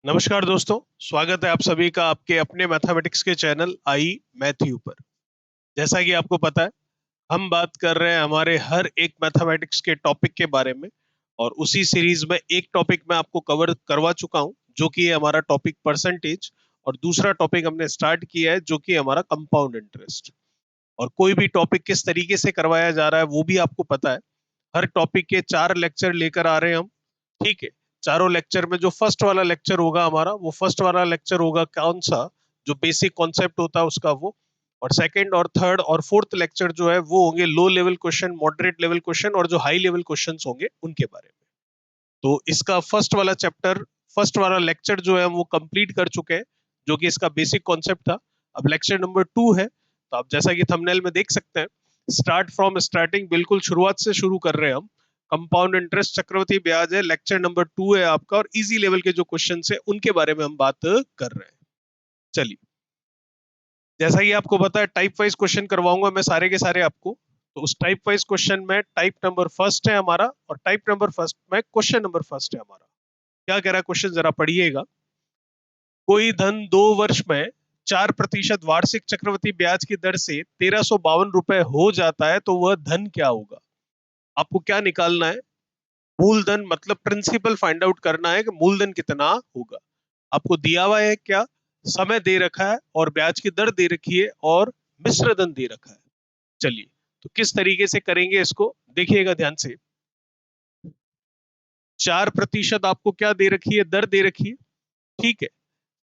नमस्कार दोस्तों, स्वागत है आप सभी का आपके अपने मैथमेटिक्स के चैनल आई मैथ्यू पर। जैसा कि आपको पता है, हम बात कर रहे हैं हमारे हर एक मैथमेटिक्स के टॉपिक के बारे में। और उसी सीरीज में एक टॉपिक मैं आपको कवर करवा चुका हूं, जो कि है हमारा टॉपिक परसेंटेज। और दूसरा टॉपिक हमने स्टार्ट किया है, जो कि हमारा कंपाउंड इंटरेस्ट। और कोई भी टॉपिक किस तरीके से करवाया जा रहा है वो भी आपको पता है। हर टॉपिक के 4 लेक्चर लेकर आ रहे हैं हम। ठीक है। चारों लेक्चर में जो फर्स्ट वाला लेक्चर होगा हमारा, वो फर्स्ट वाला लेक्चर होगा कौन सा, जो बेसिक कॉन्सेप्ट होता है उसका वो। और सेकंड और थर्ड और फोर्थ लेक्चर जो है वो होंगे low level question, moderate level question और जो हाई लेवल क्वेश्चंस होंगे उनके बारे में। तो इसका फर्स्ट वाला लेक्चर जो है हम वो कंप्लीट कर चुके हैं, जो कि इसका बेसिक कॉन्सेप्ट था। अब लेक्चर नंबर 2 है। तो आप जैसा कि थंबनेल में देख सकते हैं, स्टार्ट फ्रॉम स्टार्टिंग, बिल्कुल शुरुआत से शुरू कर रहे हैं हम। कंपाउंड इंटरेस्ट, चक्रवृद्धि ब्याज है, लेक्चर नंबर 2 है आपका। और इजी लेवल के जो क्वेश्चन है उनके बारे में हम बात कर रहे हैं। चलिए, जैसा कि आपको पता है, टाइप वाइज क्वेश्चन करवाऊंगा मैं सारे के सारे आपको। तो उस टाइप वाइज क्वेश्चन में टाइप नंबर फर्स्ट है हमारा, और टाइप नंबर फर्स्ट में क्वेश्चन नंबर फर्स्ट है हमारा। क्या कह रहा है क्वेश्चन, जरा पढ़िएगा। कोई धन 2 वर्ष में 4% वार्षिक चक्रवृद्धि ब्याज की दर से 1352 रुपए हो जाता है, तो वह धन क्या होगा। आपको क्या निकालना है, मूलधन, मतलब प्रिंसिपल फाइंड आउट करना है कि मूलधन कितना होगा। आपको दिया हुआ है क्या, समय दे रखा है और ब्याज की दर दे रखी है और मिश्र धन दे रखा है। चलिए, तो किस तरीके से करेंगे इसको, देखिएगा ध्यान से। 4% आपको क्या दे रखी है, दर दे रखी है। ठीक है।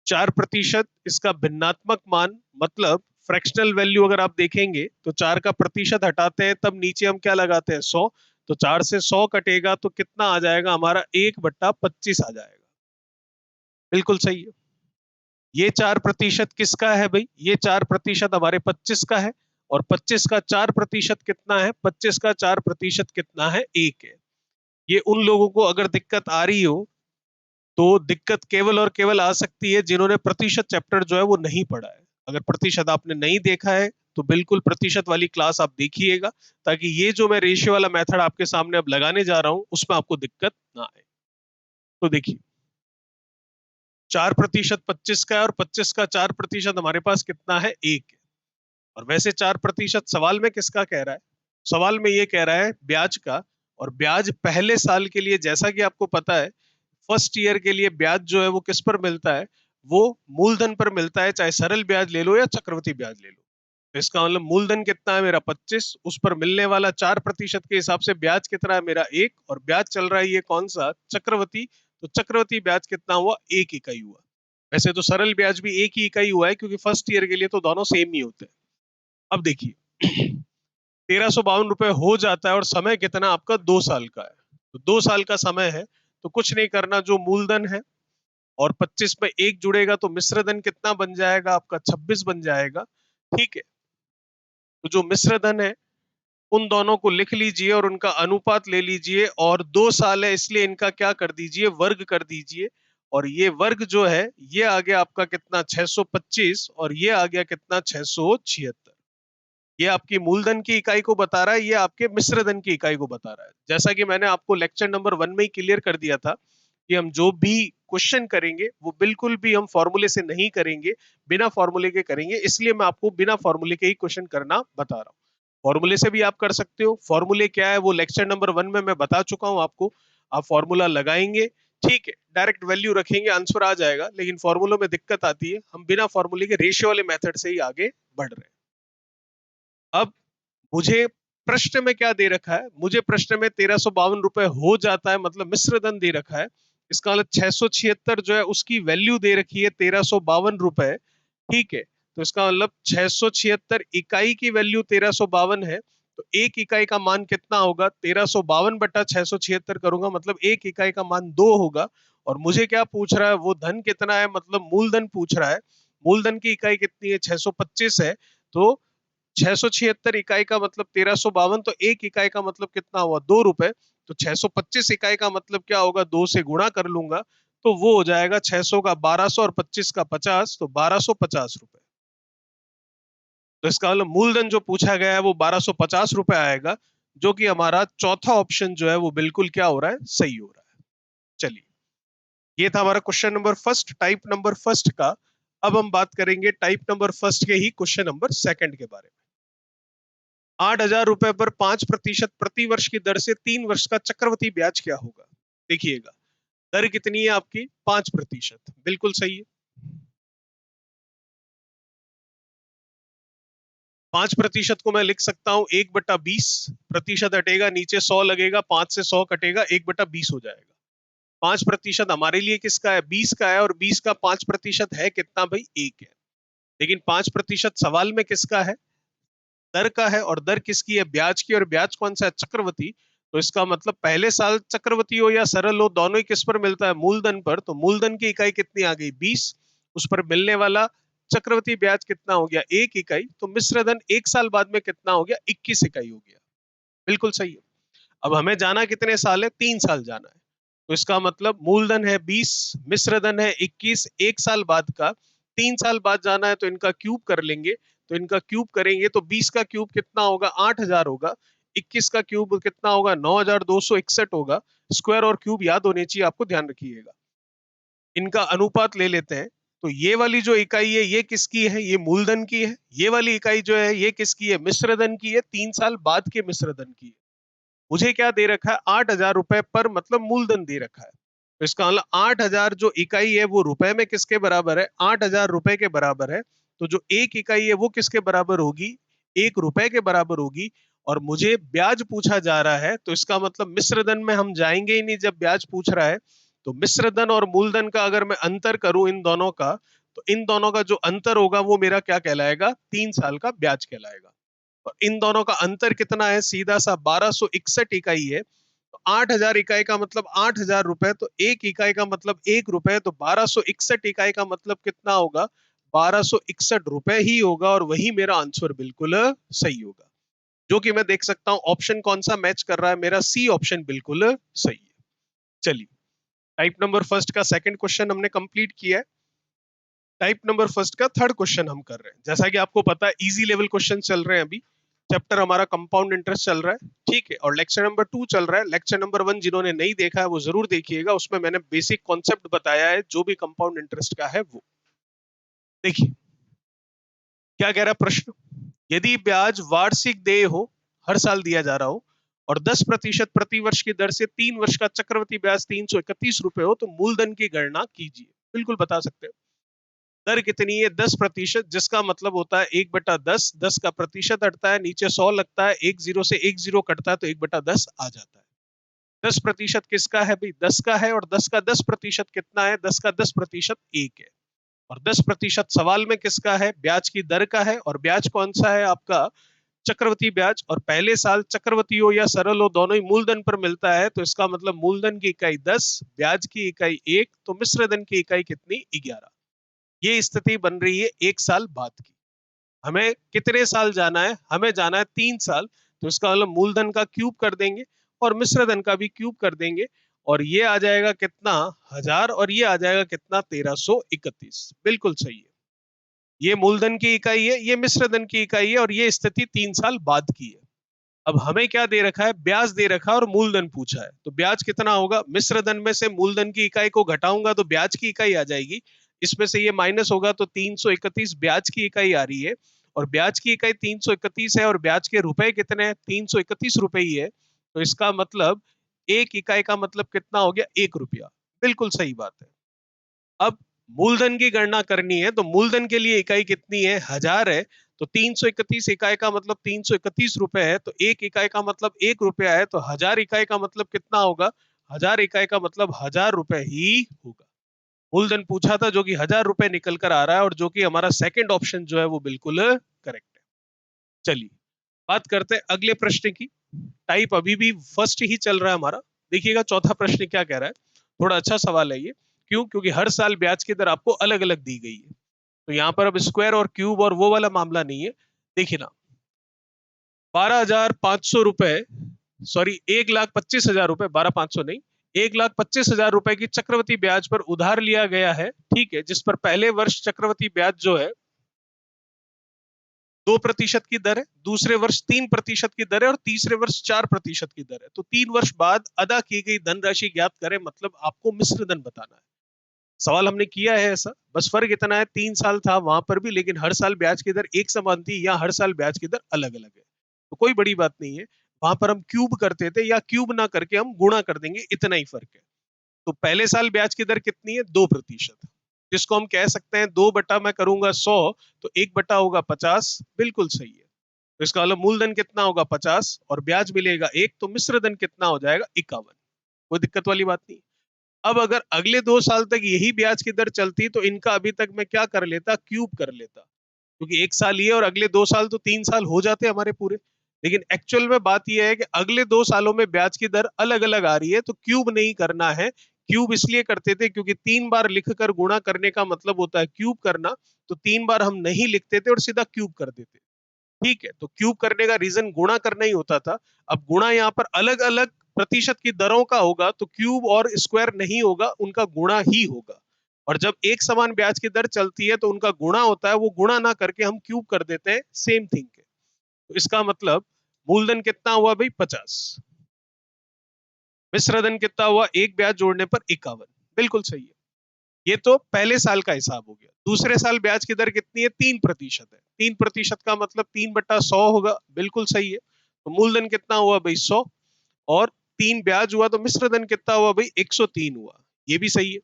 4% इसका भिन्नात्मक मान, मतलब फ्रैक्शनल वैल्यू अगर आप देखेंगे तो 4 का प्रतिशत हटाते हैं तब नीचे हम क्या लगाते हैं, 100। तो 4 से 100 कटेगा तो कितना आ जाएगा हमारा, 1/25 आ जाएगा। बिल्कुल सही है। ये 4% किसका है भाई, ये 4% हमारे 25 का है। और 25 का 4% कितना है, 25 का 4% कितना है, 1 है। ये उन लोगों को अगर दिक्कत आ रही हो, तो दिक्कत केवल और केवल आ सकती है जिन्होंने प्रतिशत चैप्टर जो है वो नहीं पढ़ा है। अगर प्रतिशत आपने नहीं देखा है, तो बिल्कुल प्रतिशत वाली क्लास आप देखिएगा, ताकि ये जो मैं रेशियो वाला मेथड आपके सामने अब लगाने जा रहा हूं उसमें आपको दिक्कत ना आए। तो देखिए, 4% 25 का है और 25 का 4% हमारे पास कितना है, 1 है। और वैसे 4% सवाल में किसका कह रहा है, सवाल में ये कह रहा है ब्याज का। और ब्याज पहले साल के लिए, जैसा कि आपको पता है, फर्स्ट ईयर के लिए ब्याज जो है वो किस पर मिलता है, वो मूलधन पर मिलता है, चाहे सरल ब्याज ले लो या चक्रवृद्धि ब्याज ले लो। तो इसका मतलब मूलधन कितना है मेरा, 25, उस पर मिलने वाला 4% के हिसाब से ब्याज कितना है मेरा, 1। और ब्याज चल रहा है ये कौन सा, चक्रवृद्धि। तो चक्रवृद्धि ब्याज कितना हुआ, 1 इकाई हुआ। वैसे तो सरल ब्याज भी 1 ही इकाई हुआ है, क्योंकि फर्स्ट ईयर के लिए तो दोनों सेम ही होते हैं। अब देखिए, 1352 रुपए हो जाता है और समय कितना आपका, 2 साल का है। तो 2 साल का समय है, तो कुछ नहीं करना, जो मूलधन है और 25 में 1 जुड़ेगा तो मिश्र धन कितना बन जाएगा आपका, 26 बन जाएगा। ठीक है। तो जो मिश्र धन है, उन दोनों को लिख लीजिए और उनका अनुपात ले लीजिए। और 2 साल है इसलिए इनका क्या कर दीजिए, वर्ग कर दीजिए। और ये वर्ग जो है, ये आ गया आपका कितना, 625। और ये आ गया कितना, 676। ये आपकी मूलधन की इकाई को बता रहा है, ये आपके मिश्र धन की इकाई को बता रहा है। जैसा कि मैंने आपको लेक्चर नंबर 1 में ही क्लियर कर दिया था, कि हम जो भी क्वेश्चन करेंगे वो बिल्कुल भी हम फॉर्मूले से नहीं करेंगे, बिना फॉर्मूले के करेंगे। इसलिए मैं आपको बिना फॉर्मूले के ही क्वेश्चन करना बता रहा हूँ। फॉर्मूले से भी आप कर सकते हो, फॉर्मूले क्या है वो लेक्चर नंबर 1 में मैं बता चुका हूं आपको। आप फॉर्मूला लगाएंगे, ठीक है, डायरेक्ट वैल्यू रखेंगे, आंसर आ जाएगा। लेकिन फॉर्मूलों में दिक्कत आती है, हम बिना फॉर्मूले के रेशियो वाले मेथड से ही आगे बढ़ रहे हैं। अब मुझे प्रश्न में क्या दे रखा है, मुझे प्रश्न में 1352 रुपए हो जाता है, मतलब मिश्र धन दे रखा है। इसका मतलब 676 जो है उसकी वैल्यू दे रखी है 1352 रुपए। ठीक है। तो इसका मतलब 676 इकाई की वैल्यू 1352 है। तो 1 इकाई का मान कितना होगा, 1352/676 करूंगा, मतलब 1 इकाई का मान 2 होगा। और मुझे क्या पूछ रहा है, वो धन कितना है, मतलब मूलधन पूछ रहा है। मूलधन की इकाई कितनी है, 625 है। तो 676 इकाई का मतलब 1352, तो 1 इकाई का मतलब कितना हुआ, 2 रुपए। तो 625 इकाई का मतलब क्या होगा, 2 से गुणा कर लूंगा, तो वो हो जाएगा 600 का 1200 और 25 का 50, तो 1250 रुपए। तो इसका मतलब मूलधन जो पूछा गया है वो 1250 रुपए आएगा, जो कि हमारा चौथा ऑप्शन जो है वो बिल्कुल क्या हो रहा है, सही हो रहा है। चलिए, ये था हमारा question number first, type number first का। अब हम बात करेंगे टाइप नंबर फर्स्ट के ही क्वेश्चन नंबर सेकंड के बारे में। 8,000 रुपए पर 5% प्रति वर्ष की दर से 3 वर्ष का चक्रवृद्धि ब्याज क्या होगा? देखिएगा, दर कितनी है आपकी? 5%। बिल्कुल सही है। 5% को मैं लिख सकता हूं 1/20, प्रतिशत हटेगा, नीचे 100 लगेगा, 5 से 100 कटेगा, 1/20 हो जाएगा। 5% हमारे लिए किसका है? 20 का है, और 20 का 5% है कितना भाई? 1 है। लेकिन 5% सवाल में किसका है? दर का है, और दर किसकी है? ब्याज की, और ब्याज कौन सा है? चक्रवृद्धि। तो इसका मतलब पहले साल चक्रवृद्धि हो या सरल हो, दोनों ही किस पर मिलता है? मूलधन पर। तो मूलधन की इकाई कितनी आ गई? 20। उस पर मिलने वाला चक्रवृद्धि ब्याज कितना हो गया? 1 इकाई। तो मिश्र धन 1 साल बाद में कितना हो गया? 21 इकाई हो गया। बिल्कुल सही है। अब हमें जाना कितने साल है? 3 साल जाना है। तो इसका मतलब मूलधन है 20, मिश्र धन है 21, 1 साल बाद का। 3 साल बाद जाना है तो इनका क्यूब कर लेंगे। तो इनका क्यूब करेंगे तो 20 का क्यूब कितना होगा? 8,000 होगा। 21 का क्यूब कितना होगा? 9,261 होगा। स्क्वायर और क्यूब याद होने चाहिए, आपको ध्यान रखिएगा। इनका अनुपात ले लेते हैं। तो ये वाली जो इकाई है ये किसकी है? ये मूलधन की है। ये वाली इकाई जो है ये किसकी है? मिश्र धन की है, 3 साल बाद के मिश्र धन की है। मुझे क्या दे रखा है? 8,000 रुपए पर, मतलब मूलधन दे रखा है। तो इसका मतलब 8,000 जो इकाई है वो रुपए में किसके बराबर है? 8,000 रुपए के बराबर है। तो जो 1 इकाई है वो किसके बराबर होगी? 1 रुपए के बराबर होगी। और मुझे ब्याज पूछा जा रहा है, तो इसका मतलब मिश्र धन में हम जाएंगे ही नहीं जब ब्याज पूछ रहा है। तो मिश्र धन और मूलधन का अगर मैं अंतर करूं इन दोनों का, तो इन दोनों का जो अंतर होगा वो मेरा क्या कहलाएगा? 3 साल का ब्याज कहलाएगा। और इन दोनों का अंतर कितना है? सीधा सा 1261 इकाई है। तो 8,000 इकाई का मतलब 8,000 रुपए, तो 1 इकाई का मतलब 1 रुपए, तो 1261 इकाई का मतलब कितना होगा? 1261 रुपए ही होगा, और वही मेरा आंसर बिल्कुल सही होगा। जो कि मैं देख सकता हूं ऑप्शन कौन सा मैच कर रहा है? मेरा सी ऑप्शन बिल्कुल सही है। चलिए, टाइप नंबर फर्स्ट का सेकंड क्वेश्चन हमने कंप्लीट किया है। टाइप नंबर फर्स्ट का थर्ड क्वेश्चन हम कर रहे हैं। जैसा कि आपको पता है इजी लेवल क्वेश्चन चल रहे हैं अभी। चैप्टर हमारा कंपाउंड इंटरेस्ट चल रहा है, ठीक है, और लेक्चर नंबर 2 चल रहा है। लेक्चर नंबर 1 जिन्होंने नहीं देखा है वो जरूर देखिएगा, उसमें मैंने बेसिक कॉन्सेप्ट बताया है जो भी कंपाउंड इंटरेस्ट का है वो देखिए। क्या कह रहा है प्रश्न? यदि ब्याज वार्षिक देय हो, हर साल दिया जा रहा हो, और 10% प्रति वर्ष की दर से 3 वर्ष का चक्रवृद्धि ब्याज 331 रुपए हो, तो मूलधन की गणना कीजिए। बिल्कुल बता सकते हैं। दर कितनी है? 10%, जिसका मतलब होता है 1/10। 10 का प्रतिशत हटता है, नीचे 100 लगता है, एक जीरो से एक जीरो कटता है, तो 1/10 आ जाता है। 10% किसका है भाई? 10 का है। और 10 का 10% कितना है? 10 का 10% 1 है। और 10% सवाल में किसका है? ब्याज की दर का है। और ब्याज कौन सा है आपका? चक्रवृद्धि ब्याज। और पहले साल चक्रवृद्धि हो या सरल हो, दोनों ही मूलधन पर मिलता है। तो इसका मतलब मूलधन की इकाई 10, ब्याज की इकाई 1, तो मिश्र धन की इकाई कितनी? 11। ये स्थिति बन रही है 1 साल बाद की। हमें कितने साल जाना है? हमें जाना है 3 साल। तो इसका मतलब मूलधन का क्यूब कर देंगे, और मिश्र धन का भी क्यूब कर देंगे। और ये आ जाएगा कितना? 1,000। और ये आ जाएगा कितना? 1,331। बिल्कुल सही है। ये मूलधन की इकाई है, ये मिश्र धन की इकाई है, और ये स्थिति 3 साल बाद की है। अब हमें क्या दे रखा है? ब्याज दे रखा है और मूलधन पूछा है। तो ब्याज कितना होगा? मिश्र धन में से मूलधन की इकाई को घटाऊंगा तो ब्याज की इकाई आ जाएगी। इसमें से ये माइनस होगा तो 331 ब्याज की इकाई आ रही है। और ब्याज की इकाई 331 है, और ब्याज के रुपए कितने हैं? 331 रुपए ही है। तो इसका मतलब 1 इकाई का मतलब कितना हो गया? 1 रुपया। बिल्कुल सही बात है। अब मूलधन की गणना करनी है, तो मूलधन के लिए इकाई कितनी है? 1,000 है। तो 331 इकाई का मतलब 331 रुपए है। तो 1 इकाई का मतलब 1 रुपया है। तो 1,000 इकाई का मतलब कितना होगा? 1,000 इकाई का मतलब 1,000 रुपए ही होगा। मूलधन पूछा था जो कि 1,000 रुपए निकल कर आ रहा है, और जो कि हमारा सेकंड ऑप्शन जो है वो बिल्कुल करेक्ट है। चलिए, बात करते हैं अगले प्रश्न की। टाइप अभी भी फर्स्ट ही चल रहा है हमारा। देखिएगा चौथा प्रश्न क्या कह रहा है। थोड़ा अच्छा सवाल है ये। क्यों? क्योंकि हर साल ब्याज की दर आपको अलग अलग दी गई है। तो यहाँ पर अब स्क्वायर और क्यूब और वो वाला मामला नहीं है। देखिए ना, 12,500 रुपए, सॉरी 1,25,000 रुपए, 12,500 नहीं, 1,25,000 रुपए की चक्रवृद्धि ब्याज पर उधार लिया गया है, ठीक है, जिस पर पहले वर्ष चक्रवृद्धि ब्याज जो है 2% की दर है, दूसरे वर्ष 3% की दर है, और तीसरे वर्ष 4% की दर है। तो 3 वर्ष बाद अदा की गई धनराशि ज्ञात करें, मतलब आपको मिश्र धन बताना है। सवाल हमने किया है ऐसा, बस फर्क इतना है 3 साल था वहां पर भी, लेकिन हर साल ब्याज की दर एक समान थी, या हर साल ब्याज की दर अलग अलग है, तो कोई बड़ी बात नहीं है। वहां पर हम क्यूब करते थे, या क्यूब ना करके हम गुणा कर देंगे, इतना ही फर्क है। तो पहले साल ब्याज की दर कितनी है? 2%, जिसको हम कह सकते हैं 2 बटा मैं करूंगा 100, तो 1 बटा होगा 50, बिल्कुल सही है। तो इसका मतलब मूलधन कितना होगा? 50, और ब्याज मिलेगा 1, तो मिश्र धन कितना हो जाएगा? 51। कोई दिक्कत वाली बात नहीं। अब अगर अगले 2 साल तक यही ब्याज की दर चलती, तो इनका अभी तक मैं क्या कर लेता? क्यूब कर लेता, क्योंकि एक साल ये और अगले 2 साल तो 3 साल हो जाते हमारे पूरे। लेकिन एक्चुअल में बात यह है कि अगले 2 सालों में ब्याज की दर अलग अलग आ रही है, तो क्यूब नहीं करना है। क्यूब इसलिए करते थे क्योंकि 3 बार लिखकर गुणा करने का मतलब होता है क्यूब करना, तो 3 बार हम नहीं लिखते थे और सीधा क्यूब कर देते। ठीक है, तो क्यूब करने का रीजन गुणा करना ही होता था। अब गुणा यहाँ पर अलग अलग प्रतिशत की दरों का होगा, तो क्यूब और स्क्वायर नहीं होगा, उनका गुणा ही होगा। और जब एक समान ब्याज की दर चलती है तो उनका गुणा होता है, वो गुणा ना करके हम क्यूब कर देते हैं सेम थिंग के। तो इसका मतलब मूलधन कितना हुआ भाई? 50। मिश्र धन कितना हुआ? एक ब्याज जोड़ने पर 51। बिल्कुल सही है। ये तो पहले साल का हिसाब हो गया। दूसरे साल ब्याज की दर कितनी है? 3% है। 3% का मतलब 3/100 होगा, बिल्कुल सही है। तो मूलधन कितना हुआ भाई? 100, और 3 ब्याज हुआ, तो मिश्र धन कितना हुआ भाई? 103 हुआ, ये भी सही है।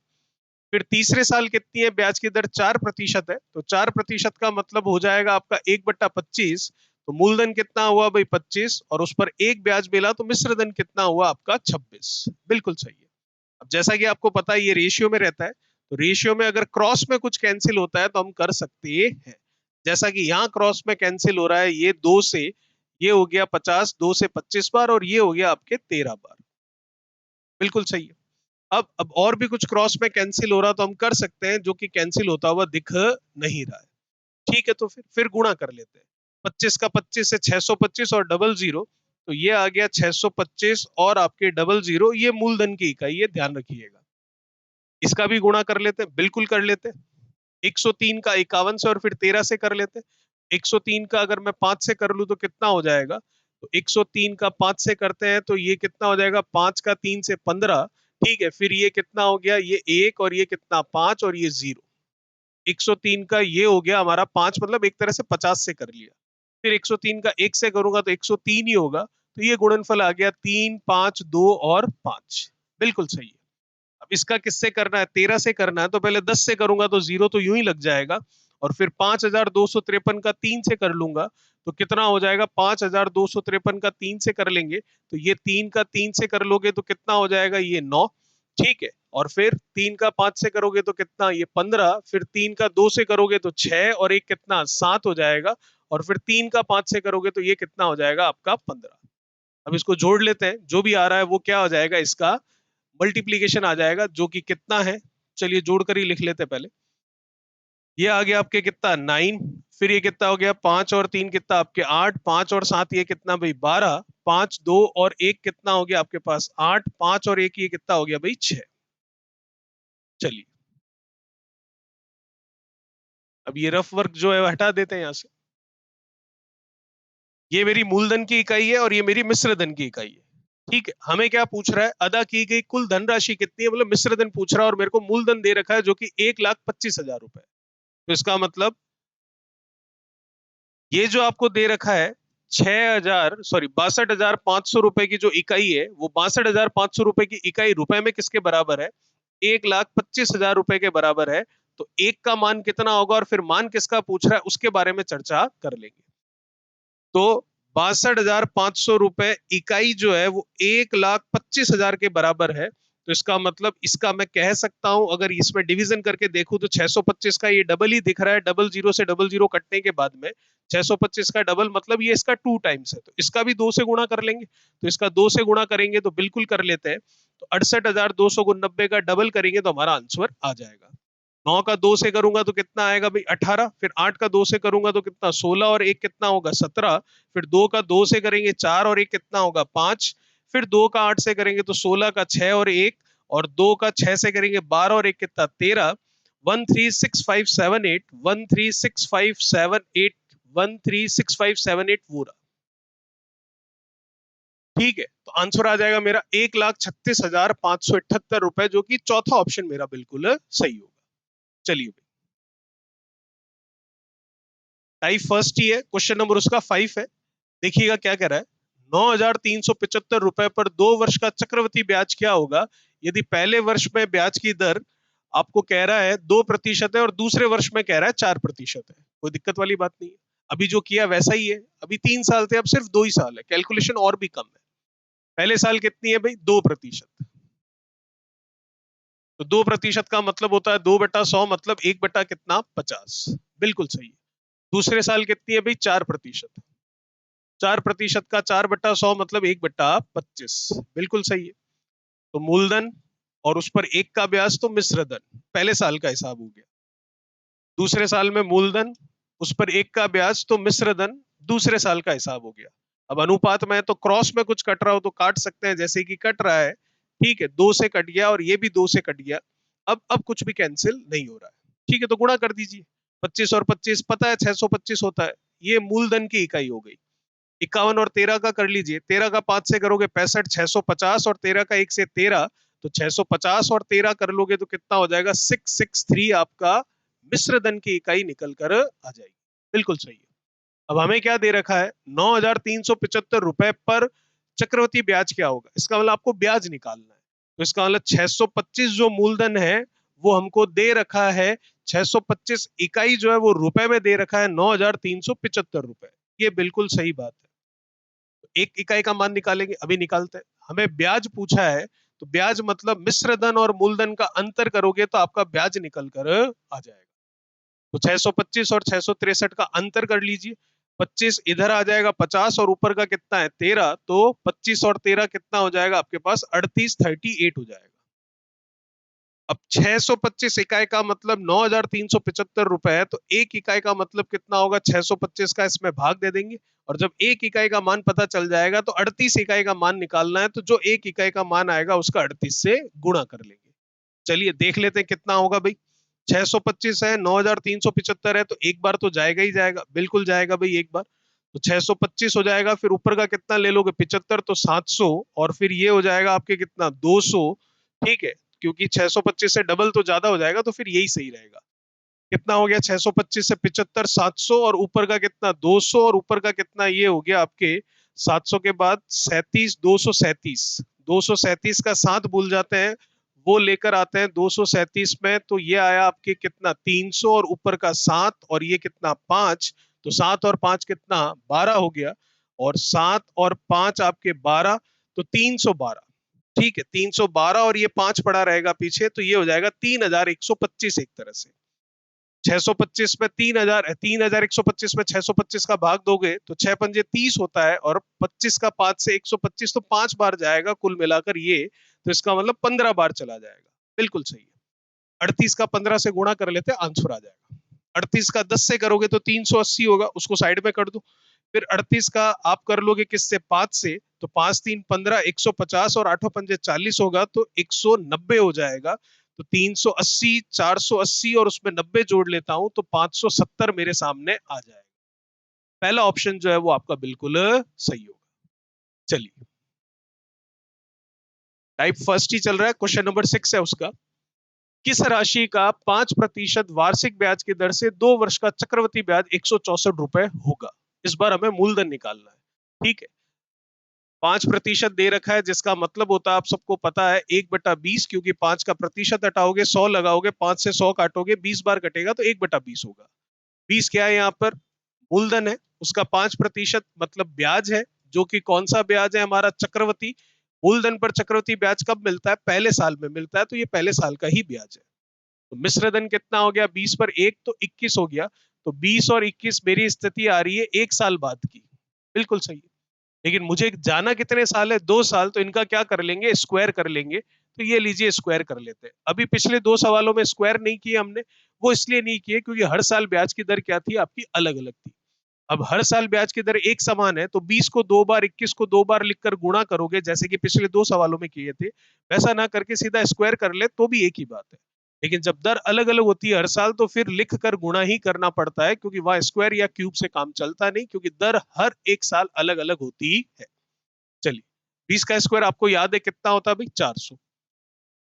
फिर तीसरे साल कितनी है ब्याज की दर? 4% है, तो 4% का मतलब हो जाएगा आपका 1/25। तो मूलधन कितना हुआ भाई? 25, और उस पर एक ब्याज मिला, तो मिश्र धन कितना हुआ आपका? 26। बिल्कुल सही है। अब जैसा कि आपको पता है ये रेशियो में रहता है, तो रेशियो में अगर क्रॉस में कुछ कैंसिल होता है तो हम कर सकते हैं। जैसा कि यहाँ क्रॉस में कैंसिल हो रहा है, ये 2 से ये हो गया 50, 2 से 25 बार, और ये हो गया आपके 13 बार। बिल्कुल सही है। अब और भी कुछ क्रॉस में कैंसिल हो रहा तो हम कर सकते हैं, जो कि कैंसिल होता हुआ दिख नहीं रहा है। ठीक है, तो फिर गुणा कर लेते हैं। 25 का 25 से 625, और डबल जीरो, तो ये आ गया 625, और आपके डबल जीरो ये मूलधन की इकाई है, ध्यान रखिएगा। इसका भी गुणा कर लेते हैं, बिल्कुल कर लेते हैं। 103 का 51 से और फिर 13 से कर लेते हैं। 103 का अगर मैं 5 से कर लूं तो कितना हो जाएगा? तो 103 का 5 से करते हैं तो ये कितना हो जाएगा? 5 का 3 से 15। ठीक है, फिर ये कितना हो गया? ये 1, और ये कितना? 5, और ये 0। 103 का ये हो गया हमारा 5, मतलब एक तरह से 50 से कर लिया। फिर 103 का 1 से करूंगा तो 103 ही होगा, तो ये गुणनफल आ गया 3, 5, 2 और 5। बिल्कुल सही है। अब इसका किससे करना है? 13 से करना है, तो पहले 10 से करूंगा तो 0 तो यूं ही लग जाएगा, और फिर 5253 का 3 से कर लूंगा तो कितना हो जाएगा? 5253 का 3 से कर लेंगे, तो ये 3 का 3 से कर लोगे तो कितना हो जाएगा? ये 9। ठीक है, और फिर 3 का 5 से करोगे तो कितना? ये 15। फिर 3 का 2 से करोगे तो 6, और एक कितना? 7 हो जाएगा। और फिर 3 का 5 से करोगे तो ये कितना हो जाएगा आपका? 15। अब इसको जोड़ लेते हैं, जो भी आ रहा है वो क्या हो जाएगा? इसका मल्टीप्लीकेशन आ जाएगा, जो कि कितना है? चलिए जोड़कर ही लिख लेते पहले। ये आ गया आपके कितना? 9। फिर ये कितना हो गया? 5 और 3 कितना आपके? 8। 5 और 7 ये कितना भाई? 12। 5, 2 और 1 कितना हो गया आपके पास? 8। 5 और 1 ये कितना हो गया भाई? 6। चलिए, अब ये रफ वर्क जो है हटा देते हैं यहां से। ये मेरी मूलधन की इकाई है और ये मेरी मिश्र धन की इकाई है। ठीक है, हमें क्या पूछ रहा है? अदा की गई कुल धनराशि कितनी है, मतलब मिश्र धन पूछ रहा है, और मेरे को मूलधन दे रखा है जो कि 1,25,000 रुपए। तो इसका मतलब ये जो आपको दे रखा है 62,500 रुपए की जो इकाई है, वो 62,500 रुपए की इकाई रुपए में किसके बराबर है? 1,25,000 रुपए के बराबर है। तो एक का मान कितना होगा, और फिर मान किसका पूछ रहा है उसके बारे में चर्चा कर लेंगे। तो 62,500 रुपए इकाई जो है वो 1,25,000 के बराबर है। तो इसका मतलब इसका मैं कह सकता हूं, अगर इसमें डिवीजन करके देखूं तो 625 का ये डबल ही दिख रहा है, डबल जीरो से डबल जीरो कटने के बाद में 625 का डबल, मतलब ये इसका 2 टाइम्स है, तो इसका भी 2 से गुणा कर लेंगे। तो इसका 2 से गुणा करेंगे तो बिल्कुल कर लेते हैं। तो 68,200 गुण 90 का डबल करेंगे तो हमारा आंसर आ जाएगा। 9 का 2 से करूंगा तो कितना आएगा भाई? 18। फिर 8 का 2 से करूंगा तो कितना? 16, और एक कितना होगा? 17। फिर 2 का 2 से करेंगे 4, और एक कितना होगा? 5। फिर 2 का 8 से करेंगे तो 16 का 6 और एक, और 2 का 6 से करेंगे 12, और एक कितना? 13। 136578, 136578, 136578 पूरा। ठीक है, तो आंसर आ जाएगा मेरा 1,36,578 रुपए, जो कि चौथा ऑप्शन मेरा बिल्कुल सही होगा। चलिए, टाइप फर्स्ट ही है, क्वेश्चन नंबर उसका 5 है। देखिएगा क्या कह रहा है। 9,375 रुपए पर 2 वर्ष का चक्रवृद्धि ब्याज क्या होगा यदि पहले वर्ष में ब्याज की दर आपको कह रहा है 2% है और दूसरे वर्ष में कह रहा है 4% है। कोई दिक्कत वाली बात नहीं है, अभी जो किया वैसा ही है। अभी 3 साल थे, अब सिर्फ 2 ही साल है, कैलकुलेशन और भी कम है। पहले साल कितनी है भाई, 2%। तो 2% का मतलब होता है 2/100, मतलब 1 बटा कितना, 50। बिल्कुल सही है। दूसरे साल कितनी है भाई, 4%। 4% का 4/100 मतलब 1/25। बिल्कुल सही है। तो मूलधन और उस पर 1 का ब्याज, तो मिश्र धन पहले साल का हिसाब हो गया। दूसरे साल में मूलधन, उस पर 1 का ब्याज, तो मिश्र धन दूसरे साल का हिसाब हो गया। अब अनुपात में तो क्रॉस में कुछ कट रहा हो तो काट सकते हैं, जैसे कि कट रहा है। ठीक है, 2 से कट गया और ये भी 2 से कट गया। अब कुछ भी कैंसिल नहीं हो रहा है। ठीक है, तो गुणा कर दीजिए। 25 और 25 पता है 625 होता है। ये मूलधन की इकाई हो गई। 51 और 13 का कर लीजिए। 13 का 5 से करोगे 65, 650, और 13 का 1 से 13, तो 650 और 13 कर लोगे तो कितना हो जाएगा, 663 आपका मिश्र धन की इकाई निकल कर आ जाएगी। बिल्कुल सही है। अब हमें क्या दे रखा है, 9,375 रुपए पर चक्रवृद्धि ब्याज क्या होगा। इसका मतलब आपको ब्याज निकालना है। तो इसका मतलब 625 जो मूलधन है वो हमको दे रखा है। 625 इकाई जो है वो रुपए में दे रखा है 9,375 रुपए। ये बिल्कुल सही बात है। एक इकाई का मान निकालेंगे, अभी निकालते हैं। हमें ब्याज पूछा है, तो ब्याज मतलब मिश्र धन और मूलधन का अंतर करोगे तो आपका ब्याज निकल कर आ जाएगा। तो 625 और 663 का अंतर कर लीजिए। 25 इधर आ जाएगा 50, और ऊपर का कितना है 13, तो 25 और 13 कितना हो जाएगा आपके पास, 38 हो जाएगा। अब 625 इकाई का मतलब 9,375 रुपए है, तो एक इकाई का मतलब कितना होगा, 625 का इसमें भाग दे देंगे। और जब एक इकाई का मान पता चल जाएगा तो 38 इकाई का मान निकालना है, तो जो एक इकाई का मान आएगा उसका 38 से गुणा कर लेंगे। चलिए देख लेते हैं कितना होगा भाई। 625 है, 9,375 है, तो एक बार तो जाएगा ही जाएगा, बिल्कुल जाएगा भाई एक बार। तो 625 हो जाएगा, फिर ऊपर का कितना ले लोगे 75, तो 700, और फिर ये हो जाएगा आपके कितना 200। ठीक है, क्योंकि 625 से डबल तो ज्यादा हो जाएगा, तो फिर यही सही रहेगा। कितना हो गया, 625 से 75, 700, और ऊपर का कितना 200, और ऊपर का कितना ये हो गया आपके 700 के बाद 37, 237। 237 का 7 भूल जाते हैं, वो लेकर आते हैं 237 में, तो ये आया आपके कितना 300, और ऊपर का 7, और ये कितना 5। तो 7 और 5 कितना 12 हो गया, और 7 और 5 आपके 12, तो 312। ठीक है, 312, और ये 5 पड़ा रहेगा पीछे, तो ये हो जाएगा 3,125 एक तरह से। 625 में 3,000, 3,125 में 625 का भाग दोगे तो 6 पंजे 30 होता है, और 25 का 5 से 125, तो 5 बार जाएगा कुल मिलाकर ये। तो इसका मतलब 15 बार चला जाएगा। बिल्कुल सही है। 38 का 15 से गुणा कर लेते, आंसर आ जाएगा। 38 का 10 से करोगे तो 380 होगा, उसको साइड में कर दो। फिर 38 का आप कर लोगे किससे, 5 से, तो 5 3 15, 150, और 8 पंजे 40 होगा, तो 190 हो जाएगा। तो 380, 480, और उसमें 90 जोड़ लेता हूं तो 570 मेरे सामने आ जाएगा। पहला ऑप्शन जो है वो आपका बिल्कुल सही होगा। चलिए, टाइप फर्स्ट ही चल रहा है, क्वेश्चन नंबर 6 है उसका। किस राशि का 5% वार्षिक ब्याज की दर से 2 वर्ष का चक्रवृद्धि ब्याज 164 रुपए होगा। इस बार हमें मूलधन निकालना है। ठीक है, 5% दे रखा है, जिसका मतलब होता है आप सबको पता है 1/20, क्योंकि 5 का प्रतिशत हटाओगे 100 लगाओगे, 5 से 100 काटोगे 20 बार कटेगा, तो 1/20 होगा। 20 क्या है यहाँ पर, मूलधन है, उसका 5% मतलब ब्याज है, जो कि कौन सा ब्याज है हमारा, चक्रवृद्धि। मूलधन पर चक्रवृद्धि ब्याज कब मिलता है, पहले साल में मिलता है, तो ये पहले साल का ही ब्याज है। तो मिश्र धन कितना हो गया, 20 पर 1 तो 21 हो गया। तो 20 और 21 मेरी स्थिति आ रही है 1 साल बाद की। बिल्कुल सही है। लेकिन मुझे जाना कितने साल है, 2 साल, तो इनका क्या कर लेंगे, स्क्वायर कर लेंगे। तो ये लीजिए स्क्वायर कर लेते हैं। अभी पिछले 2 सवालों में स्क्वायर नहीं किए हमने, वो इसलिए नहीं किए क्योंकि हर साल ब्याज की दर क्या थी आपकी, अलग अलग थी। अब हर साल ब्याज की दर एक समान है, तो 20 को 2 बार, 21 को 2 बार लिखकर गुणा करोगे, जैसे कि पिछले 2 सवालों में किए थे, वैसा ना करके सीधा स्क्वायर कर ले तो भी एक ही बात है। लेकिन जब दर अलग अलग होती है हर साल, तो फिर लिख कर गुणा ही करना पड़ता है, क्योंकि वहां स्क्वायर या क्यूब से काम चलता नहीं, क्योंकि दर हर एक साल अलग अलग होती है। चलिए, 20 का स्क्वायर आपको याद है कितना होता है भाई? 400।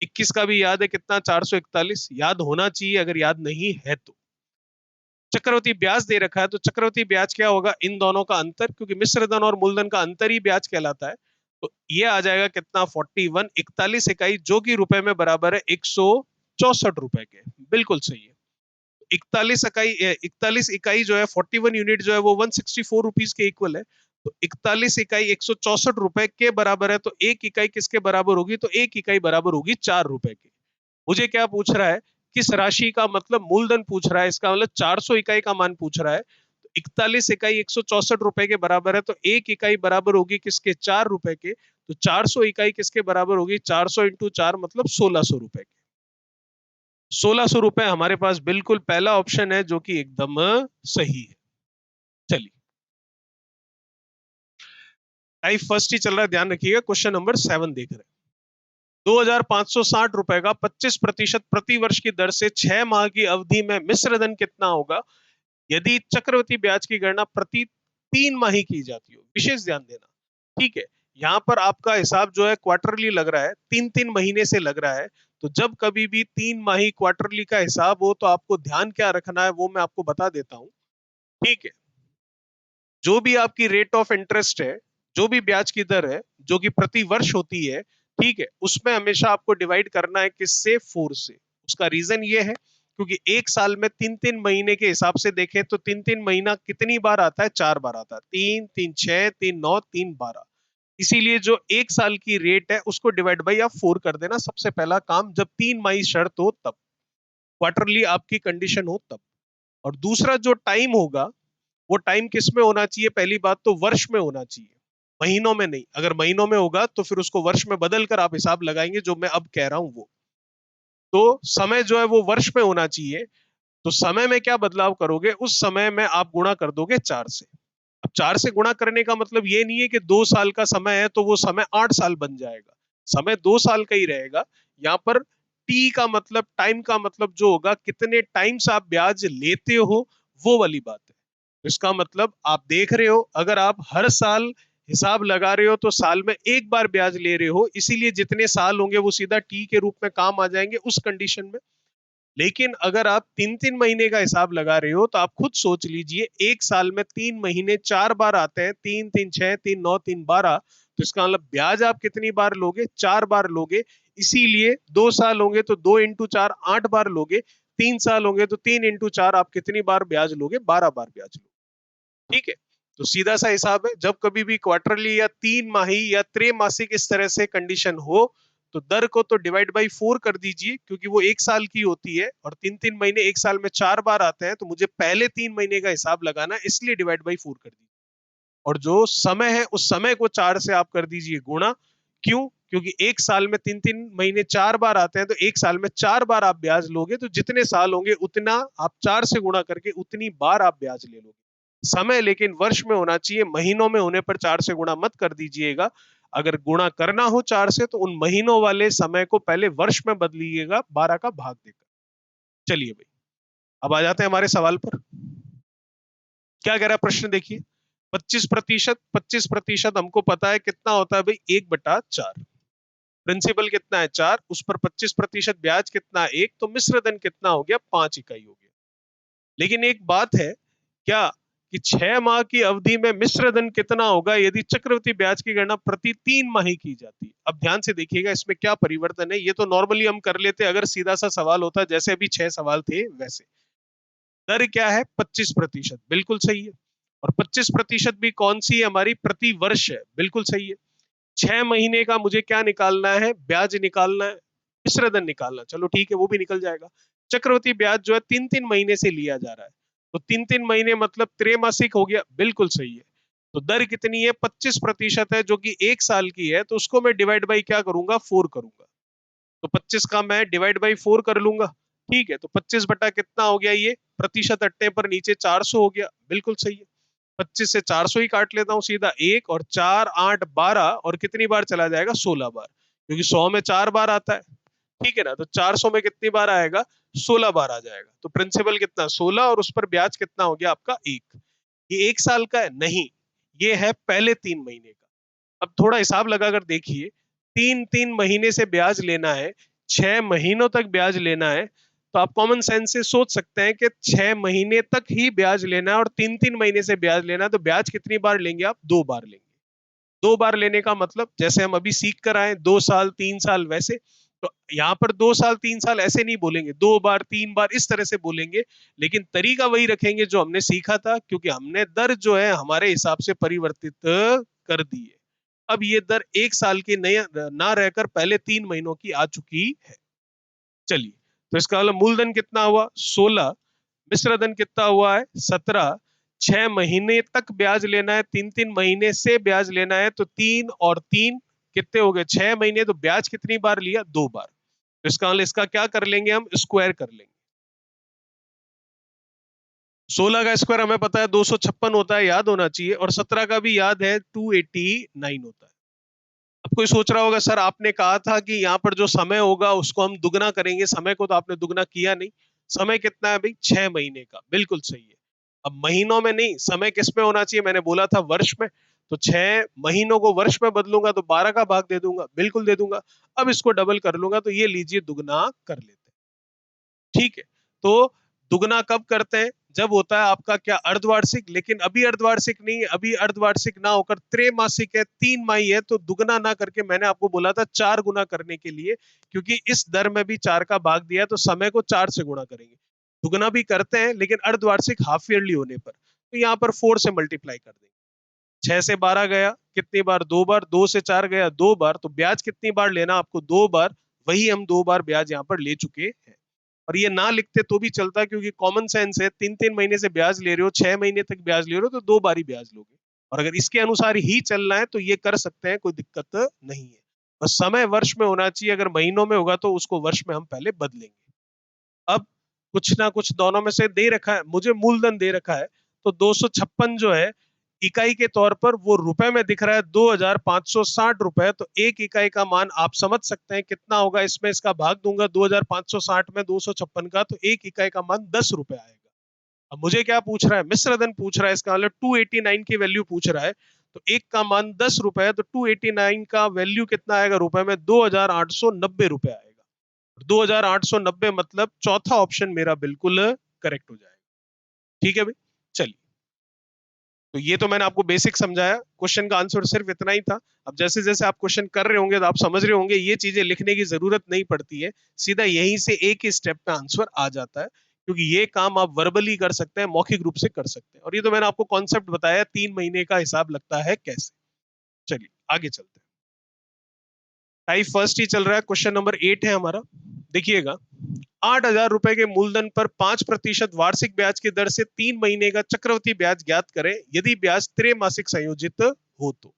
21 का भी याद है कितना? 441। याद होना चाहिए, अगर याद नहीं है तो। चक्रवृद्धि ब्याज दे रखा है, तो चक्रवृद्धि ब्याज क्या होगा? इन दोनों का अंतर, क्योंकि मिश्र धन और मूलधन का अंतर ही ब्याज कहलाता है। तो ये आ जाएगा कितना? 41, 41 इकाई, जो कि रुपए में बराबर है 164 के। बिल्कुल सही है। 41 इकाई जो है, 41 यूनिट जो है वो 164 रुपीज के इक्वल है। तो 41 इकाई 164 रुपए के बराबर है, तो एक इकाई किसके बराबर होगी? तो एक इकाई बराबर होगी 4 रुपए की। मुझे क्या पूछ रहा है? किस राशि का मतलब मूलधन पूछ रहा है, इसका मतलब 400 इकाई का मान पूछ रहा है। तो 41 इकाई 164 रुपए के बराबर है, तो एक इकाई बराबर होगी किसके? 4 रुपए के। तो 400 इकाई किसके बराबर होगी? 400 इंटू 4 मतलब 1600 रुपए के। 1600 रुपए हमारे पास बिल्कुल पहला ऑप्शन है, जो कि एकदम सही है। चलिए, टाइप फर्स्ट ही चल रहा है, ध्यान रखिएगा। क्वेश्चन नंबर 7 देख रहे हैं। 2560 रुपए का 25% प्रति वर्ष की दर से 6 माह की अवधि में मिश्र धन कितना होगा यदि चक्रवृद्धि ब्याज की गणना प्रति 3 माही की जाती हो? विशेष ध्यान देना। ठीक है, यहाँ पर आपका हिसाब जो है क्वार्टरली लग रहा है, 3-3 महीने से लग रहा है। तो जब कभी भी 3 माही क्वार्टरली का हिसाब हो, तो आपको ध्यान क्या रखना है वो मैं आपको बता देता हूं। ठीक है, जो भी आपकी रेट ऑफ इंटरेस्ट है, जो भी ब्याज की दर है, जो कि प्रति वर्ष होती है, ठीक है, उसमें हमेशा आपको डिवाइड करना है किससे? 4 से। उसका रीजन ये है क्योंकि एक साल में 3-3 महीने के हिसाब से देखें तो 3-3 महीना कितनी बार आता है? 4 बार आता है। 3, 3, 6, 3, 9, 3, 12। इसीलिए जो एक साल की रेट है उसको डिवाइड बाई आप 4 कर देना, सबसे पहला काम, जब 3 माही शर्त हो तब, क्वार्टरली आपकी कंडीशन हो तब। और दूसरा जो टाइम होगा, वो टाइम किस में होना चाहिए? पहली बात तो वर्ष में होना चाहिए, महीनों में नहीं। अगर महीनों में होगा तो फिर उसको वर्ष में बदल कर आप हिसाब लगाएंगे, जो मैं अब कह रहा हूं वो। तो समय जो है वो वर्ष में होना चाहिए। तो समय में क्या बदलाव करोगे? उस समय में आप गुणा कर दोगे 4 से। अब 4 से गुणा करने का मतलब ये नहीं है कि 2 साल का समय है तो वो समय 8 साल बन जाएगा। समय 2 साल का ही रहेगा। यहाँ पर टी का मतलब, टाइम का मतलब जो होगा, कितने टाइम से आप ब्याज लेते हो, वो वाली बात है। इसका मतलब आप देख रहे हो, अगर आप हर साल हिसाब लगा रहे हो तो साल में एक बार ब्याज ले रहे हो, इसीलिए जितने साल होंगे वो सीधा टी के रूप में काम आ जाएंगे उस कंडीशन में। लेकिन अगर आप 3-3 महीने का हिसाब लगा रहे हो, तो आप खुद सोच लीजिए, एक साल में 3 महीने 4 बार आते हैं, 3, 3, 6, 3, 9, 3, 12। तो इसका मतलब ब्याज आप कितनी बार लोगे? 4 बार लोगे। इसीलिए 2 साल होंगे तो 2 इंटू 4 8 बार लोगे। 3 साल होंगे तो 3 इंटू 4 आप कितनी बार ब्याज लोगे? 12 बार ब्याज लोगे। ठीक है, तो सीधा सा हिसाब है। जब कभी भी क्वार्टरली या 3 माही या त्रैमासिक इस तरह से कंडीशन हो, तो दर को तो डिवाइड बाई 4 कर दीजिए, क्योंकि वो एक साल की होती है और 3-3 महीने एक साल में 4 बार आते हैं, तो मुझे पहले 3 महीने का हिसाब लगाना है, इसलिए डिवाइड बाई 4 कर दीजिए। और जो समय है उस समय को 4 से आप कर दीजिए गुणा। क्यों? क्योंकि एक साल में 3-3 महीने 4 बार आते हैं, तो एक साल में 4 बार आप ब्याज लोगे, तो जितने साल होंगे उतना आप 4 से गुणा करके उतनी बार आप ब्याज ले लोगे। समय लेकिन वर्ष में होना चाहिए, महीनों में होने पर 4 से गुणा मत कर दीजिएगा। अगर गुणा करना हो 4 से, तो उन महीनों वाले समय को पहले वर्ष में बदलिएगा 12 का भाग देकर। चलिए भाई, अब आ जाते हैं हमारे सवाल पर। क्या कह रहा है प्रश्न? देखिए, 25%, 25% हमको पता है कितना होता है भाई? 1/4। प्रिंसिपल कितना है? 4। उस पर 25% ब्याज कितना है? 1। तो मिश्र धन कितना हो गया? 5 इकाई हो गया। लेकिन एक बात है, क्या कि 6 माह की अवधि में मिश्र धन कितना होगा यदि चक्रवृद्धि ब्याज की गणना प्रति 3 माही की जाती? अब ध्यान से देखिएगा इसमें क्या परिवर्तन है। ये तो नॉर्मली हम कर लेते अगर सीधा सा सवाल होता, जैसे अभी 6 सवाल थे वैसे। दर क्या है? 25%। बिल्कुल सही है। और 25% भी कौन सी है हमारी? प्रति वर्ष है। बिल्कुल सही है। 6 महीने का मुझे क्या निकालना है? ब्याज निकालना है, मिश्र धन निकालना। चलो ठीक है, वो भी निकल जाएगा। चक्रवृद्धि ब्याज जो है 3-3 महीने से लिया जा रहा है, तो 3-3 महीने मतलब त्रैमासिक हो गया। बिल्कुल सही है। तो दर कितनी है? 25% है, जो कि एक साल की है। तो उसको मैं डिवाइड बाई क्या करूंगा? 4 करूंगा। तो 25 का मैं डिवाइड बाई 4 कर लूंगा। ठीक है, तो 25 बटा कितना हो गया? ये प्रतिशत हटने पर नीचे 400 हो गया। बिल्कुल सही है। 25 से 400 ही काट लेता हूँ सीधा। 1 और 4 8 12, और कितनी बार चला जाएगा? 16 बार, क्योंकि 100 में 4 बार आता है। ठीक है ना? तो 400 में कितनी बार आएगा? 16 बार आ जाएगा। तो प्रिंसिपल कितना? 16, और उस पर ब्याज कितना हो गया आपका? 1। ये एक साल का है? नहीं, ये है पहले 3 महीने का। अब थोड़ा हिसाब लगाकर देखिए, 3-3 महीने से ब्याज लेना है, 6 महीनों तक ब्याज लेना है, तो आप कॉमन सेंस से सोच सकते हैं कि 6 महीने तक ही ब्याज लेना है और 3-3 महीने से ब्याज लेना है, तो ब्याज कितनी बार लेंगे आप? 2 बार लेंगे। 2 बार लेने का मतलब जैसे हम अभी सीख कर आए, 2 साल 3 साल वैसे, तो यहाँ पर 2 साल 3 साल ऐसे नहीं बोलेंगे, 2 बार 3 बार इस तरह से बोलेंगे, लेकिन तरीका वही रखेंगे जो हमने सीखा था, क्योंकि हमने दर जो है हमारे हिसाब से परिवर्तित कर दी है। अब ये दर 1 साल की नई ना रहकर पहले 3 महीनों की आ चुकी है। चलिए, तो इसका मतलब मूलधन कितना हुआ? 16, मिश्र धन कितना हुआ है? 17, 6 महीने तक ब्याज लेना है, 3-3 महीने से ब्याज लेना है, तो 3 और 3 कितने हो गए? 6 महीने, तो ब्याज कितनी बार लिया? 2 बार। तो इसका मतलब इसका क्या कर लेंगे हम? स्क्वायर कर लेंगे। 16 का स्क्वायर हमें पता है 256 होता है, याद होना चाहिए, और 17 का भी याद है 289 होता है। अब कोई सोच रहा होगा सर आपने कहा था कि यहाँ पर जो समय होगा उसको हम दुगना करेंगे, समय को तो आपने दुगना किया नहीं। समय कितना है भाई? 6 महीने का, बिल्कुल सही है। अब महीनों में नहीं, समय किस में होना चाहिए? मैंने बोला था वर्ष में, तो 6 महीनों को वर्ष में बदलूंगा तो 12 का भाग दे दूंगा, बिल्कुल दे दूंगा। अब इसको डबल कर लूंगा, तो ये लीजिए दुगना कर लेते हैं। ठीक है, तो दुगना कब करते हैं? जब होता है आपका क्या? अर्धवार्षिक। लेकिन अभी अर्धवार्षिक नहीं है, अभी अर्धवार्षिक ना होकर त्रैमासिक है, 3 माही है, तो दुगना ना करके मैंने आपको बोला था 4 गुना करने के लिए, क्योंकि इस दर में भी 4 का भाग दिया है, तो समय को 4 से गुणा करेंगे। दुगना भी करते हैं लेकिन अर्धवार्षिक हाफ ईयरली होने पर, तो यहाँ पर 4 से मल्टीप्लाई कर देंगे। 6 से 12 गया कितनी बार? 2 बार। 2 से 4 गया 2 बार। तो ब्याज कितनी बार लेना आपको? 2 बार। वही हम 2 बार ब्याज यहाँ पर ले चुके हैं। और ये ना लिखते तो भी चलता, क्योंकि कॉमन सेंस है, 3-3 महीने से ब्याज ले रहे हो, 6 महीने तक ब्याज ले रहे हो, तो 2 बार ही ब्याज लोगे। और अगर इसके अनुसार ही चलना है तो ये कर सकते हैं, कोई दिक्कत नहीं है। बस समय वर्ष में होना चाहिए, अगर महीनों में होगा तो उसको वर्ष में हम पहले बदलेंगे। अब कुछ ना कुछ दोनों में से दे रखा है, मुझे मूलधन दे रखा है, तो 256 जो है इकाई के तौर पर वो रुपए में दिख रहा है 2560 रुपए, तो एक इकाई का मान आप समझ सकते हैं कितना होगा। इसमें इसका भाग दूंगा 2560 में 256 का, तो एक इकाई का मान 10 रुपए आएगा। अब मुझे क्या पूछ रहा है? मिश्र धन पूछ रहा है, इसका मतलब 289 की वैल्यू पूछ रहा है, तो एक का मान 10 रुपए है, तो 289 का वैल्यू कितना आएगा रुपए में? 2890 रुपए आएगा। 2890 मतलब चौथा ऑप्शन मेरा बिल्कुल करेक्ट हो जाएगा। ठीक है भाई, चलिए। तो ये तो मैंने आपको बेसिक समझाया, क्वेश्चन का आंसर सिर्फ इतना ही था। अब जैसे जैसे आप क्वेश्चन कर रहे होंगे तो आप समझ रहे होंगे ये चीजें लिखने की जरूरत नहीं पड़ती है, सीधा यहीं से एक ही स्टेप में आंसर आ जाता है, क्योंकि ये काम आप वर्बली कर सकते हैं, मौखिक रूप से कर सकते हैं। और ये तो मैंने आपको कॉन्सेप्ट बताया 3 महीने का हिसाब लगता है कैसे। चलिए आगे चलते हैं। टाइप फर्स्ट ही चल रहा है, क्वेश्चन नंबर 8 है हमारा। देखिएगा, 8,000 रुपए के मूलधन पर 5% वार्षिक ब्याज की दर से 3 महीने का चक्रवृद्धि ब्याज ज्ञात करें यदि ब्याज त्रैमासिक संयोजित हो तो।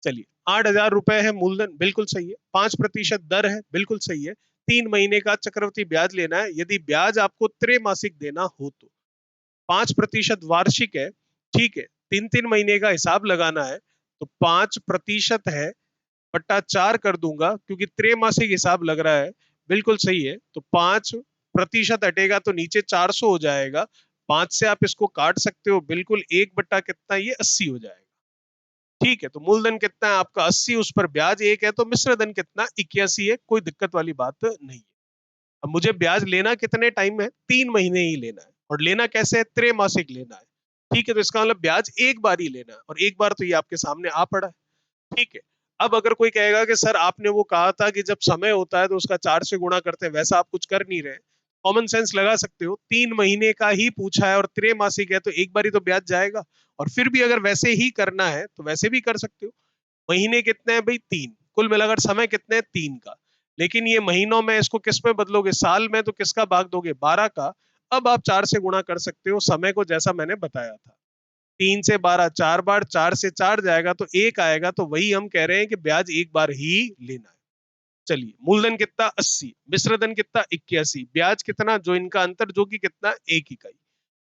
चलिए, 8,000 रुपए है मूलधन, बिल्कुल सही है। 5% दर है, बिल्कुल सही है। 3 महीने का चक्रवृद्धि ब्याज लेना है यदि ब्याज आपको त्रैमासिक देना हो तो। 5% वार्षिक है, ठीक है। 3-3 महीने का हिसाब लगाना है, तो 5% है बट्टा 4 कर दूंगा, क्योंकि त्रैमासिक हिसाब लग रहा है। बिल्कुल सही है, तो 5% हटेगा तो नीचे 400 हो जाएगा। 5 से आप इसको काट सकते हो, बिल्कुल 1 बट्टा कितना? ये 80 हो जाएगा। ठीक है, तो मूलधन कितना है आपका? 80, उस पर ब्याज 1 है, तो मिश्र धन कितना? 81 है, कोई दिक्कत वाली बात नहीं है। अब मुझे ब्याज लेना कितने टाइम में? 3 महीने ही लेना है, और लेना कैसे है? त्रैमासिक लेना है। ठीक है, तो इसका मतलब ब्याज एक बार ही लेना है, और एक बार तो ये आपके सामने आ पड़ा है। ठीक है, अब अगर कोई कहेगा कि सर आपने वो कहा था कि जब समय होता है तो उसका 4 से गुणा करते हैं, वैसा आप कुछ कर नहीं रहे, कॉमन सेंस लगा सकते हो। 3 महीने का ही पूछा है और त्रैमासिक है, तो एक बार ही तो ब्याज जाएगा। और फिर भी अगर वैसे ही करना है तो वैसे भी कर सकते हो। महीने कितने हैं भाई? 3। कुल मिलाकर समय कितने हैं? 3 का। लेकिन ये महीनों में इसको किस में बदलोगे? साल में, तो किसका भाग दोगे? 12 का। अब आप 4 से गुणा कर सकते हो समय को, जैसा मैंने बताया था। 3 से 12 4 बार, 4 से 4 जाएगा तो 1 आएगा, तो वही हम कह रहे हैं कि ब्याज एक बार ही लेना है। चलिए, मूलधन कितना? 80, मिश्र धन कितना? 81, ब्याज कितना? जो इनका अंतर जो कि कितना? 1 इकाई।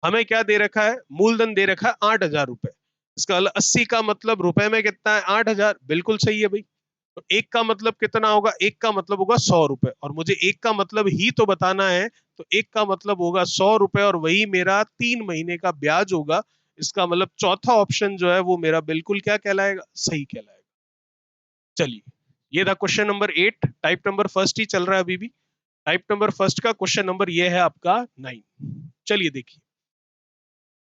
हमें क्या दे रखा है? मूलधन दे रखा है 8,000 रुपए। इसका 80 का मतलब रुपए में कितना है? 8,000, बिल्कुल सही है भाई। तो एक का मतलब कितना होगा? एक का मतलब होगा 100 रुपए, और मुझे एक का मतलब ही तो बताना है, तो एक का मतलब होगा 100 रुपए, और वही मेरा 3 महीने का ब्याज होगा। इसका मतलब चौथा ऑप्शन जो है वो मेरा बिल्कुल क्या कहलाएगा? सही कहलाएगा। चलिए, ये था question number 8। Type number first ही चल रहा है अभी भी। टाइप नंबर फर्स्ट का क्वेश्चन नंबर ये है आपका 9। चलिए देखिए,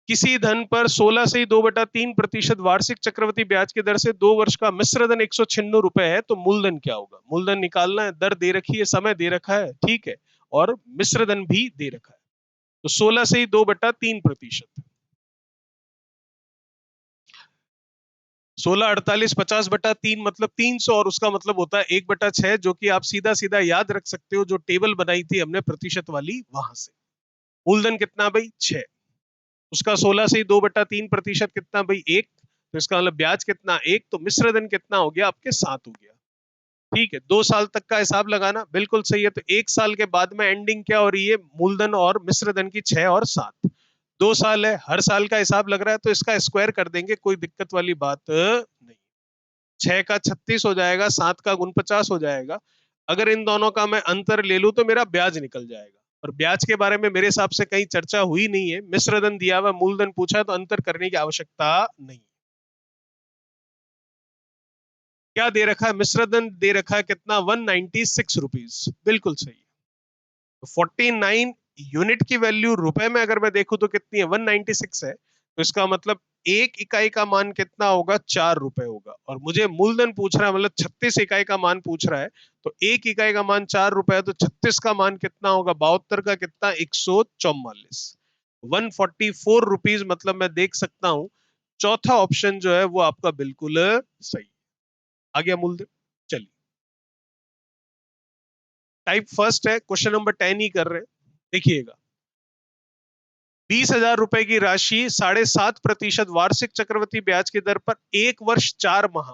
किसी धन पर 16 से 2/3% वार्षिक चक्रवृद्धि ब्याज की दर से 2 वर्ष का मिश्र धन 196 रुपए है, तो मूलधन क्या होगा? मूलधन निकालना है, दर दे रखी है, समय दे रखा है, ठीक है, और मिश्र धन भी दे रखा है। तो 16 से 2/3%, 16, 48, 50/3 मतलब 300, और उसका मतलब होता है 1/6, जो कि आप सीधा सीधा याद रख सकते हो, जो टेबल बनाई थी हमने प्रतिशत वाली, वहां से। मूलधन कितना भाई? 6। उसका 16 से 2/3% कितना भाई? 1। तो इसका मतलब ब्याज कितना? 1। तो मिश्र धन कितना हो गया आपके? 7 हो गया। ठीक है, 2 साल तक का हिसाब लगाना बिल्कुल सही है। तो 1 साल के बाद में एंडिंग क्या हो रही है? मूलधन और मिश्र धन की 6 और 7। 2 साल है, हर साल का हिसाब लग रहा है, तो इसका स्क्वायर कर देंगे, कोई दिक्कत वाली बात नहीं। 6 का 36 हो जाएगा, 7 का 49 हो जाएगा। अगर इन दोनों का मैं अंतर ले लूं तो मेरा ब्याज निकल जाएगा। और ब्याज के बारे में मेरे हिसाब से कहीं चर्चा हुई नहीं है। मिश्र धन दिया हुआ, मूलधन पूछा है, तो अंतर करने की आवश्यकता नहीं। क्या दे रखा है? मिश्र धन दे रखा है कितना? 196 रुपीज, बिल्कुल सही है। 49 यूनिट की वैल्यू रुपए में अगर मैं देखूं तो कितनी है? 196 है। तो इसका मतलब एक इकाई का मान कितना होगा? 4 रुपए होगा। और मुझे मूलधन पूछ रहा है, मतलब 36 इकाई का मान पूछ रहा है। तो एक इकाई का मान 4 रुपए है, तो 36 का मान कितना होगा? 72 का कितना? 144। 144 रुपीज, मतलब मैं देख सकता हूं चौथा ऑप्शन जो है वो आपका बिल्कुल सही। आ गया मूलधन। चलिए, टाइप फर्स्ट है, क्वेश्चन नंबर 10 ही कर रहे हैं। देखिएगा, 20,000 रुपए की राशि 7.5% वार्षिक चक्रवृद्धि ब्याज की दर पर 1 वर्ष 4 माह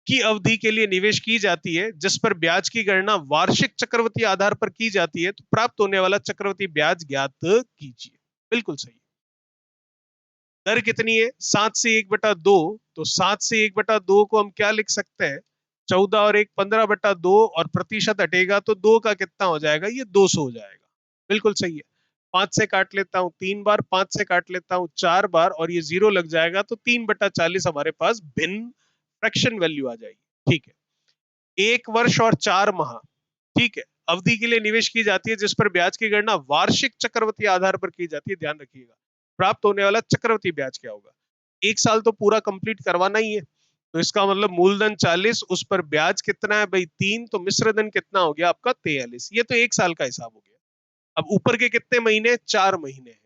की अवधि के लिए निवेश की जाती है, जिस पर ब्याज की गणना वार्षिक चक्रवृद्धि आधार पर की जाती है, तो प्राप्त होने वाला चक्रवृद्धि ब्याज ज्ञात कीजिए। बिल्कुल सही। दर कितनी है? 7 से 1/2। तो 7 से 1/2 को हम क्या लिख सकते हैं? 14 और 1 15/2, और प्रतिशत हटेगा तो 2 का कितना हो जाएगा? ये 200 हो जाएगा। बिल्कुल सही है। 5 से काट लेता हूं 3 बार, 5 से काट लेता हूं 4 बार, और ये 0 लग जाएगा, तो 3/40 हमारे पास भिन्न फ्रैक्शन वैल्यू आ जाएगी। ठीक है, 1 वर्ष और 4 माह, ठीक है, अवधि के लिए निवेश की जाती है, जिस पर ब्याज की गणना वार्षिक चक्रवृद्धि आधार पर की जाती है। ध्यान रखिएगा, प्राप्त होने वाला चक्रवृद्धि ब्याज क्या होगा? 1 साल तो पूरा कंप्लीट करवाना ही है। तो इसका मतलब मूलधन 40, उस पर ब्याज कितना है भाई? 3। तो मिश्र धन कितना हो गया आपका? 43। ये तो 1 साल का हिसाब हो गया। अब ऊपर के कितने महीने? 4 महीने हैं।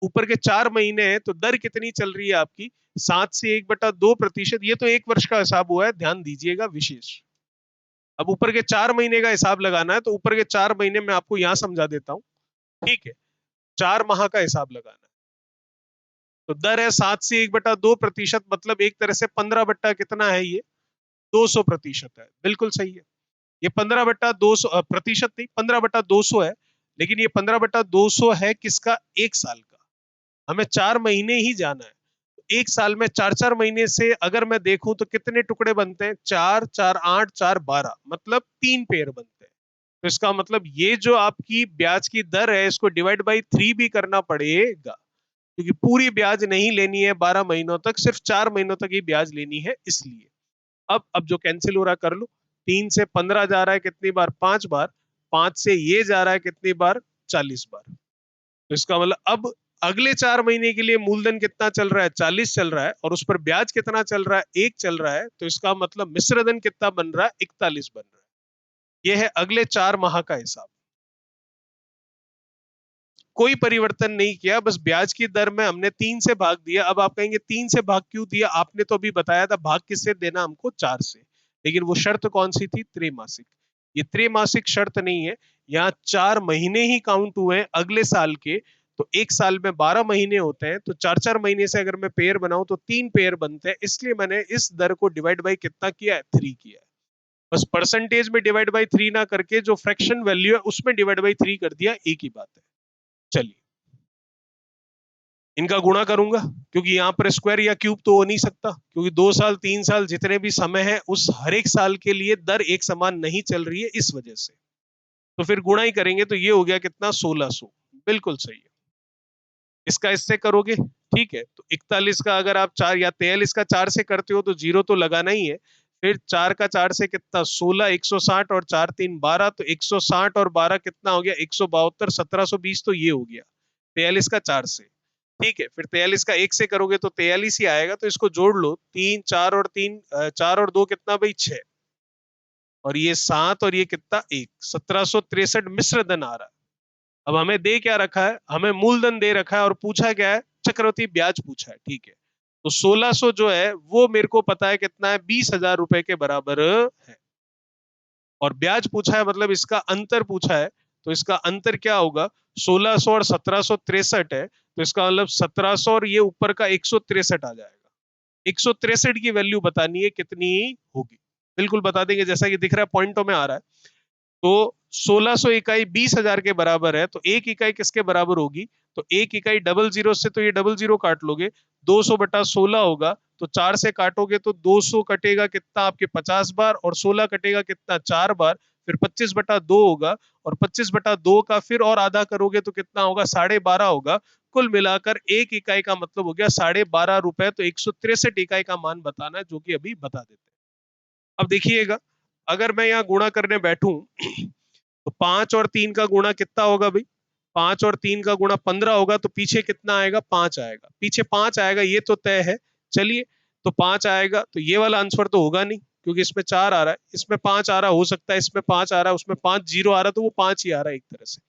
ऊपर के 4 महीने हैं, तो दर कितनी चल रही है आपकी? 7 से 1/2%। ये तो 1 वर्ष का हिसाब हुआ है, ध्यान दीजिएगा विशेष। अब ऊपर के 4 महीने का हिसाब लगाना है, तो ऊपर के 4 महीने में आपको यहां समझा देता हूं। ठीक है, 4 माह का हिसाब लगाना है। तो दर है 7 से 1/2%, मतलब एक तरह से 15 बट्टा कितना है ये? 200% है। बिल्कुल सही है। ये 15/200 प्रतिशत नहीं, 15/200 है। लेकिन ये 15/200 है किसका? 1 साल का। हमें 4 महीने ही जाना है। 1 साल में 4 4 महीने से अगर मैं देखूं तो कितने टुकड़े बनते हैं? 4 4 8 4 12, मतलब 3 पेयर बनते हैं। तो इसका मतलब ये जो आपकी ब्याज की दर है, इसको डिवाइड बाई 3 भी करना पड़ेगा, क्योंकि पूरी ब्याज नहीं लेनी है 12 महीनों तक, सिर्फ 4 महीनों तक ही ब्याज लेनी है, इसलिए। अब जो कैंसिल हो रहा है कर लो। 3 से 15 जा रहा है कितनी बार? 5 बार। 5 से ये जा रहा है कितनी बार? 40 बार। तो इसका मतलब अब अगले 4 महीने के लिए मूलधन कितना चल रहा है? 40 चल रहा है, और उस पर ब्याज कितना चल रहा है? 1 चल रहा है। तो इसका मतलब मिश्र धन कितना बन रहा है? 41 बन रहा है। यह है अगले 4 माह का हिसाब। कोई परिवर्तन नहीं किया, बस ब्याज की दर में हमने 3 से भाग दिया। अब आप कहेंगे 3 से भाग क्यों दिया? आपने तो अभी बताया था भाग किससे देना हमको? 4 से। लेकिन वो शर्त कौन सी थी? त्रैमासिक। ये त्रैमासिक शर्त नहीं है। यहाँ 4 महीने ही काउंट हुए हैं अगले साल के। तो 1 साल में 12 महीने होते हैं, तो 4 4 महीने से अगर मैं पेयर बनाऊं तो 3 पेयर बनते हैं। इसलिए मैंने इस दर को डिवाइड बाई कितना किया है? 3 किया है। बस परसेंटेज में डिवाइड बाई 3 ना करके जो फ्रैक्शन वैल्यू है उसमें डिवाइड बाई 3 कर दिया, एक ही बात है। चलिए, इनका गुणा करूंगा, क्योंकि यहां पर स्क्वायर या क्यूब तो हो नहीं सकता, क्योंकि 2 साल 3 साल जितने भी समय है, उस हर एक साल के लिए दर एक समान नहीं चल रही है, इस वजह से। तो फिर गुणा ही करेंगे, तो ये हो गया कितना? 1600। बिल्कुल सही है। इसका इससे करोगे, ठीक है, तो 41 का अगर आप 4 या 43 का 4 से करते हो तो 0 तो लगाना ही है। फिर 4 का 4 से कितना 16, 160 और 4 3 12, तो 160 और 12 कितना हो गया 172, 1720 तो ये हो गया 43 का 4 से। ठीक है, फिर 43 का 1 से करोगे तो 43 ही आएगा, तो इसको जोड़ लो, 3 4 और 3 4 और 2 कितना भाई 6, और ये 7 और ये कितना 1, 1763 मिश्र धन आ रहा है। अब हमें दे क्या रखा है, हमें मूलधन दे रखा है और पूछा क्या है, चक्रवृद्धि ब्याज पूछा है। ठीक है, तो 1600 जो है वो मेरे को पता है कितना है, 20,000 रुपए के बराबर है, और ब्याज पूछा है मतलब इसका अंतर पूछा है, तो इसका अंतर क्या होगा, 1600 और 1763 है, तो इसका मतलब 1700 और ये ऊपर का 163 आ जाएगा। 163 की वैल्यू बतानी है कितनी होगी, बिल्कुल बता देंगे, जैसा कि दिख रहा है पॉइंटों में आ रहा है। तो 1600 इकाई 20,000 के बराबर है, तो एक इकाई किसके बराबर होगी, तो एक इकाई 00 से, तो ये 00 काट लोगे, 200 बटा 16 होगा, तो 4 से काटोगे तो 200 कटेगा कितना आपके 50 बार, और 16 कटेगा कितना 4 बार, फिर 25 बटा 2 होगा, और 25 बटा 2 का फिर और आधा करोगे तो कितना होगा 12.5 होगा। कुल मिलाकर एक इकाई का मतलब हो गया 12.5 रुपए, तो 163 इकाई का मान बताना है, जो कि अभी बता देते हैं। अब देखिएगा, अगर मैं यहाँ गुणा करने बैठूं तो 5 और 3 का गुणा कितना होगा भाई, 5 और 3 का गुणा 15 होगा, तो पीछे कितना आएगा 5 आएगा, पीछे 5 आएगा, ये तो तय है। चलिए, तो 5 आएगा, तो ये वाला आंसर तो होगा नहीं, क्योंकि इसमें 4 आ रहा है, इसमें 5 आ रहा हो सकता है, इसमें 5 आ रहा है, उसमें 5 जीरो आ रहा है, तो वो 5 ही आ रहा है एक तरह से।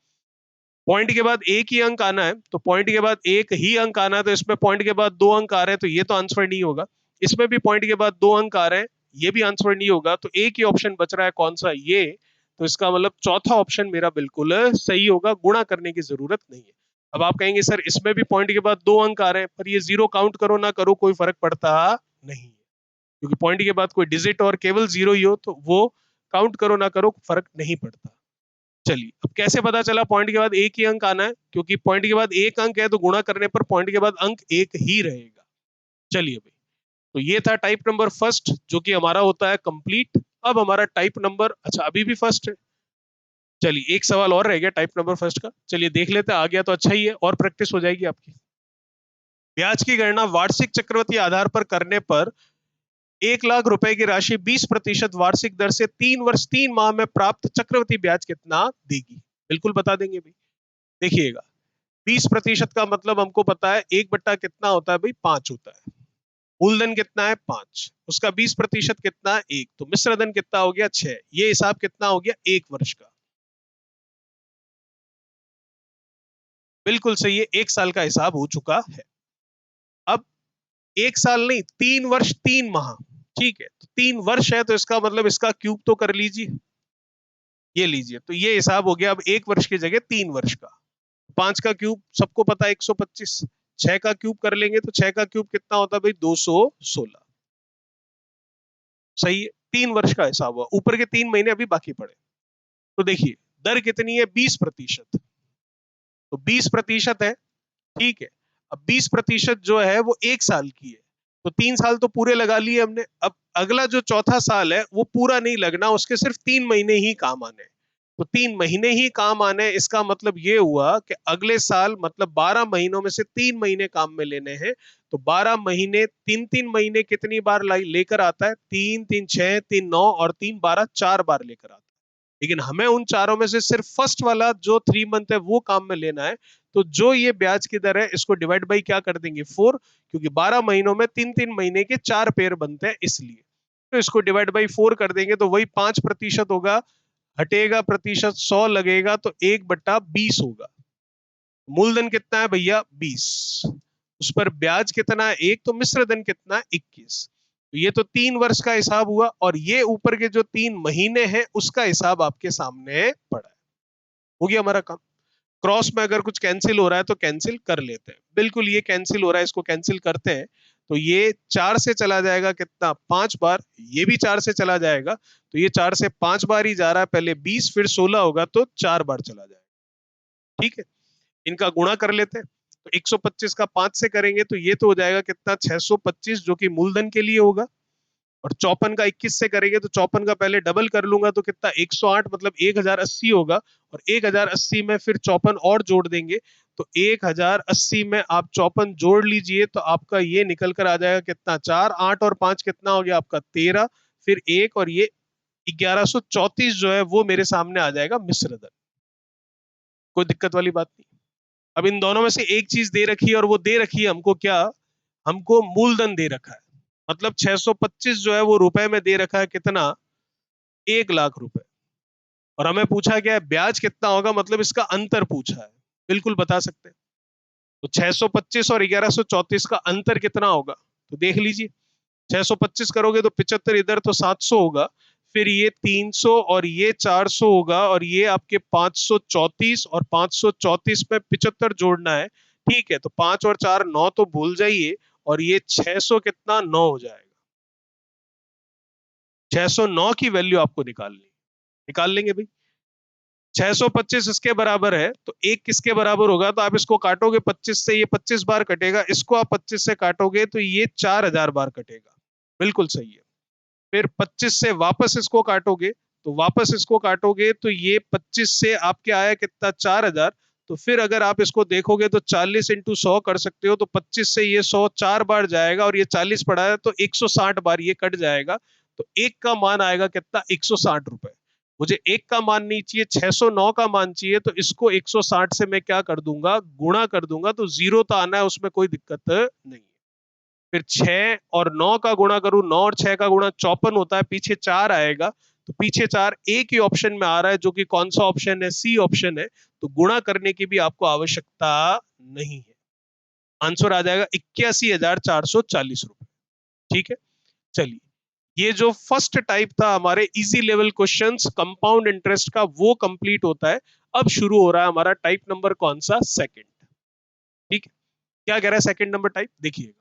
पॉइंट के बाद एक ही अंक आना है, तो पॉइंट के बाद एक ही अंक आना है, तो इसमें पॉइंट के बाद 2 अंक आ रहे हैं, तो ये तो आंसर नहीं होगा। इसमें भी पॉइंट के बाद 2 अंक आ रहे हैं, ये भी आंसर नहीं होगा, तो एक ही ऑप्शन बच रहा है, कौन सा, ये। तो इसका मतलब चौथा ऑप्शन मेरा बिल्कुल सही होगा, गुणा करने की जरूरत नहीं है। अब आप कहेंगे सर इसमें भी पॉइंट के बाद 2 अंक आ रहे हैं, पर ये जीरो काउंट करो ना करो कोई फर्क पड़ता नहीं है, क्योंकि पॉइंट के बाद कोई डिजिट और केवल जीरो ही हो तो वो काउंट करो ना करो फर्क नहीं पड़ता। चलिए, अब कैसे पता चला पॉइंट के बाद एक ही अंक आना है, क्योंकि पॉइंट के बाद एक अंक है, तो गुणा करने पर पॉइंट के बाद अंक एक ही रहेगा। चलिए भाई, तो ये था टाइप नंबर फर्स्ट, जो कि हमारा होता है कंप्लीट। अब हमारा टाइप नंबर, अच्छा अभी भी फर्स्ट है, चलिए एक सवाल और रह गया टाइप नंबर फर्स्ट का, चलिए देख लेते हैं, आ गया तो अच्छा ही है, और प्रैक्टिस हो जाएगी आपकी। ब्याज की गणना वार्षिक चक्रवृद्धि आधार पर करने पर 1 लाख रुपए की राशि 20% वार्षिक दर से 3 वर्ष 3 माह में प्राप्त चक्रवृद्धि ब्याज कितना देगी, बिल्कुल बता देंगे भाई। देखिएगा, 20% का मतलब हमको पता है, एक बट्टा कितना होता है भाई 5 होता है, मूलधन कितना है 5, उसका 20% कितना है 1, तो मिश्रधन कितना हो गया 6, ये हिसाब कितना हो गया 1 वर्ष का, बिल्कुल सही है, 1 साल का हिसाब हो चुका है। अब 1 साल नहीं, 3 वर्ष 3 माह, ठीक है, तो 3 वर्ष है, तो इसका मतलब इसका क्यूब तो कर लीजिए, ये लीजिए, तो ये हिसाब हो गया अब 1 वर्ष की जगह 3 वर्ष का। 5 का क्यूब सबको पता है 125, 6 का क्यूब कर लेंगे तो 6 का क्यूब कितना होता है भाई 216, सही है, 3 वर्ष का हिसाब हुआ, ऊपर के 3 महीने अभी बाकी पड़े। तो देखिए, दर कितनी है 20%, तो 20% है, ठीक है। अब 20% जो है वो 1 साल की है, तो 3 साल तो पूरे लगा लिए हमने, अब अगला जो चौथा साल है वो पूरा नहीं लगना, उसके सिर्फ 3 महीने ही काम आने, तो 3 महीने ही काम आने, इसका मतलब ये हुआ कि अगले साल मतलब 12 महीनों में से 3 महीने काम में लेने हैं, तो 12 महीने 3 3 महीने कितनी बार लेकर आता है, 3 3 6 3 9 और 3 12 4 बार लेकर आता है, लेकिन हमें उन चारों में से सिर्फ फर्स्ट वाला जो 3 मंथ है वो काम में लेना है, तो जो ये ब्याज की दर है इसको डिवाइड बाई क्या कर देंगे 4, क्योंकि 12 महीनों में 3 3 महीने के 4 पेयर बनते हैं इसलिए, तो इसको डिवाइड बाई 4 कर देंगे, तो वही 5% होगा, हटेगा प्रतिशत 100 लगेगा, तो 1/20 होगा। मूलधन कितना है भैया 20, उस पर ब्याज कितना है 1, तो मिश्रधन कितना है 21, तो ये तो 3 वर्ष का हिसाब हुआ, और ये ऊपर के जो 3 महीने हैं उसका हिसाब आपके सामने पड़ा है। हो गया हमारा काम। क्रॉस में अगर कुछ कैंसिल हो रहा है तो कैंसिल कर लेते हैं, बिल्कुल ये कैंसिल हो रहा है, इसको कैंसिल करते हैं, तो ये 4 से चला जाएगा कितना 5 बार, ये भी 4 से चला जाएगा, तो ये 4 से 5 बार ही जा रहा है, पहले 20 फिर 16 होगा, तो 4 बार चला जाएगा, ठीक है। इनका गुणा कर लेते हैं, तो 125 का 5 से करेंगे तो ये तो हो जाएगा कितना 625, जो कि मूलधन के लिए होगा, और 54 का 21 से करेंगे तो 54 का पहले डबल कर लूंगा तो कितना 108 मतलब 1080 होगा, और 1080 में फिर 54 और जोड़ देंगे, तो 1080 में आप 54 जोड़ लीजिए, तो आपका ये निकल कर आ जाएगा कितना 4 8 और 5 कितना हो गया आपका 13, फिर 1 और ये 1134 जो है वो मेरे सामने आ जाएगा मिश्र धन। कोई दिक्कत वाली बात नहीं। अब इन दोनों में से एक चीज दे रखी है और वो दे रखी है हमको क्या, हमको मूलधन दे रखा है। मतलब 625 जो है वो रुपए में दे रखा है कितना, 1 लाख रुपए। और हमें पूछा क्या है ब्याज कितना होगा, मतलब इसका अंतर पूछा है। बिल्कुल बता सकते हैं। तो 625 और 1134 का अंतर कितना होगा, तो देख लीजिए। 625 करोगे तो 75 इधर, तो 700 होगा। फिर ये 300 और ये 400 होगा, और ये आपके 534, और 534 में 75 जोड़ना है। ठीक है, तो 5 और 4 9, तो भूल जाइए। और ये 600 कितना, 9 हो जाएगा। 609 की वैल्यू आपको निकालनी, निकाल लेंगे भाई। 625 इसके बराबर है, तो एक किसके बराबर होगा, तो आप इसको काटोगे 25 से, ये 25 बार कटेगा, इसको आप 25 से काटोगे तो ये 4000 बार कटेगा। बिल्कुल सही है। फिर 25 से वापस इसको काटोगे, तो वापस इसको काटोगे तो ये 25 से आपके आया कितना, 4000। तो फिर अगर आप इसको देखोगे तो 40 इंटू 100 कर सकते हो, तो 25 से ये 100 4 बार जाएगा, और ये 40 पड़ा है तो 160 बार ये कट जाएगा। तो एक का मान आएगा कितना, 160 रुपए। मुझे एक का मान नहीं चाहिए, 609 का मान चाहिए, तो इसको 160 से मैं क्या कर दूंगा, गुणा कर दूंगा, तो जीरो तो आना है, उसमें कोई दिक्कत नहीं। फिर 6 और 9 का गुणा करूं, 9 और 6 का गुणा 54 होता है, पीछे 4 आएगा। तो पीछे 4 एक ही ऑप्शन में आ रहा है, जो कि कौन सा ऑप्शन है, सी ऑप्शन है। तो गुणा करने की भी आपको आवश्यकता नहीं है। आंसर आ जाएगा 81,440 रुपए। ठीक है, चलिए। ये जो फर्स्ट टाइप था हमारे easy level questions compound interest का, वो कंप्लीट होता है। अब शुरू हो रहा है हमारा टाइप नंबर कौन सा, सेकंड। ठीक है, क्या कह रहा है सेकंड नंबर टाइप, देखिएगा।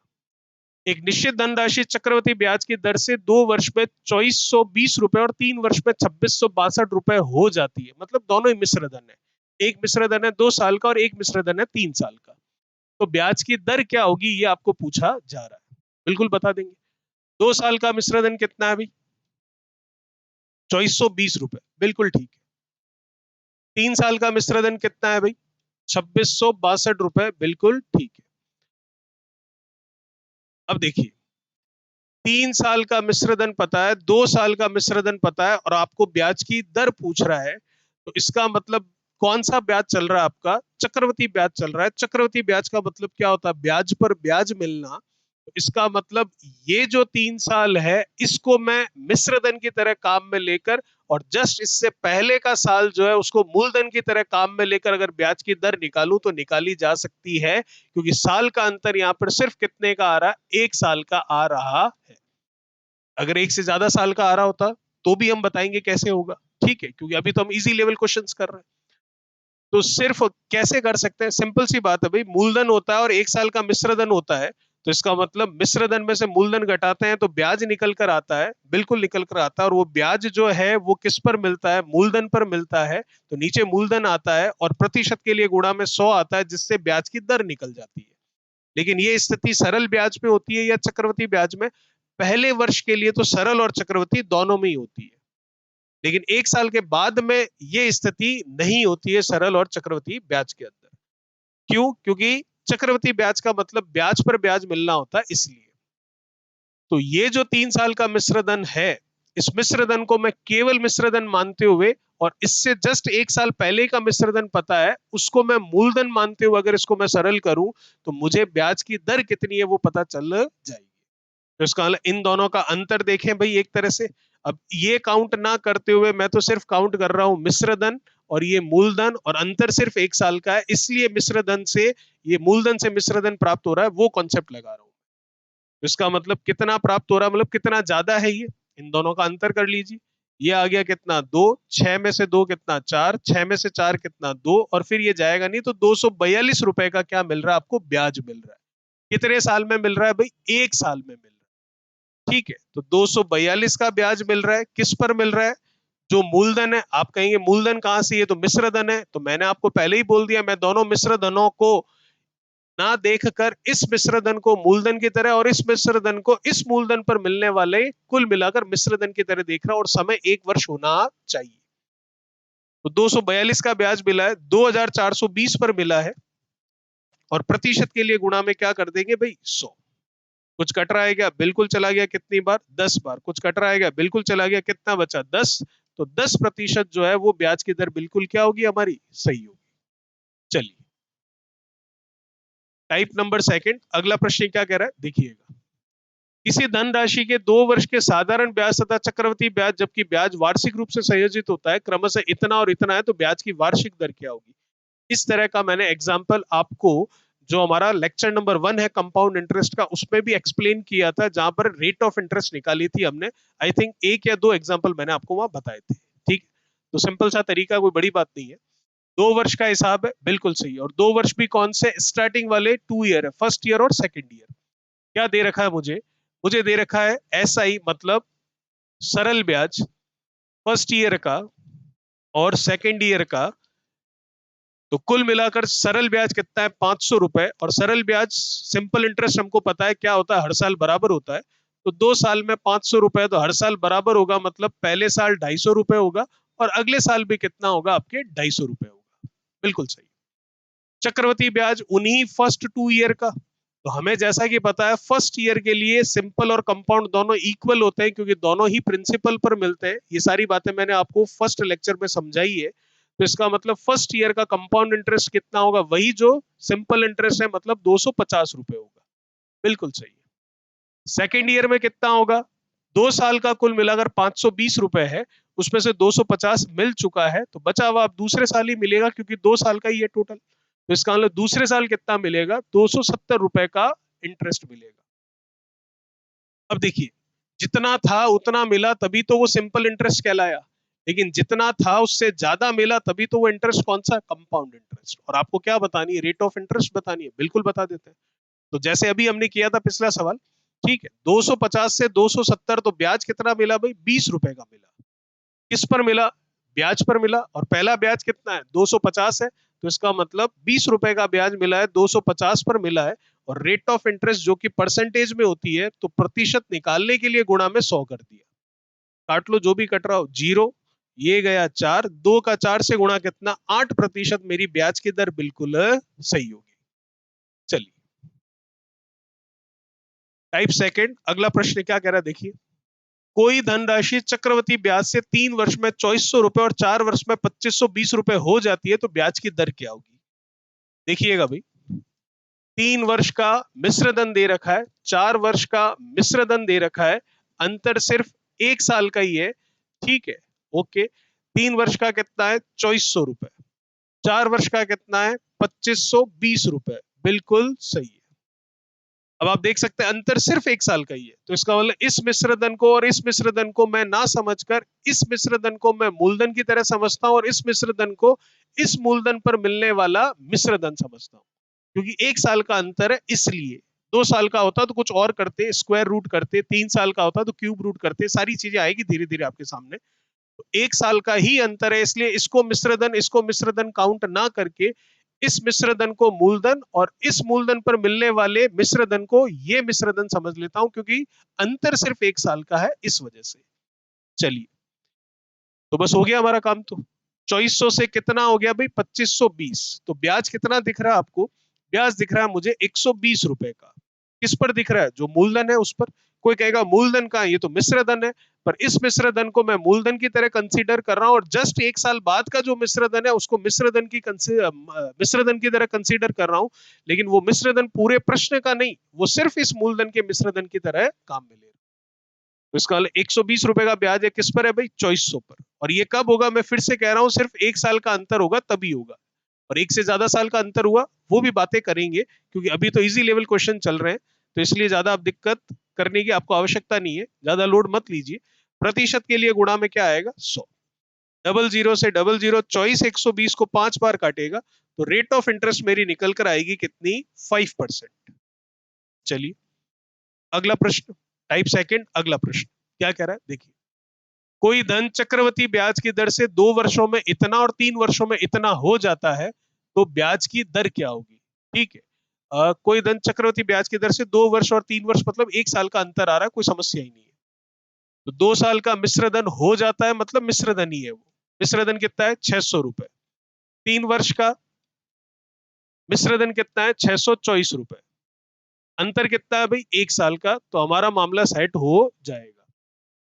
एक निश्चित धनराशि चक्रवृद्धि ब्याज की दर से 2 वर्ष में 2420 रुपए और 3 वर्ष में 2662 रुपए हो जाती है। मतलब दोनों ही मिश्र धन है। एक मिश्र धन है 2 साल का, और एक मिश्र धन है 3 साल का। तो ब्याज की दर क्या होगी, ये आपको पूछा जा रहा है। बिल्कुल बता देंगे। 2 साल का मिश्र धन कितना है भाई, 2420 रुपए, बिल्कुल ठीक है। 3 साल का मिश्र धन कितना है भाई, 2662 रुपए, बिल्कुल ठीक है। अब देखिए, 3 साल का मिश्र धन पता है, 2 साल का मिश्र धन पता है, और आपको ब्याज की दर पूछ रहा है। तो इसका मतलब कौन सा ब्याज चल रहा है आपका, चक्रवृद्धि ब्याज चल रहा है। चक्रवृद्धि ब्याज का मतलब क्या होता है, ब्याज पर ब्याज मिलना। तो इसका मतलब ये जो 3 साल है, इसको मैं मिश्र धन की तरह काम में लेकर, और जस्ट इससे पहले का साल जो है उसको मूलधन की तरह काम में लेकर अगर ब्याज की दर निकालूं तो निकाली जा सकती है। क्योंकि साल का अंतर यहां पर सिर्फ कितने का आ रहा है, 1 साल का आ रहा है। अगर एक से ज्यादा साल का आ रहा होता तो भी हम बताएंगे कैसे होगा। ठीक है, क्योंकि अभी तो हम इजी लेवल क्वेश्चंस कर रहे हैं। तो सिर्फ कैसे कर सकते हैं, सिंपल सी बात है भाई, मूलधन होता है और 1 साल का मिश्र धन होता है। तो इसका मतलब मिश्र धन में से मूलधन घटाते हैं तो ब्याज निकल कर आता है, बिल्कुल निकल कर आता है। और वो ब्याज जो है वो किस पर मिलता है, मूलधन पर मिलता है। तो नीचे मूलधन आता है और प्रतिशत के लिए गुणा में 100 आता है, जिससे ब्याज की दर निकल जाती है। लेकिन ये स्थिति सरल ब्याज में होती है या चक्रवृद्धि ब्याज में, पहले वर्ष के लिए तो सरल और चक्रवृद्धि दोनों में ही होती है। लेकिन 1 साल के बाद में ये स्थिति नहीं होती है सरल और चक्रवृद्धि ब्याज के अंदर। क्यों, क्योंकि चक्रवृद्धि ब्याज का मतलब ब्याज पर ब्याज मिलना होता है, इसलिए। तो ये जो 3 साल का मिश्रधन है, इस मिश्रधन को मैं केवल मिश्रधन मानते हुए, और इससे जस्ट 1 साल पहले का मिश्रधन पता है, उसको मैं मूलधन मानते हुए अगर इसको मैं सरल करूं, तो मुझे ब्याज की दर कितनी है वो पता चल जाएगी। तो इसका मतलब इन दोनों का अंतर देखें भाई एक तरह से। अब ये काउंट ना करते हुए मैं तो सिर्फ काउंट कर रहा हूं मिश्रधन और ये मूलधन, और अंतर सिर्फ 1 साल का है, इसलिए मिश्रधन से ये मूलधन से मिश्रधन प्राप्त हो रहा है, वो कॉन्सेप्ट लगा रहा हूं। इसका मतलब कितना प्राप्त हो रहा है, मतलब कितना ज्यादा है ये, इन दोनों का अंतर कर लीजिए। ये आ गया कितना, 2, 6 में से 2 कितना, 4, 6 में से 4 कितना, 2, और फिर ये जाएगा नहीं, तो 242 रुपए का क्या मिल रहा है आपको, ब्याज मिल रहा है। कितने साल में मिल रहा है भाई, 1 साल में मिल रहा है। ठीक है, तो 242 का ब्याज मिल रहा है, किस पर मिल रहा है, जो मूलधन है। आप कहेंगे मूलधन कहां से, ये तो मिश्र धन है। तो मैंने आपको पहले ही बोल दिया, मैं दोनों मिश्र धनों को ना देखकर इस मिश्र धन को मूलधन की तरह, और इस मिश्र धन को इस मूलधन पर मिलने वाले कुल मिलाकर मिश्र धन की तरह देख रहा हूं, और समय 1 वर्ष होना चाहिए। तो 242 का ब्याज मिला है, 2420 पर मिला है, और प्रतिशत के लिए गुणा में क्या कर देंगे भाई, 100। कुछ कट रहा है क्या? बिल्कुल चला गया। कितनी बार? 10 बार। कुछ कट रहा है क्या? बिल्कुल चला गया। कितना बचा? 10। तो 10% जो है वो ब्याज की दर बिल्कुल क्या होगी हमारी? सही होगी। चलिए, टाइप नंबर सेकंड, अगला प्रश्न क्या कह रहा है देखिएगा। किसी धनराशि के 2 वर्ष के साधारण ब्याज तथा चक्रवृद्धि ब्याज, जबकि ब्याज वार्षिक रूप से संयोजित होता है, क्रमशः इतना और इतना है, तो ब्याज की वार्षिक दर क्या होगी? इस तरह का मैंने एग्जाम्पल आपको जो हमारा लेक्चर नंबर 1 है कंपाउंड इंटरेस्ट का, उसमें भी एक्सप्लेन किया था, जहां पर रेट ऑफ इंटरेस्ट निकाली थी हमने। आई थिंक 1 या 2 एग्जाम्पल मैंने आपको वहां बताए थे। ठीक, तो सिंपल सा तरीका, कोई बड़ी बात नहीं है। 2 वर्ष का हिसाब है, बिल्कुल सही। और 2 वर्ष भी कौन से? स्टार्टिंग वाले 2 ईयर है, फर्स्ट ईयर और सेकेंड ईयर। क्या दे रखा है मुझे? मुझे दे रखा है SI मतलब सरल ब्याज, फर्स्ट ईयर का और सेकेंड ईयर का। तो कुल मिलाकर सरल ब्याज कितना है? 500 रुपए। और सरल ब्याज सिंपल इंटरेस्ट हमको पता है क्या होता है, हर साल बराबर होता है। तो 2 साल में 500 रुपए, तो हर साल बराबर होगा, मतलब पहले साल 250 रुपए होगा और अगले साल भी कितना होगा आपके? 250 रुपए होगा। बिल्कुल सही। चक्रवृद्धि ब्याज उन्हीं फर्स्ट 2 ईयर का। तो हमें जैसा कि पता है फर्स्ट ईयर के लिए सिंपल और कंपाउंड दोनों इक्वल होते हैं, क्योंकि दोनों ही प्रिंसिपल पर मिलते हैं। ये सारी बातें मैंने आपको फर्स्ट लेक्चर में समझाई है। तो इसका मतलब फर्स्ट ईयर का कंपाउंड इंटरेस्ट कितना होगा? वही जो सिंपल इंटरेस्ट है, मतलब 250 रुपए होगा। बिल्कुल सही है। सेकेंड ईयर में कितना होगा? 2 साल का कुल मिलाकर 520 रुपए है, उसमें से 250 मिल चुका है, तो बचा हुआ अब दूसरे साल ही मिलेगा, क्योंकि 2 साल का ही है टोटल। तो इसका मतलब दूसरे साल कितना मिलेगा? 270 रुपए का इंटरेस्ट मिलेगा। अब देखिए, जितना था उतना मिला तभी तो वो सिंपल इंटरेस्ट कहलाया, लेकिन जितना था उससे ज्यादा मिला तभी तो वो इंटरेस्ट कौन सा? Compound interest. और आपको क्या बतानी है? रेट ऑफ इंटरेस्ट बतानी है। बिल्कुल बता देते हैं। तो जैसे अभी हमने किया था पिछला सवाल, ठीक है, 250 से 270, तो ब्याज कितना मिला भाई? 20 रुपए का मिला। किस पर मिला? ब्याज पर मिला। और पहला ब्याज कितना है? 250 है। तो इसका मतलब 20 रुपए का ब्याज मिला है, 250 पर मिला है। और रेट ऑफ इंटरेस्ट जो कि परसेंटेज में होती है, तो प्रतिशत निकालने के लिए गुणा में 100 कर दिया। काट लो जो भी कट रहा हो, 0। ये गया 4, 2 का 4 से गुणा कितना? 8%। मेरी ब्याज की दर बिल्कुल सही होगी। चलिए, टाइप सेकंड, अगला प्रश्न क्या कह रहा है देखिए। कोई धनराशि चक्रवृद्धि ब्याज से 3 वर्ष में 2400 रुपए और 4 वर्ष में 2520 रुपए हो जाती है, तो ब्याज की दर क्या होगी? देखिएगा भाई, 3 वर्ष का मिश्र धन दे रखा है, 4 वर्ष का मिश्र धन दे रखा है, अंतर सिर्फ 1 साल का ही है। ठीक है, ओके। 3 वर्ष का कितना है? 2400 रुपए। 4 वर्ष का कितना है? 2520 रुपए। बिल्कुल सही है। अब आप देख सकते हैं अंतर सिर्फ 1 साल का ही है। तो इसका मतलब इस मिश्रधन को और इस मिश्रधन को मैं ना समझकर इस मिश्रधन को मैं मूलधन की तरह समझता हूं, और इस मिश्रधन को इस मूलधन पर मिलने वाला मिश्रधन समझता हूं, क्योंकि 1 साल का अंतर है इसलिए। 2 साल का होता तो कुछ और करते, स्क्वायर रूट करते। 3 साल का होता तो क्यूब रूट करते। सारी चीजें आएगी धीरे धीरे आपके सामने। तो 1 साल का ही अंतर है, इसलिए इसको मिश्रधन काउंट ना करके इस मिश्रधन को मूलधन और इस मूलधन पर मिलने वाले मिश्रधन को ये मिश्रधन समझ लेता हूं, क्योंकि अंतर सिर्फ 1 साल का है इस वजह से। चलिए, तो बस हो गया हमारा काम। तो 2400 से कितना हो गया भाई? 2520। तो ब्याज कितना दिख रहा है आपको? ब्याज दिख रहा है मुझे 120 रुपए का। किस पर दिख रहा है? जो मूलधन है उस पर। कोई कहेगा मूलधन का, ये तो मिश्रधन है। पर इस मिश्रधन को मैं मूलधन की तरह कंसीडर कर रहा हूं, और जस्ट 1 साल बाद का जो मिश्रधन है उसको मिश्रधन की तरह कंसीडर कर रहा हूं। लेकिन वो मिश्रधन पूरे प्रश्न का नहीं, वो सिर्फ इस मूलधन के मिश्रधन की तरह काम में ले रहा है। तो इसका 120 रुपए का ब्याज है किस पर है भाई? 2400 पर। और ये कब होगा? मैं फिर से कह रहा हूं, सिर्फ 1 साल का अंतर होगा तभी होगा। और एक से ज्यादा साल का अंतर हुआ वो भी बातें करेंगे, क्योंकि अभी तो इजी लेवल क्वेश्चन चल रहे हैं। तो इसलिए ज्यादा आप दिक्कत करने की आपको आवश्यकता नहीं है, ज्यादा लोड मत लीजिए। प्रतिशत के लिए गुणा में क्या आएगा? 100। 00 से 00, 24 120 को 5 बार काटेगा, तो रेट ऑफ इंटरेस्ट मेरी निकल कर आएगी कितनी? 5%। चलिए, अगला प्रश्न, टाइप सेकंड, अगला प्रश्न क्या कह रहा है देखिए। कोई धन चक्रवृद्धि ब्याज की दर से 2 वर्षों में इतना और 3 वर्षों में इतना हो जाता है, तो ब्याज की दर क्या होगी? ठीक है, कोई धन चक्रवृद्धि ब्याज की दर से 2 वर्ष और 3 वर्ष, मतलब 1 साल का अंतर आ रहा है, कोई समस्या ही नहीं है। तो 2 साल का मिश्र धन हो जाता है, मतलब मिश्र धन ही है वो। मिश्र धन कितना है? 600 रुपए। 3 वर्ष का मिश्र धन कितना है? 624 रुपए। अंतर कितना है भाई, 1 साल का, तो हमारा मामला सेट हो जाएगा।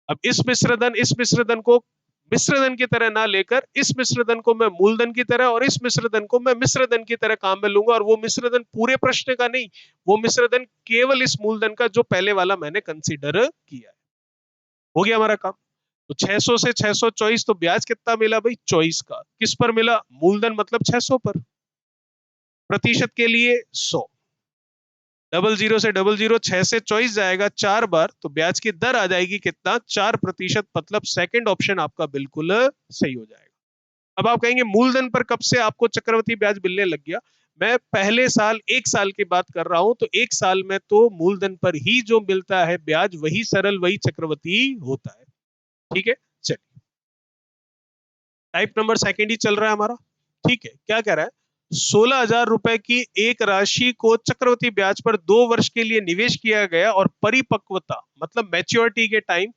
अब इस मिश्रधन को मिश्रधन की तरह ना लेकर इस मिश्रधन को मैं मूलधन की तरह और इस मिश्रधन को मैं मिश्रधन की तरह काम में लूंगा, और वो मिश्रधन पूरे प्रश्न का नहीं, वो मिश्रधन केवल इस मूलधन का जो पहले वाला मैंने कंसीडर किया है। हो गया हमारा काम। तो 600 से 624, तो ब्याज कितना मिला भाई, 24 का। किस पर मिला, मूलधन मतलब 600 पर। प्रतिशत के लिए 100, 00 से 00, 6 से 24 जाएगा 4 बार, तो ब्याज की दर आ जाएगी कितना, 4%। मतलब सेकंड ऑप्शन आपका बिल्कुल सही हो जाएगा। अब आप कहेंगे मूलधन पर कब से आपको चक्रवृद्धि ब्याज मिलने लग गया। मैं पहले साल 1 साल की बात कर रहा हूं, तो 1 साल में तो मूलधन पर ही जो मिलता है ब्याज वही सरल वही चक्रवृद्धि होता है। ठीक है, चलिए टाइप नंबर सेकंड ही चल रहा है हमारा। ठीक है, क्या कह रहा है, 16,000 रुपए की एक राशि को चक्रवृद्धि ब्याज पर 2 वर्ष के लिए निवेश किया गया और परिपक्वता मतलब मैच्योरिटी के टाइम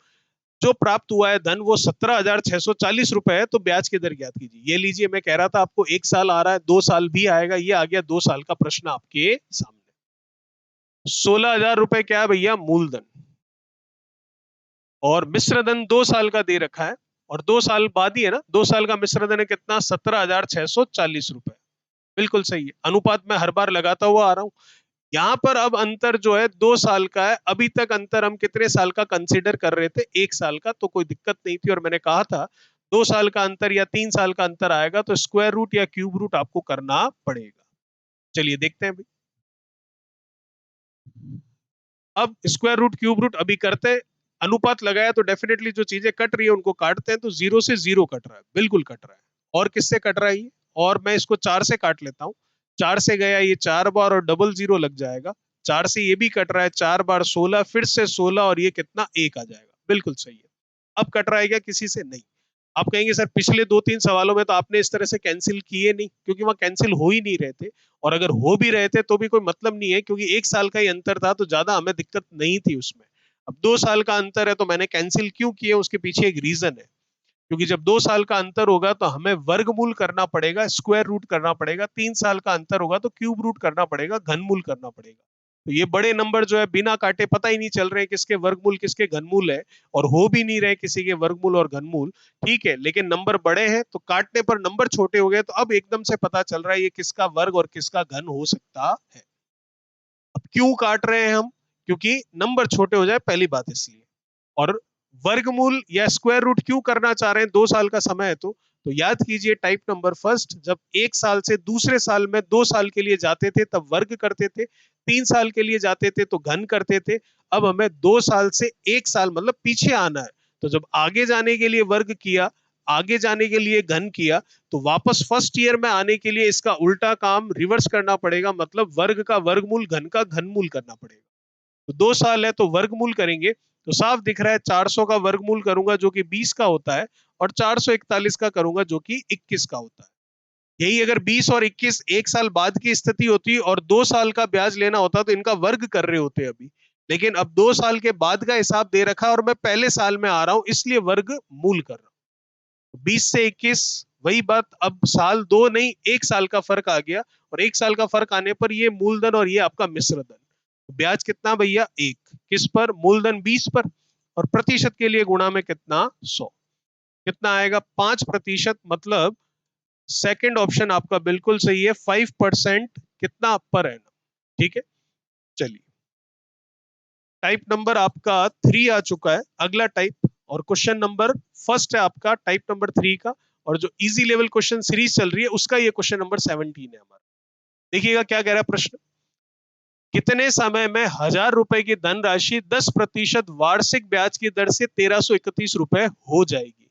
जो प्राप्त हुआ है धन वो 17,640 रुपए है, तो ब्याज की दर ज्ञात कीजिए। ये लीजिए, मैं कह रहा था आपको 1 साल आ रहा है, 2 साल भी आएगा, ये आ गया 2 साल का प्रश्न आपके सामने। 16,000 रुपए क्या है भैया, मूलधन, और मिश्रधन 2 साल का दे रखा है, और 2 साल बाद ही है ना, 2 साल का मिश्रधन है कितना, 17,640 रुपए। बिल्कुल सही है, अनुपात में हर बार लगाता हुआ आ रहा हूं। यहां पर अब अंतर जो है 2 साल का है। अभी तक अंतर हम कितने साल का कंसीडर कर रहे थे, 1 साल का, तो कोई दिक्कत नहीं थी। और मैंने कहा था 2 साल का अंतर या 3 साल का अंतर आएगा तो स्क्वायर रूट या क्यूब रूट आपको करना पड़ेगा। चलिए देखते हैं भाई, अब स्क्वायर रूट क्यूब रूट अभी करते हैं। अनुपात लगाया तो डेफिनेटली जो चीजें कट रही है उनको काटते हैं, तो 0 से 0 कट रहा है, बिल्कुल कट रहा है। और किससे कट रहा है ये, और मैं इसको 4 से काट लेता हूं। 4 से गया ये 4 बार और डबल 0 लग जाएगा। 4 से ये भी कट रहा है 4 बार, 16, फिर से 16, और ये कितना, 1 आ जाएगा। बिल्कुल सही है। अब कट रहा है क्या किसी से, नहीं। आप कहेंगे सर पिछले 2-3 सवालों में तो आपने इस तरह से कैंसिल किए नहीं, क्योंकि वहां कैंसिल हो ही नहीं रहे थे। और अगर हो भी रहे थे तो भी कोई मतलब नहीं है, क्योंकि 1 साल का ही अंतर था, तो ज्यादा हमें दिक्कत नहीं थी उसमें। अब 2 साल का अंतर है तो मैंने कैंसिल क्यों किए, उसके पीछे एक रीजन है। क्योंकि जब 2 साल का अंतर होगा तो हमें वर्गमूल करना पड़ेगा, स्क्वायर रूट करना पड़ेगा। 3 साल का अंतर होगा तो क्यूब रूट करना पड़ेगा, घनमूल करना पड़ेगा। तो ये बड़े नंबर जो है बिना काटे पता ही नहीं चल रहे किसके वर्गमूल किसके घनमूल है, और हो भी नहीं रहे किसी के वर्गमूल और घनमूल। ठीक है, लेकिन नंबर बड़े हैं तो काटने पर नंबर छोटे हो गए, तो अब एकदम से पता चल रहा है ये किसका वर्ग और किसका घन हो सकता है। अब क्यों काट रहे हैं हम, क्योंकि नंबर छोटे हो जाए, पहली बात इसलिए। और वर्गमूल या स्क्वायर रूट क्यों करना चाह रहे हैं, 2 साल का समय है तो याद कीजिए टाइप नंबर फर्स्ट, जब 1 साल से दूसरे साल में 2 साल के लिए जाते थे तब वर्ग करते थे, 3 साल के लिए जाते थे तो घन करते थे। अब हमें 2 साल से 1 साल मतलब पीछे आना है, तो जब आगे जाने के लिए वर्ग किया, आगे जाने के लिए घन किया, तो वापस फर्स्ट ईयर में आने के लिए इसका उल्टा काम रिवर्स करना पड़ेगा, मतलब वर्ग का वर्गमूल घन का घनमूल करना पड़ेगा। तो 2 साल है तो वर्गमूल करेंगे, तो साफ दिख रहा है 400 का वर्गमूल करूंगा जो कि 20 का होता है, और 441 का करूंगा जो कि 21 का होता है। यही अगर 20 और 21 1 साल बाद की स्थिति होती और 2 साल का ब्याज लेना होता तो इनका वर्ग कर रहे होते अभी। लेकिन अब 2 साल के बाद का हिसाब दे रखा और मैं पहले साल में आ रहा हूं, इसलिए वर्ग मूल कर रहा हूं। 20 से 21 वही बात, अब साल 2 नहीं 1 साल का फर्क आ गया, और 1 साल का फर्क आने पर ये मूलधन और ये आपका मिश्रधन। ब्याज कितना भैया, 1 किस पर, मूलधन 20 पर, और प्रतिशत के लिए गुणा में कितना, 100। कितना आएगा, 5%। मतलब सेकंड ऑप्शन आपका बिल्कुल सही है, 5% कितना, पर एनम। ठीक है, चलिए टाइप नंबर आपका 3 आ चुका है, अगला टाइप। और क्वेश्चन नंबर फर्स्ट है आपका टाइप नंबर 3 का, और जो इजी लेवल क्वेश्चन सीरीज चल रही है उसका ये क्वेश्चन नंबर 17 है हमारा। देखिएगा क्या कह रहा है प्रश्न, कितने समय में 1,000 रुपए की धनराशि 10% वार्षिक ब्याज की दर से 1,331 रुपए हो जाएगी,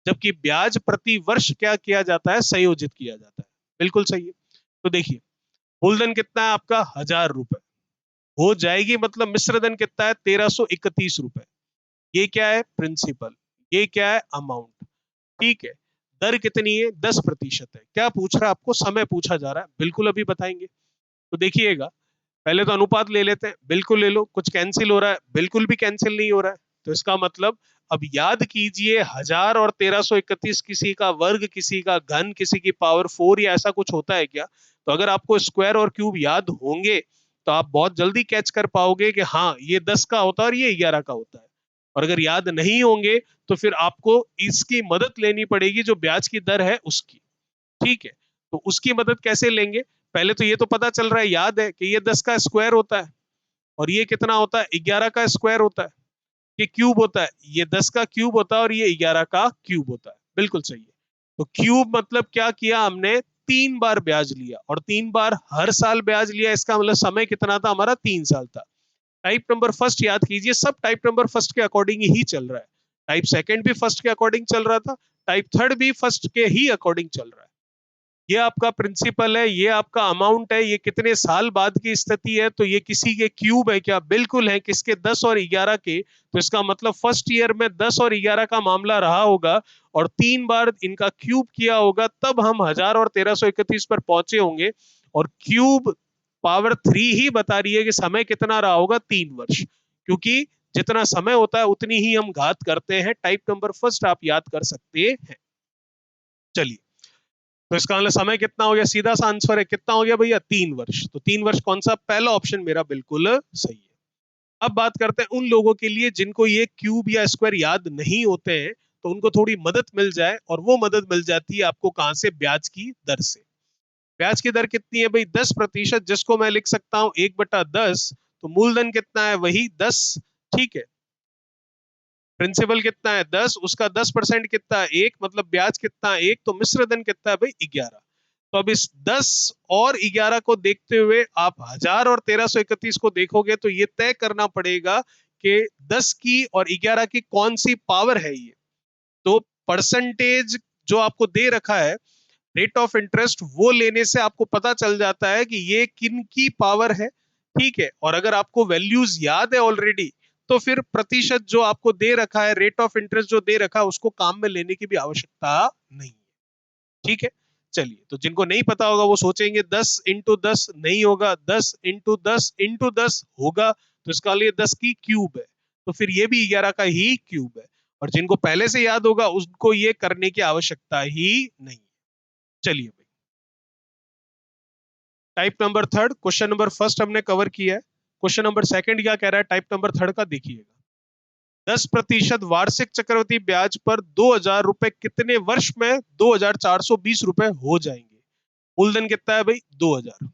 जबकि ब्याज प्रति वर्ष क्या किया जाता है, संयोजित किया जाता है। बिल्कुल सही है। तो देखिए मूलधन कितना है आपका, 1,000 रुपए हो जाएगी, मतलब मिश्रधन कितना है, 1,331 रुपए। ये क्या है, प्रिंसिपल, ये क्या है, अमाउंट। ठीक है, दर कितनी है, 10% है। क्या पूछ रहा है आपको, समय पूछा जा रहा है, बिल्कुल अभी बताएंगे। तो देखिएगा, पहले तो अनुपात ले लेते हैं, बिल्कुल ले लो। कुछ कैंसिल हो रहा है, बिल्कुल भी कैंसिल नहीं हो रहा है, तो इसका मतलब अब याद कीजिए 1,000 और 1,331 किसी का वर्ग, किसी का घन, किसी की पावर 4 या ऐसा कुछ होता है क्या। तो अगर आपको स्क्वायर और क्यूब याद होंगे तो आप बहुत जल्दी कैच कर पाओगे कि हाँ ये 10 का होता है और ये 11 का होता है। और अगर याद नहीं होंगे तो फिर आपको इसकी मदद लेनी पड़ेगी, जो ब्याज की दर है उसकी। ठीक है, तो उसकी मदद कैसे लेंगे? पहले तो ये तो पता चल रहा है, याद है कि ये 10 का स्क्वायर होता है और ये कितना होता है, 11 का स्क्वायर होता है, ये क्यूब होता है, ये 10 का क्यूब होता है और ये 11 का क्यूब होता है। बिल्कुल सही है। तो क्यूब मतलब क्या किया हमने, 3 बार ब्याज लिया, और 3 बार हर साल ब्याज लिया, इसका मतलब समय कितना था हमारा, 3 साल था। टाइप नंबर फर्स्ट याद कीजिए, सब टाइप नंबर फर्स्ट के अकॉर्डिंग ही चल रहा है। टाइप सेकंड भी फर्स्ट के अकॉर्डिंग चल रहा था, टाइप थर्ड भी फर्स्ट के ही अकॉर्डिंग चल रहा है। ये आपका प्रिंसिपल है, ये आपका अमाउंट है, ये कितने साल बाद की स्थिति है, तो ये किसी के क्यूब है क्या, बिल्कुल है, किसके, 10 और 11 के। तो इसका मतलब फर्स्ट ईयर में 10 और 11 का मामला रहा होगा और 3 बार इनका क्यूब किया होगा, तब हम 1000 और 1331 पर पहुंचे होंगे। और क्यूब पावर 3 ही बता रही है कि समय कितना रहा होगा, 3 वर्ष, क्योंकि जितना समय होता है उतनी ही हम घात करते हैं। टाइप नंबर फर्स्ट आप याद कर सकते हैं। चलिए, तो इसका मतलब समय कितना हो गया, सीधा सा आंसर है, कितना हो गया भैया, 3 वर्ष। तो 3 वर्ष कौन सा, पहला ऑप्शन मेरा बिल्कुल सही है। अब बात करते हैं उन लोगों के लिए जिनको ये क्यूब या स्क्वायर याद नहीं होते हैं, तो उनको थोड़ी मदद मिल जाए, और वो मदद मिल जाती है आपको कहां से, ब्याज की दर से। ब्याज की दर कितनी है भाई, 10%, जिसको मैं लिख सकता हूं 1/10। तो मूलधन कितना है, वही 10। ठीक है, प्रिंसिपल कितना है 10, उसका 10% कितना है 1, मतलब ब्याज कितना है 1, तो मिश्र धन कितना है भाई 11। तो अब इस 10 और 11 को देखते हुए आप 1000 और 1331 को देखोगे, तो ये तय करना पड़ेगा कि 10 की और 11 की कौन सी पावर है ये। तो परसेंटेज जो आपको दे रखा है, रेट ऑफ इंटरेस्ट, वो लेने से आपको पता चल जाता है कि ये किन की पावर है। ठीक है, और अगर आपको वैल्यूज याद है ऑलरेडी, तो फिर प्रतिशत जो आपको दे रखा है, रेट ऑफ इंटरेस्ट जो दे रखा है, उसको काम में लेने की भी आवश्यकता नहीं है। ठीक है, चलिए, तो जिनको नहीं पता होगा वो सोचेंगे 10 × 10 नहीं होगा, 10 × 10 × 10 होगा, तो इसका लिए 10 की क्यूब है, तो फिर ये भी 11 का ही क्यूब है। और जिनको पहले से याद होगा उसको ये करने की आवश्यकता ही नहीं है। चलिए भाई, type number third, question number first हमने कवर किया है। क्वेश्चन नंबर सेकंड क्या कह रहा है, टाइप नंबर थर्ड का देखिएगा। 10% वार्षिक चक्रवृद्धि ब्याज पर 2000 रुपए कितने वर्ष में 2420 रुपए हो जाएंगे। मूलधन कितना है भाई, 2000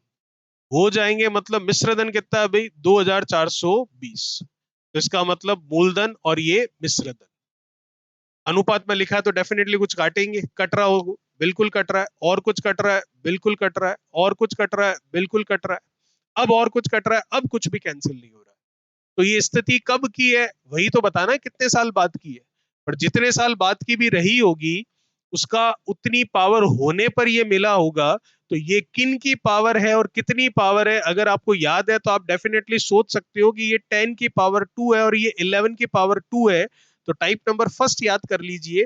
हो जाएंगे, मतलब मिश्रधन कितना है भाई, 2420। तो इसका मतलब मूलधन और ये मिश्रधन अनुपात में लिखा है, तो डेफिनेटली कुछ काटेंगे, कट रहा हो, बिल्कुल कट रहा है, और कुछ कट रहा है, बिल्कुल कट रहा है, और कुछ कट रहा है, बिल्कुल कट रहा है, अब और कुछ कट रहा है, अब कुछ भी कैंसिल नहीं हो रहा है। तो ये स्थिति कब की है, वही तो बताना है, कितने साल बाद की है। पर जितने साल बाद की भी रही होगी, उसका उतनी पावर होने पर ये मिला होगा। तो ये किन की पावर है और कितनी पावर है, अगर आपको याद है तो आप डेफिनेटली सोच सकते हो कि ये 10 की पावर 2 है और ये 11 की पावर 2 है। तो टाइप नंबर फर्स्ट याद कर लीजिए,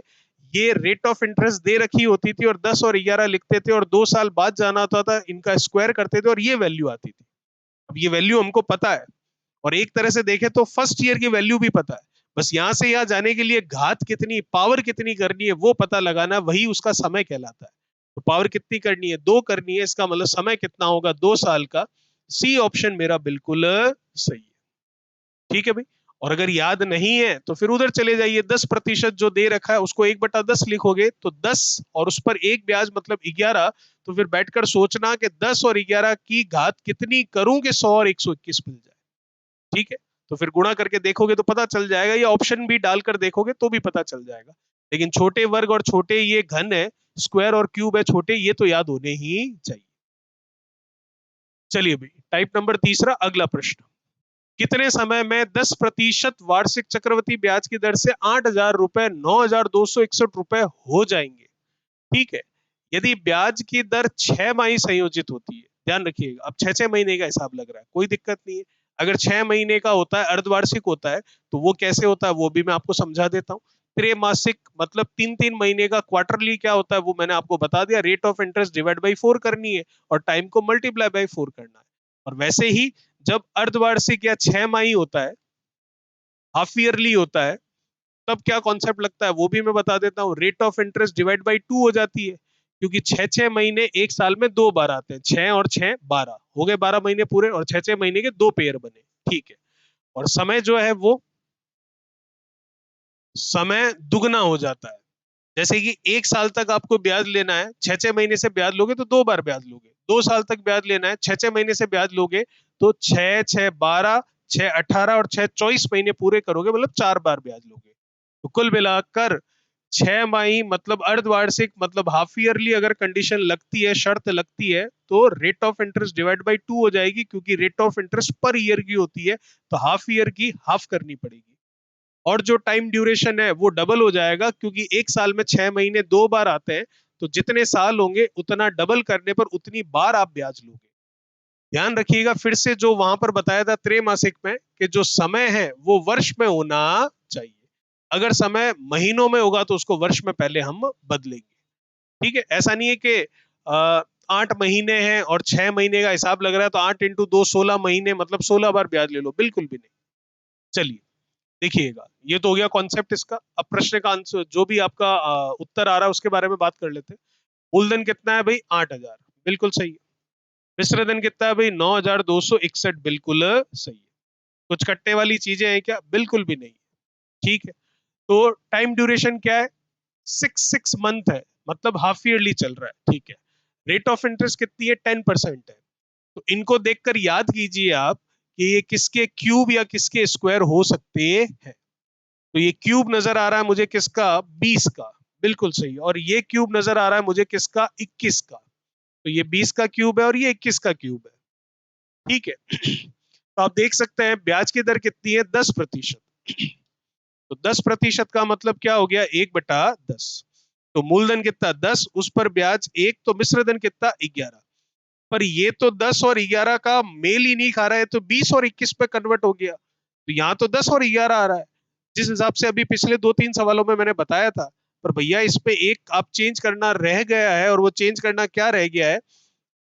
ये रेट ऑफ इंटरेस्ट दे रखी होती थी और 10 और 11 लिखते थे, और 2 साल बाद जाना होता था, इनका स्क्वायर करते थे और ये वैल्यू आती थी। अब ये वैल्यू हमको पता है, और एक तरह से देखें तो फर्स्ट ईयर की वैल्यू भी पता है, बस यहां से यहां जाने के लिए घात कितनी, पावर कितनी करनी है वो पता लगाना, वही उसका समय कहलाता है। तो पावर कितनी करनी है, 2 करनी है, इसका मतलब समय कितना होगा, 2 साल का। सी ऑप्शन मेरा बिल्कुल सही है। ठीक है भाई, और अगर याद नहीं है तो फिर उधर चले जाइए, 10% जो दे रखा है उसको 1/10 लिखोगे, तो 10 और उस पर एक ब्याज मतलब 11। तो फिर बैठकर सोचना कि 10 और 11 की घात कितनी करूं कि 100 और 121 मिल जाए। ठीक है, तो फिर गुणा करके देखोगे तो पता चल जाएगा, या ऑप्शन भी डालकर देखोगे तो भी पता चल जाएगा। लेकिन छोटे वर्ग और छोटे ये घन है, स्क्वायर और क्यूब है छोटे, ये तो याद होने ही चाहिए। चलिए भाई, टाइप नंबर तीसरा, अगला प्रश्न। कितने समय में 10% वार्षिक चक्रवृद्धि ब्याज की दर से 8,000 रुपए 9,261 रुपए हो जाएंगे। ठीक है, यदि ब्याज की दर 6 माही संयोजित होती है, ध्यान रखिएगा, अब 6 6 महीने का हिसाब लग रहा है, कोई दिक्कत नहीं है। अगर 6 महीने का होता है, अर्धवार्षिक होता है, तो वो कैसे होता है वो भी मैं आपको समझा देता हूँ। त्रैमासिक मतलब 3 3 महीने का, क्वार्टरली क्या होता है वो मैंने आपको बता दिया, rate of interest divide by 4 करनी है और टाइम को मल्टीप्लाई बाई 4 करना है। और वैसे ही जब अर्धवार्षिक या 6 माही होता है, हाफ ईयरली होता है, तब क्या कॉन्सेप्ट लगता है वो भी मैं बता देता हूँ, rate of interest divide by 2 हो जाती है, क्योंकि 6-6 महीने एक साल में 2 बार आते हैं, 6 और 6 12 हो गए, 12 महीने पूरे, और 6-6 महीने के 2 पेयर बने, ठीक है। और समय जो है वो समय दुगना हो जाता है। जैसे कि एक साल तक आपको ब्याज लेना है, 6-6 महीने से ब्याज लोगे तो 2 बार ब्याज लोगे। 2 साल तक ब्याज लेना है, 6-6 महीने से ब्याज लोगे तो 6-6 12, 6-18 और 6-24 महीने पूरे करोगे, मतलब 4 बार ब्याज लोगे। तो कुल मिलाकर 6 माही मतलब अर्धवार्षिक, मतलब हाफ ईयरली अगर कंडीशन लगती है, शर्त लगती है, तो rate of interest divide by 2 हो जाएगी, क्योंकि rate of interest per year की होती है, तो हाफ ईयर की हाफ करनी पड़ेगी। और जो टाइम ड्यूरेशन है वो डबल हो जाएगा, क्योंकि एक साल में 6 महीने 2 बार आते हैं, तो जितने साल होंगे उतना डबल करने पर उतनी बार आप ब्याज लोगे। ध्यान रखिएगा फिर से, जो वहां पर बताया था त्रैमासिक में, कि जो समय है वो वर्ष में होना चाहिए। अगर समय महीनों में होगा तो उसको वर्ष में पहले हम बदलेंगे, ठीक है। ऐसा नहीं है कि 8 महीने हैं और 6 महीने का हिसाब लग रहा है तो 8 × 2 16 महीने, मतलब 16 बार ब्याज ले लो, बिल्कुल भी नहीं। चलिए देखिएगा, ये तो हो गया कॉन्सेप्ट इसका। अब प्रश्न का आंसर, जो भी आपका उत्तर आ रहा है उसके बारे में बात कर लेते हैं। मूलधन कितना है भाई? 8,000, बिल्कुल सही है। मिश्र धन कितना है भाई? 9,261, बिल्कुल सही है। कुछ कटने वाली चीजें हैं क्या? बिल्कुल भी नहीं, ठीक है। तो टाइम ड्यूरेशन क्या है? 6 मंथ है, मतलब हाफ ईयरली चल रहा है, ठीक है। रेट ऑफ इंटरेस्ट कितनी है? 10% है। तो इनको देखकर याद कीजिए आप कि ये किसके क्यूब या किसके स्क्वायर हो सकते हैं। तो ये क्यूब नजर आ रहा है मुझे किसका? 20 का, बिल्कुल सही। और ये क्यूब नजर आ रहा है मुझे किसका? 21 का। तो ये 20 का क्यूब है और ये 21 का क्यूब है, ठीक है। तो आप देख सकते हैं ब्याज की दर कितनी है? 10%। तो 10% का मतलब क्या हो गया? 1/10। तो मूलधन कितना? 10, उस पर ब्याज 1, तो मिश्र धन कितना? 11। पर ये तो 10 और 11 का मेल ही नहीं खा रहा है, तो 20 और 21 पे कन्वर्ट हो गया। तो यहाँ तो 10 और 11 आ रहा है, जिस हिसाब से अभी पिछले 2-3 सवालों में मैंने बताया था। पर भैया इस पे एक आप चेंज करना रह गया है, और वो चेंज करना क्या रह गया है?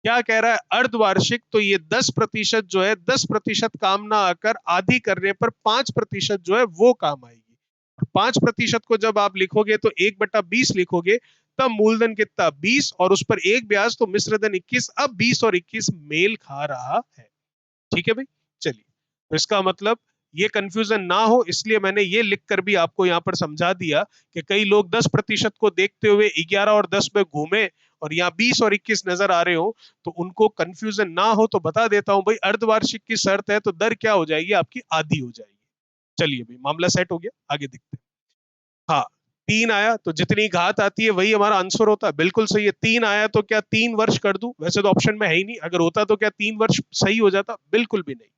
क्या कह रहा है? अर्धवार्षिक, तो ये 10% जो है, 10% काम ना आकर आधी करने पर 5% जो है वो काम आएगी। 5% को जब आप लिखोगे तो 1/20 लिखोगे, तब मूलधन कितना? 20, और उस पर एक ब्याज, तो मिश्र धन 21। अब 20 और 21 मेल खा रहा है, ठीक है भाई। चलिए, तो इसका मतलब ये कंफ्यूजन ना हो इसलिए मैंने ये लिखकर भी आपको यहाँ पर समझा दिया कि कई लोग 10% को देखते हुए 11 और 10 में घूमे और यहाँ 20 और 21 नजर आ रहे हो, तो उनको कंफ्यूजन ना हो तो बता देता हूं भाई, अर्धवार्षिक की शर्त है तो दर क्या हो जाएगी? आपकी आधी हो जाएगी। चलिए भाई, मामला सेट हो गया, आगे देखते हैं। हाँ, 3 आया तो जितनी घात आती है वही हमारा आंसर होता है, बिल्कुल सही है। 3 आया तो क्या 3 वर्ष कर दूं? वैसे तो ऑप्शन में है ही नहीं, अगर होता तो क्या 3 वर्ष सही हो जाता? बिल्कुल भी नहीं।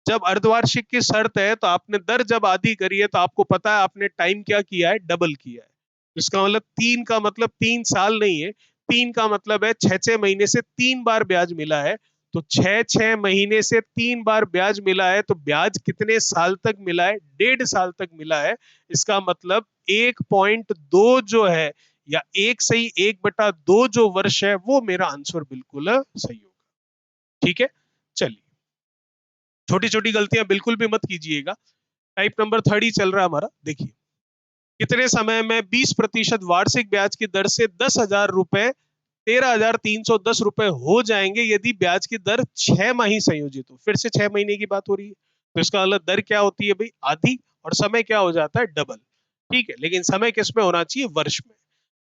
जब अर्धवार्षिक की शर्त है तो आपने दर जब आधी करी है तो आपको पता है आपने टाइम क्या किया है? डबल किया है। इसका मतलब 3 का मतलब 3 साल नहीं है, 3 का मतलब है 6-6 महीने से 3 बार ब्याज मिला है। तो 6-6 महीने से 3 बार ब्याज मिला है, तो ब्याज कितने साल तक मिला है? 1.5 साल तक मिला है। इसका मतलब 1.2 जो है, या 1/2 जो वर्ष है, वो मेरा आंसर बिल्कुल सही होगा, ठीक है। चलिए, छोटी छोटी गलतियां बिल्कुल भी मत कीजिएगा। टाइप नंबर 3 ही चल रहा है हमारा, देखिए। कितने समय में 20% वार्षिक ब्याज की दर से 10,000 रुपए 13,310 रुपए हो जाएंगे यदि ब्याज की दर 6 माही संयोजित हो? फिर से 6 महीने की बात हो रही है, तो इसका मतलब दर क्या होती है भाई? आधी। और समय क्या हो जाता है? डबल, ठीक है। लेकिन समय किस में होना चाहिए? वर्ष में।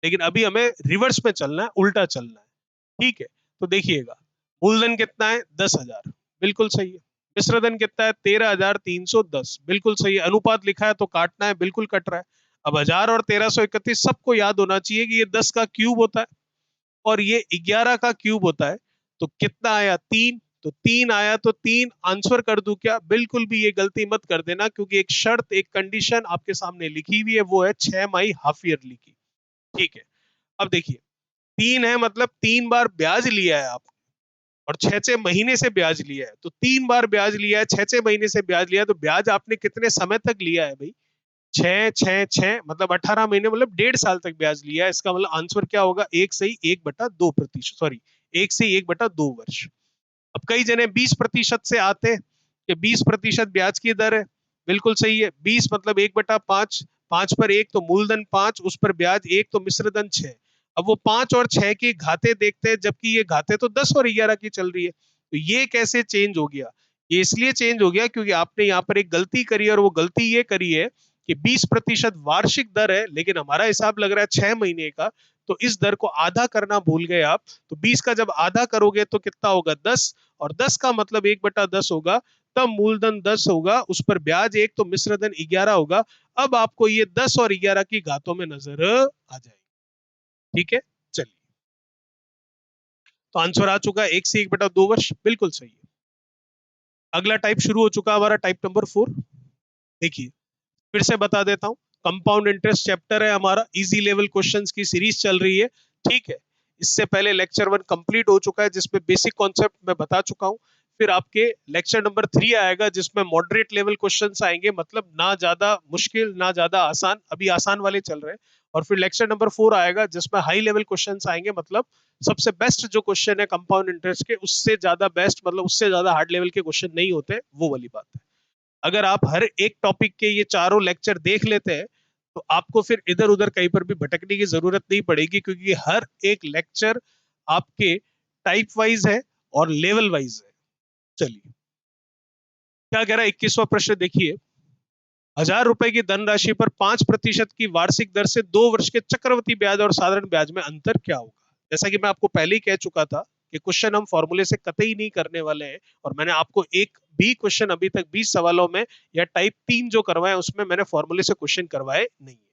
लेकिन अभी हमें रिवर्स में चलना है, उल्टा चलना है, ठीक है। तो देखिएगा, मूलधन कितना है? 10,000, बिल्कुल सही है। मिश्र धन कितना है? 13,310, बिल्कुल सही है। अनुपात लिखा है तो काटना है, बिल्कुल कट रहा है। अब 1000 और 1331 सबको याद होना चाहिए कि ये 10 का क्यूब होता है और ये 11 का क्यूब होता है। तो कितना आया? 3। तो 3 आया तो 3 आंसर कर दूं क्या? बिल्कुल भी ये गलती मत कर देना, क्योंकि एक शर्त, एक कंडीशन आपके सामने लिखी हुई है, वो है 6 माही हाफ ईयरली की, ठीक है। अब देखिए, 3 है मतलब 3 बार ब्याज लिया है आप, और 6-6 महीने से ब्याज लिया है, तो 3 बार ब्याज लिया है, 6-6 महीने से ब्याज लिया है, तो ब्याज आपने कितने समय तक लिया है भाई? 6-6-6 मतलब 18 महीने, मतलब 1.5 साल तक ब्याज लिया है। इसका मतलब आंसर क्या होगा? 1/2%, सॉरी, 1/2 वर्ष। अब कई जने 20% से आते हैं कि 20% ब्याज की दर है, बिल्कुल सही है। 20 मतलब 1/5, 5 पर 1 तो मूलधन 5, उस पर ब्याज 1 तो मिश्रधन 6। अब वो 5 और 6 की घाते देखते हैं, जबकि ये घाते तो 10 और 11 की चल रही है। तो ये कैसे चेंज हो गया? ये इसलिए चेंज हो गया क्योंकि आपने यहाँ पर एक गलती करी है, और वो गलती ये करी है कि 20% वार्षिक दर है, लेकिन हमारा हिसाब लग रहा है 6 महीने का। तो इस दर को आधा करना भूल गए आप। तो 20 का जब आधा करोगे तो कितना होगा? 10। और 10 का मतलब 1/10 होगा। तब मूलधन 10 होगा, उस पर ब्याज 1, तो मिश्रधन 11 होगा। अब आपको ये 10 और 11 की घातों में नजर आ जाएगी। ठीक है, चलिए। तो आंसर आ चुका है 1 से 1/2 वर्ष, बिल्कुल सही है। अगला टाइप शुरू हो चुका है हमारा, टाइप नंबर 4। देखिए, फिर से बता देता हूं। कंपाउंड इंटरेस्ट चैप्टर है हमारा, इजी लेवल क्वेश्चंस की सीरीज चल रही है। ठीक है, इससे पहले लेक्चर 1 कंप्लीट हो चुका है, जिसमें बेसिक कॉन्सेप्ट मैं बता चुका हूं। फिर आपके लेक्चर नंबर 3 आएगा, जिसमें मॉडरेट लेवल क्वेश्चंस आएंगे, मतलब ना ज्यादा मुश्किल ना ज्यादा आसान, अभी आसान वाले चल रहे हैं। और फिर लेक्चर नंबर 4 आएगा, जिसमें हाई लेवल क्वेश्चंस आएंगे, मतलब सबसे बेस्ट जो क्वेश्चन है कंपाउंड इंटरेस्ट के, उससे ज्यादा बेस्ट, मतलब उससे ज्यादा हार्ड लेवल के क्वेश्चन नहीं होते, वो वाली बात है। अगर आप हर एक टॉपिक के ये चारों लेक्चर देख लेते हैं, तो आपको फिर इधर उधर कहीं पर भी भटकने की जरूरत नहीं पड़ेगी, क्योंकि हर एक लेक्चर आपके टाइप वाइज है और लेवल वाइज है। चलिए, क्या कह रहा है 21वां प्रश्न, देखिए। 1,000 रुपए की धनराशि पर 5% की वार्षिक दर से 2 वर्ष के चक्रवृद्धि ब्याज और साधारण ब्याज में अंतर क्या होगा? जैसा कि मैं आपको पहले ही कह चुका था कि क्वेश्चन हम फॉर्मूले से कतई नहीं करने वाले हैं, और मैंने आपको एक भी क्वेश्चन अभी तक 20 सवालों में या टाइप 3 जो करवाए उसमें मैंने फॉर्मूले से क्वेश्चन करवाए नहीं है।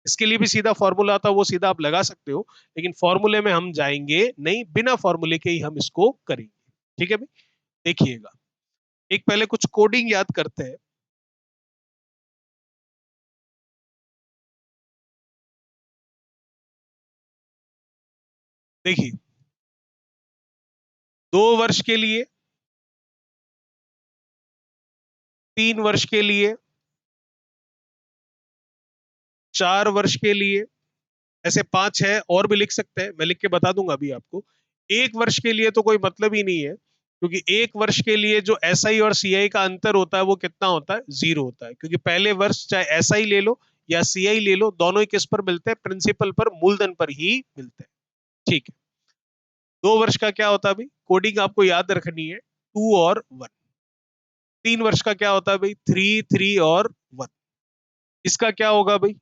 इसके लिए भी सीधा फॉर्मूला था, वो सीधा आप लगा सकते हो, लेकिन फॉर्मूले में हम जाएंगे नहीं, बिना फॉर्मूले के ही हम इसको करेंगे। ठीक है भाई, देखिएगा। एक पहले कुछ कोडिंग याद करते हैं। देखिए, 2 वर्ष के लिए, 3 वर्ष के लिए, 4 वर्ष के लिए, ऐसे 5 है और भी लिख सकते हैं, मैं लिख के बता दूंगा अभी आपको। 1 वर्ष के लिए तो कोई मतलब ही नहीं है, क्योंकि 1 वर्ष के लिए जो एसआई और सीआई का अंतर होता है वो कितना होता है? 0 होता है, क्योंकि पहले वर्ष चाहे एसआई ले लो या सीआई ले लो, दोनों ही किस पर मिलते हैं? प्रिंसिपल पर, मूलधन पर ही मिलते हैं। ठीक है। 2 वर्ष का क्या होता है भाई? कोडिंग आपको याद रखनी है, 2 और 1। 3 वर्ष का क्या होता है भाई? 3, 3 और 1। इसका क्या होगा भाई?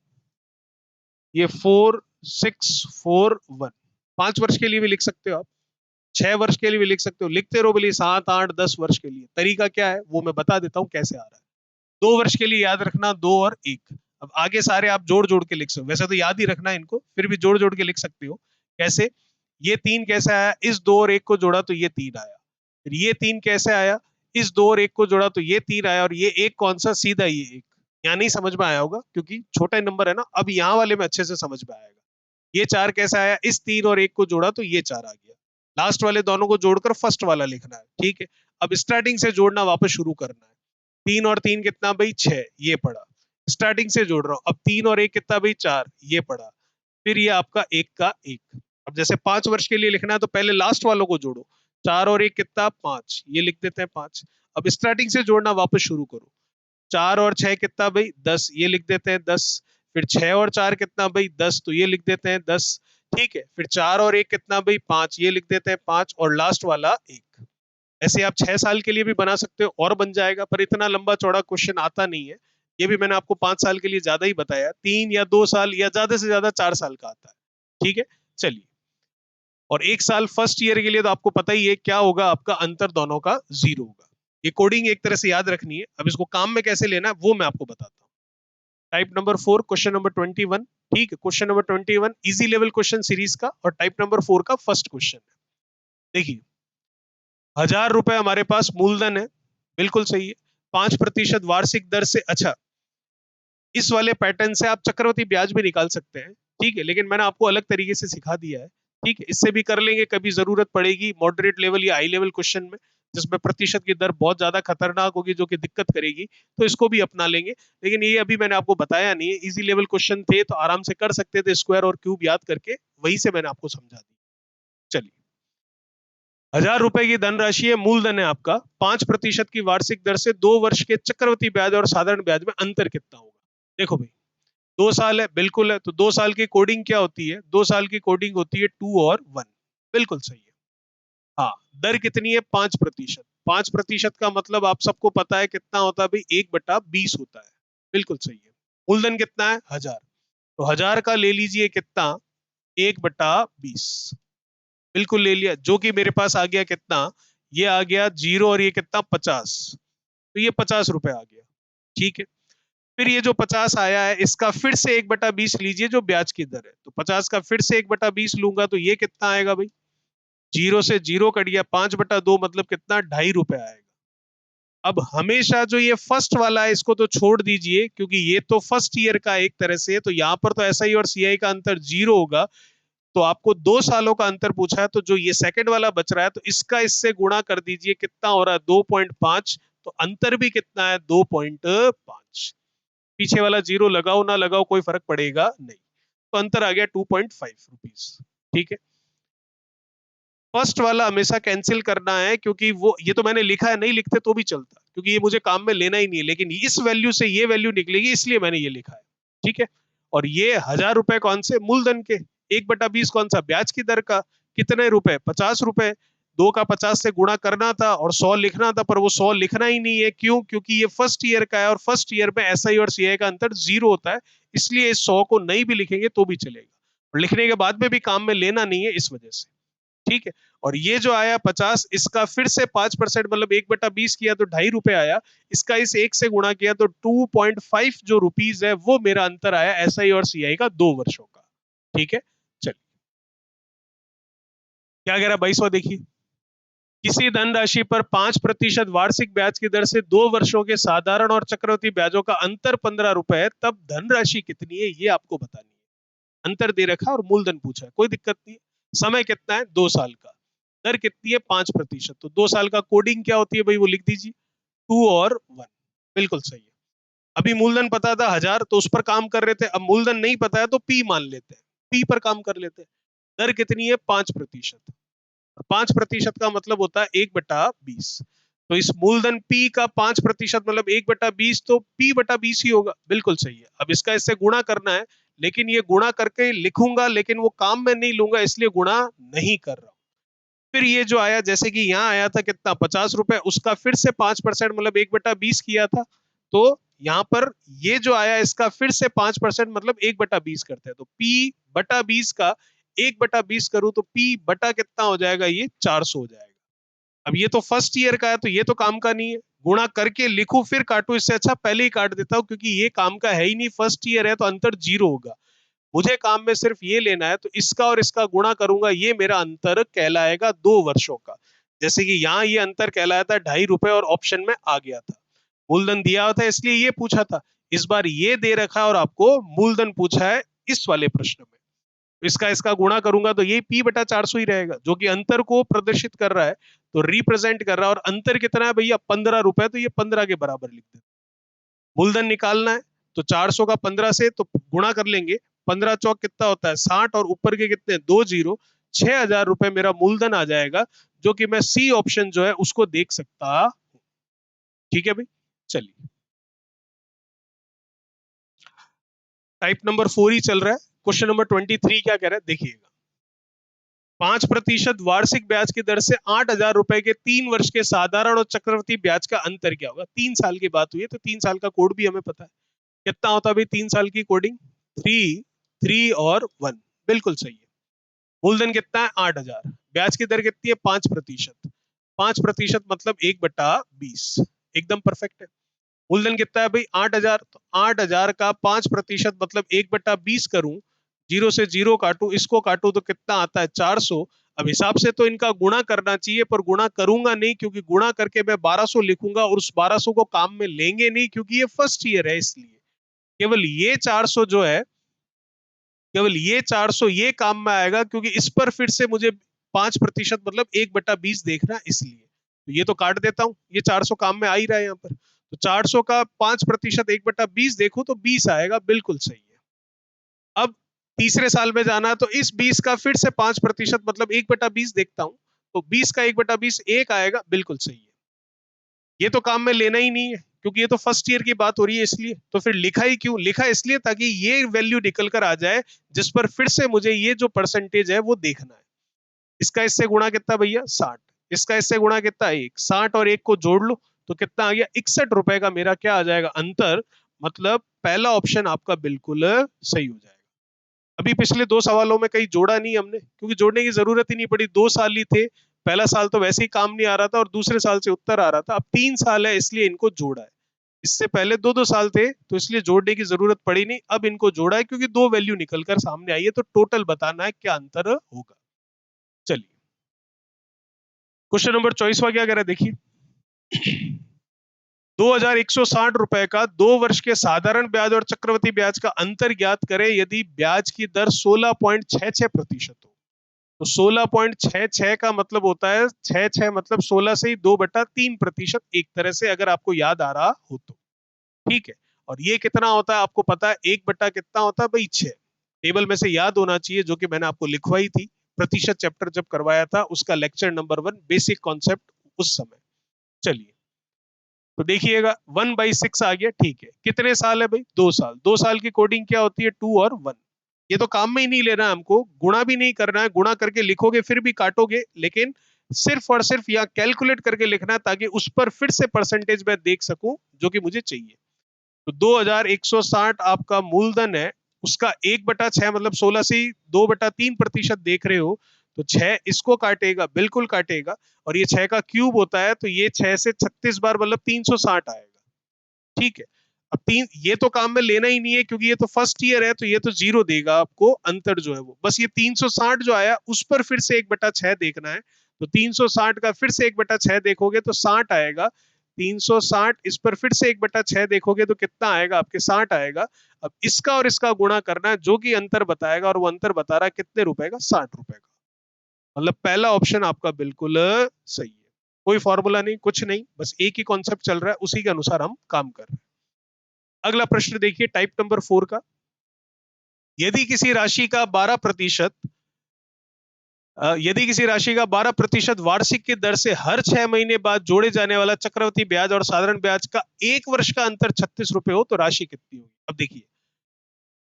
ये 4, 6, 4, 1। 5 वर्ष के लिए भी लिख सकते हो आप, 6 वर्ष के लिए भी लिख सकते हो, लिखते रहो बोलिए, 7, 8, 10 वर्ष के लिए। तरीका क्या है वो मैं बता देता हूँ कैसे आ रहा है। 2 वर्ष के लिए याद रखना 2 और 1। अब आगे सारे आप जोड़ जोड़ के लिख सकते हो, वैसे तो याद ही रखना है इनको, फिर भी जोड़ जोड़ के लिख सकते हो। कैसे? ये 3 कैसे आया? इस 2 और 1 को जोड़ा तो ये 3 आया। फिर ये 3 कैसे आया? इस 2 और 1 को जोड़ा तो ये 3 आया, और ये एक कौन सा? सीधा ये एक। यहाँ नहीं समझ में आया होगा क्योंकि छोटा नंबर है ना, अब यहाँ वाले में अच्छे से समझ में आएगा। ये 4 कैसे आया? इस 3 और 1 को जोड़ा तो ये 4 आ गया। लास्ट वाले दोनों को जोड़कर फर्स्ट वाला लिखना है। ठीक है, अब स्टार्टिंग से जोड़ना वापस शुरू करना है। 3 और 3 कितना भाई? 6, ये पड़ा। स्टार्टिंग से जोड़ रहा हूं, अब 3 और 1 कितना भाई? 4, ये पड़ा। फिर ये आपका 1 का 1। अब जैसे 5 वर्ष के लिए लिखना है तो पहले लास्ट वालों को जोड़ो। 4 और 1 कितना? 5, ये लिख देते हैं 5। अब स्टार्टिंग से जोड़ना वापस शुरू करो। 4 और 6 कितना भाई? 10, ये लिख देते हैं 10। फिर 6 और 4 कितना भाई? 10, तो ये लिख देते हैं 10। ठीक है, फिर 4 और 1 कितना भाई? 5, ये लिख देते हैं 5, और लास्ट वाला 1। ऐसे आप 6 साल के लिए भी बना सकते हो और बन जाएगा, पर इतना लंबा चौड़ा क्वेश्चन आता नहीं है। ये भी मैंने आपको 5 साल के लिए ज्यादा ही बताया, 3 या 2 साल या ज्यादा से ज्यादा 4 साल का आता है। ठीक है, चलिए। और 1 साल फर्स्ट ईयर के लिए तो आपको पता ही है क्या होगा, आपका अंतर दोनों का 0 होगा। ये कोडिंग एक तरह से याद रखनी है, अब इसको काम में कैसे लेना है वो मैं आपको बताता हूँ। Type number 4, question number 21। ठीक है, question number 21 easy level question series का, और टाइप नंबर 4 का फर्स्ट क्वेश्चन है। देखिए, 1,000 रुपए हमारे पास मूलधन है, बिल्कुल सही है। 5% वार्षिक दर से, अच्छा, इस वाले पैटर्न से आप चक्रवृद्धि ब्याज भी निकाल सकते हैं। ठीक है, लेकिन मैंने आपको अलग तरीके से सिखा दिया है। ठीक है, इससे भी कर लेंगे, कभी जरूरत पड़ेगी मॉडरेट लेवल या हाई लेवल क्वेश्चन में, जिसमें प्रतिशत की दर बहुत ज्यादा खतरनाक होगी, जो कि दिक्कत करेगी, तो इसको भी अपना लेंगे। लेकिन ये अभी मैंने आपको बताया नहीं है, इजी लेवल क्वेश्चन थे तो आराम से कर सकते थे, स्क्वायर और क्यूब याद करके, वही से मैंने आपको समझा दी। चलिए, 1,000 रुपए की धनराशि है, मूलधन है आपका। 5% की वार्षिक दर से 2 वर्ष के चक्रवृद्धि ब्याज और साधारण ब्याज में अंतर कितना होगा? देखो भाई, 2 साल है, बिल्कुल है। तो 2 साल की कोडिंग क्या होती है? 2 साल की कोडिंग होती है 2 और 1। बिल्कुल सही है। हाँ, दर कितनी है? 5%। 5% का मतलब आप सबको पता है कितना होता है भाई? 1/20 होता है। बिल्कुल सही है। मूलधन कितना है? 1000। तो 1000 का ले लीजिए कितना? 1/20। बिल्कुल ले लिया, जो कि मेरे पास आ गया कितना? ये आ गया 0 और ये कितना? 50। तो ये 50 रुपए आ गया। ठीक है। फिर ये जो 50 आया है इसका फिर से 1/20 लीजिए, जो ब्याज की दर है। तो 50 का फिर से 1/20 लूंगा तो ये कितना आएगा भाई? 0 से 0 कट गया, 5/2 मतलब कितना? 2.5 रुपए आएगा। अब हमेशा जो ये फर्स्ट वाला है इसको तो छोड़ दीजिए, क्योंकि ये तो फर्स्ट ईयर का एक तरह से है, तो यहां पर तो एसआई और सीआई का अंतर 0 होगा। तो आपको 2 सालों का अंतर पूछा है, तो जो ये सेकंड वाला बच रहा है तो इसका इससे गुणा कर दीजिए, कितना हो रहा है? 2.5। तो अंतर भी कितना है? 2.5। पीछे वाला 0 लगाओ ना लगाओ कोई फर्क पड़ेगा नहीं। तो अंतर आ गया 2.5 रुपीज। ठीक है। फर्स्ट वाला हमेशा कैंसिल करना है, क्योंकि वो ये तो मैंने लिखा है, नहीं लिखते तो भी चलता, क्योंकि ये मुझे काम में लेना ही नहीं है, लेकिन इस वैल्यू से ये वैल्यू निकलेगी, इसलिए मैंने ये लिखा है। ठीक है। और ये 1000 रुपए कौन से? मूलधन के। 1/20 कौन सा? ब्याज की दर का। कितने रुपए? 50 रुपए। 2 का 50 से गुणा करना था और 100 लिखना था, पर वो 100 लिखना ही नहीं है। क्यों? क्योंकि ये फर्स्ट ईयर का है और फर्स्ट ईयर में एसआई और सीआई का अंतर 0 होता है, इसलिए इस 100 को नहीं भी लिखेंगे तो भी चलेगा, और लिखने के बाद में भी काम में लेना नहीं है इस वजह से। ठीक है। और ये जो आया 50, इसका फिर से 5% मतलब 1/20 किया तो 2.5 रुपए आया। इसका इस 1 से गुणा किया तो 2.5 जो रुपीज है वो मेरा अंतर आया एसआई और सीआई का 2 वर्षों का। ठीक है। चलिए, क्या कह रहा है 22वां? देखिए, किसी धनराशि पर 5% वार्षिक ब्याज की दर से 2 वर्षों के साधारण और चक्रवृद्धि ब्याजों का अंतर 15 रुपए है, तब धनराशि कितनी है ये आपको बतानी है। अंतर दे रखा है और मूलधन पूछा है, कोई दिक्कत नहीं है। समय कितना है? 2 साल का। दर कितनी है? 5%। तो 2 साल का कोडिंग क्या होती है भाई? वो लिख दीजिए, 2 और 1। बिल्कुल सही है। अभी मूलधन पता था 1000, तो उस पर काम कर रहे थे। अब मूलधन नहीं पता है तो पी मान लेते हैं, पी पर काम कर लेते हैं। दर कितनी है? 5%। 5% का मतलब होता है 1/20। तो इस मूलधन पी का 5% मतलब 1/20, तो p/20 ही होगा। बिल्कुल सही है। अब इसका इससे गुणा करना है, लेकिन ये गुणा करके लिखूंगा, लेकिन वो काम में नहीं लूंगा, इसलिए गुणा नहीं कर रहा हूं। फिर ये जो आया, जैसे कि यहाँ आया था कितना? 50 रुपए, उसका फिर से 5% मतलब 1/20 किया था। तो यहाँ पर ये जो आया इसका फिर से 5% मतलब 1/20 करते हैं, तो p/20 का 1/20 करूं तो p बटा कितना हो जाएगा? ये 400 हो जाएगा। अब ये तो फर्स्ट ईयर का है तो ये तो काम का नहीं है, गुणा करके लिखूं फिर काटू, इससे अच्छा पहले ही काट देता हूं, क्योंकि ये काम का है ही नहीं, फर्स्ट ईयर है तो अंतर 0 होगा। मुझे काम में सिर्फ ये लेना है, तो इसका और इसका गुणा करूंगा, ये मेरा अंतर कहलाएगा 2 वर्षों का। जैसे कि यहाँ ये अंतर कहलाया था 2.5 रुपए और ऑप्शन में आ गया था। मूलधन दिया हुआ था इसलिए ये पूछा था। इस बार ये दे रखा है और आपको मूलधन पूछा है इस वाले प्रश्न में। इसका इसका गुणा करूंगा तो ये p/400 ही रहेगा, जो कि अंतर को प्रदर्शित कर रहा है, तो रिप्रेजेंट कर रहा है। और अंतर कितना है भैया? 15 रुपए, तो ये 15 के बराबर लिख दे। मूलधन निकालना है तो 400 का 15 से तो गुणा कर लेंगे। 15 चौक कितना होता है? 60, और ऊपर के कितने? 2 जीरो। 6,000 रुपए मेरा मूलधन आ जाएगा, जो कि मैं सी ऑप्शन जो है उसको देख सकता हूं। ठीक है भाई। चलिए, टाइप नंबर 4 ही चल रहा है। क्वेश्चन नंबर 23 क्या कह रहा है देखिएगा। 5% वार्षिक ब्याज की दर से 8,000 रुपए के 3 वर्ष के साधारण और चक्रवृद्धि ब्याज का अंतर क्या होगा? 3 साल की बात हुई है तो 3 साल का कोड भी हमें पता है। कितना होता है भाई 3 साल की कोडिंग? 3, 3 और 1। बिल्कुल सही है। मूलधन कितना है? 8,000। ब्याज की दर कितनी है? 5%। 5% मतलब 1/20। एकदम परफेक्ट है। मूलधन कितना है भाई? 8,000। तो 8,000 का 5% मतलब 1/20 करूं, 0 से 0 काटू, इसको काटू तो कितना आता है? 400। अब हिसाब से तो इनका गुणा करना चाहिए, पर गुणा करूंगा नहीं, क्योंकि गुणा करके मैं 1200 लिखूंगा और उस 1200 को काम में लेंगे नहीं, क्योंकि ये फर्स्ट ईयर है। इसलिए केवल ये 400 जो है, केवल ये 400 ये काम में आएगा, क्योंकि इस पर फिर से मुझे 5% मतलब 1/20 देखना, इसलिए तो ये तो काट देता हूं। ये 400 काम में आ ही रहा है यहाँ पर, तो 400 का 5% 1/20 देखो तो 20 आएगा। बिल्कुल सही है। अब तीसरे साल में जाना है तो इस 20 का फिर से 5% मतलब 1/20 देखता हूं, तो 20 का 1/20 1 आएगा। बिल्कुल सही है। ये तो काम में लेना ही नहीं है, क्योंकि ये तो फर्स्ट ईयर की बात हो रही है इसलिए। तो फिर लिखा ही क्यों? लिखा इसलिए ताकि ये वैल्यू निकल कर आ जाए जिस पर फिर से मुझे ये जो परसेंटेज है वो देखना है। इसका इससे गुणा कितना भैया? 60। इसका इससे गुणा कितना? 1। 60 और 1 को जोड़ लो तो कितना आ गया? 61 रुपए का मेरा क्या आ जाएगा? अंतर। मतलब पहला ऑप्शन आपका बिल्कुल सही हो जाएगा। अभी पिछले दो सवालों में कहीं जोड़ा नहीं हमने, क्योंकि जोड़ने की जरूरत ही नहीं पड़ी। 2 साल ही थे, पहला साल तो वैसे ही काम नहीं आ रहा था और दूसरे साल से उत्तर आ रहा था। अब 3 साल है इसलिए इनको जोड़ा है। इससे पहले 2-2 साल थे तो इसलिए जोड़ने की जरूरत पड़ी नहीं। अब इनको जोड़ा है क्योंकि दो वैल्यू निकलकर सामने आई है, तो टोटल बताना है क्या अंतर होगा। चलिए क्वेश्चन नंबर 24वां क्या कह रहा है देखिए। 2160 रुपए का 2 वर्ष के साधारण ब्याज और चक्रवृद्धि ब्याज का अंतर ज्ञात करें यदि ब्याज की दर 16.66% हो। तो 16.66 का मतलब होता है 66 मतलब 16 से ही 2/3%, एक तरह से अगर आपको याद आ रहा हो तो। ठीक है। और ये कितना होता है आपको पता है? 1 बटा कितना होता है भाई? 6। टेबल में से याद होना चाहिए, जो कि मैंने आपको लिखवाई थी प्रतिशत चैप्टर जब करवाया था, उसका लेक्चर नंबर 1 बेसिक कॉन्सेप्ट उस समय। चलिए तो देखिएगा 1/6 आ गया। ठीक है, कितने साल है भाई? 2 साल। 2 साल की कोडिंग क्या होती है? 2 और 1। ये तो काम में ही नहीं लेना है हमको, गुणा भी नहीं करना है। गुणा करके लिखोगे फिर भी काटोगे, लेकिन सिर्फ और सिर्फ यहाँ कैलकुलेट करके लिखना है ताकि उस पर फिर से परसेंटेज मैं देख सकूं जो कि मुझे चाहिए। तो 2160 आपका मूलधन है, उसका 1/6 मतलब 16 से ही 2/3% देख रहे हो, तो 6 इसको काटेगा, बिल्कुल काटेगा। और ये 6 का क्यूब होता है, तो ये 6 से 36 बार मतलब 360 आएगा। ठीक है। अब तीन ये तो काम में लेना ही नहीं है क्योंकि ये तो फर्स्ट ईयर है, तो ये तो जीरो देगा आपको अंतर जो है वो। बस ये 360 जो आया उस पर फिर से 1/6 देखना है। तो 360 का फिर से 1/6 देखोगे तो 60 आएगा। 360 इस पर फिर से 1/6 देखोगे तो कितना आएगा? आपके 60 आएगा। अब इसका और इसका गुणा करना है जो कि अंतर बताएगा, और वो अंतर बता रहा है कितने रुपए का? 60 रुपए का। मतलब पहला ऑप्शन आपका बिल्कुल सही है। कोई फॉर्मूला नहीं, कुछ नहीं, बस एक ही कॉन्सेप्ट चल रहा है, उसी के अनुसार हम काम कर रहे हैं। अगला प्रश्न देखिए टाइप नंबर 4 का। यदि किसी राशि का 12% यदि किसी राशि का 12% वार्षिक की दर से हर 6 महीने बाद जोड़े जाने वाला चक्रवृद्धि ब्याज और साधारण ब्याज का 1 वर्ष का अंतर 36 रुपए हो तो राशि कितनी होगी? अब देखिए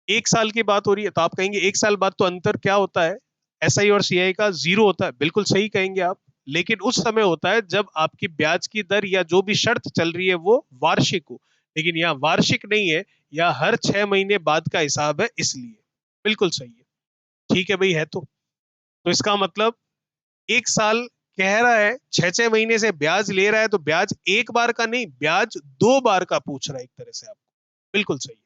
1 साल की बात हो रही है तो आप कहेंगे 1 साल बाद तो अंतर क्या होता है? एसआई और सीआई का जीरो होता है। बिल्कुल सही कहेंगे आप, लेकिन उस समय होता है जब आपकी ब्याज की दर या जो भी शर्त चल रही है वो वार्षिक हो। लेकिन यहाँ वार्षिक नहीं है, या हर 6 महीने बाद का हिसाब है, इसलिए बिल्कुल सही है। ठीक है भाई, है तो इसका मतलब 1 साल कह रहा है, 6-6 महीने से ब्याज ले रहा है, तो ब्याज एक बार का नहीं, ब्याज 2 बार का पूछ रहा है एक तरह से आपको। बिल्कुल सही है।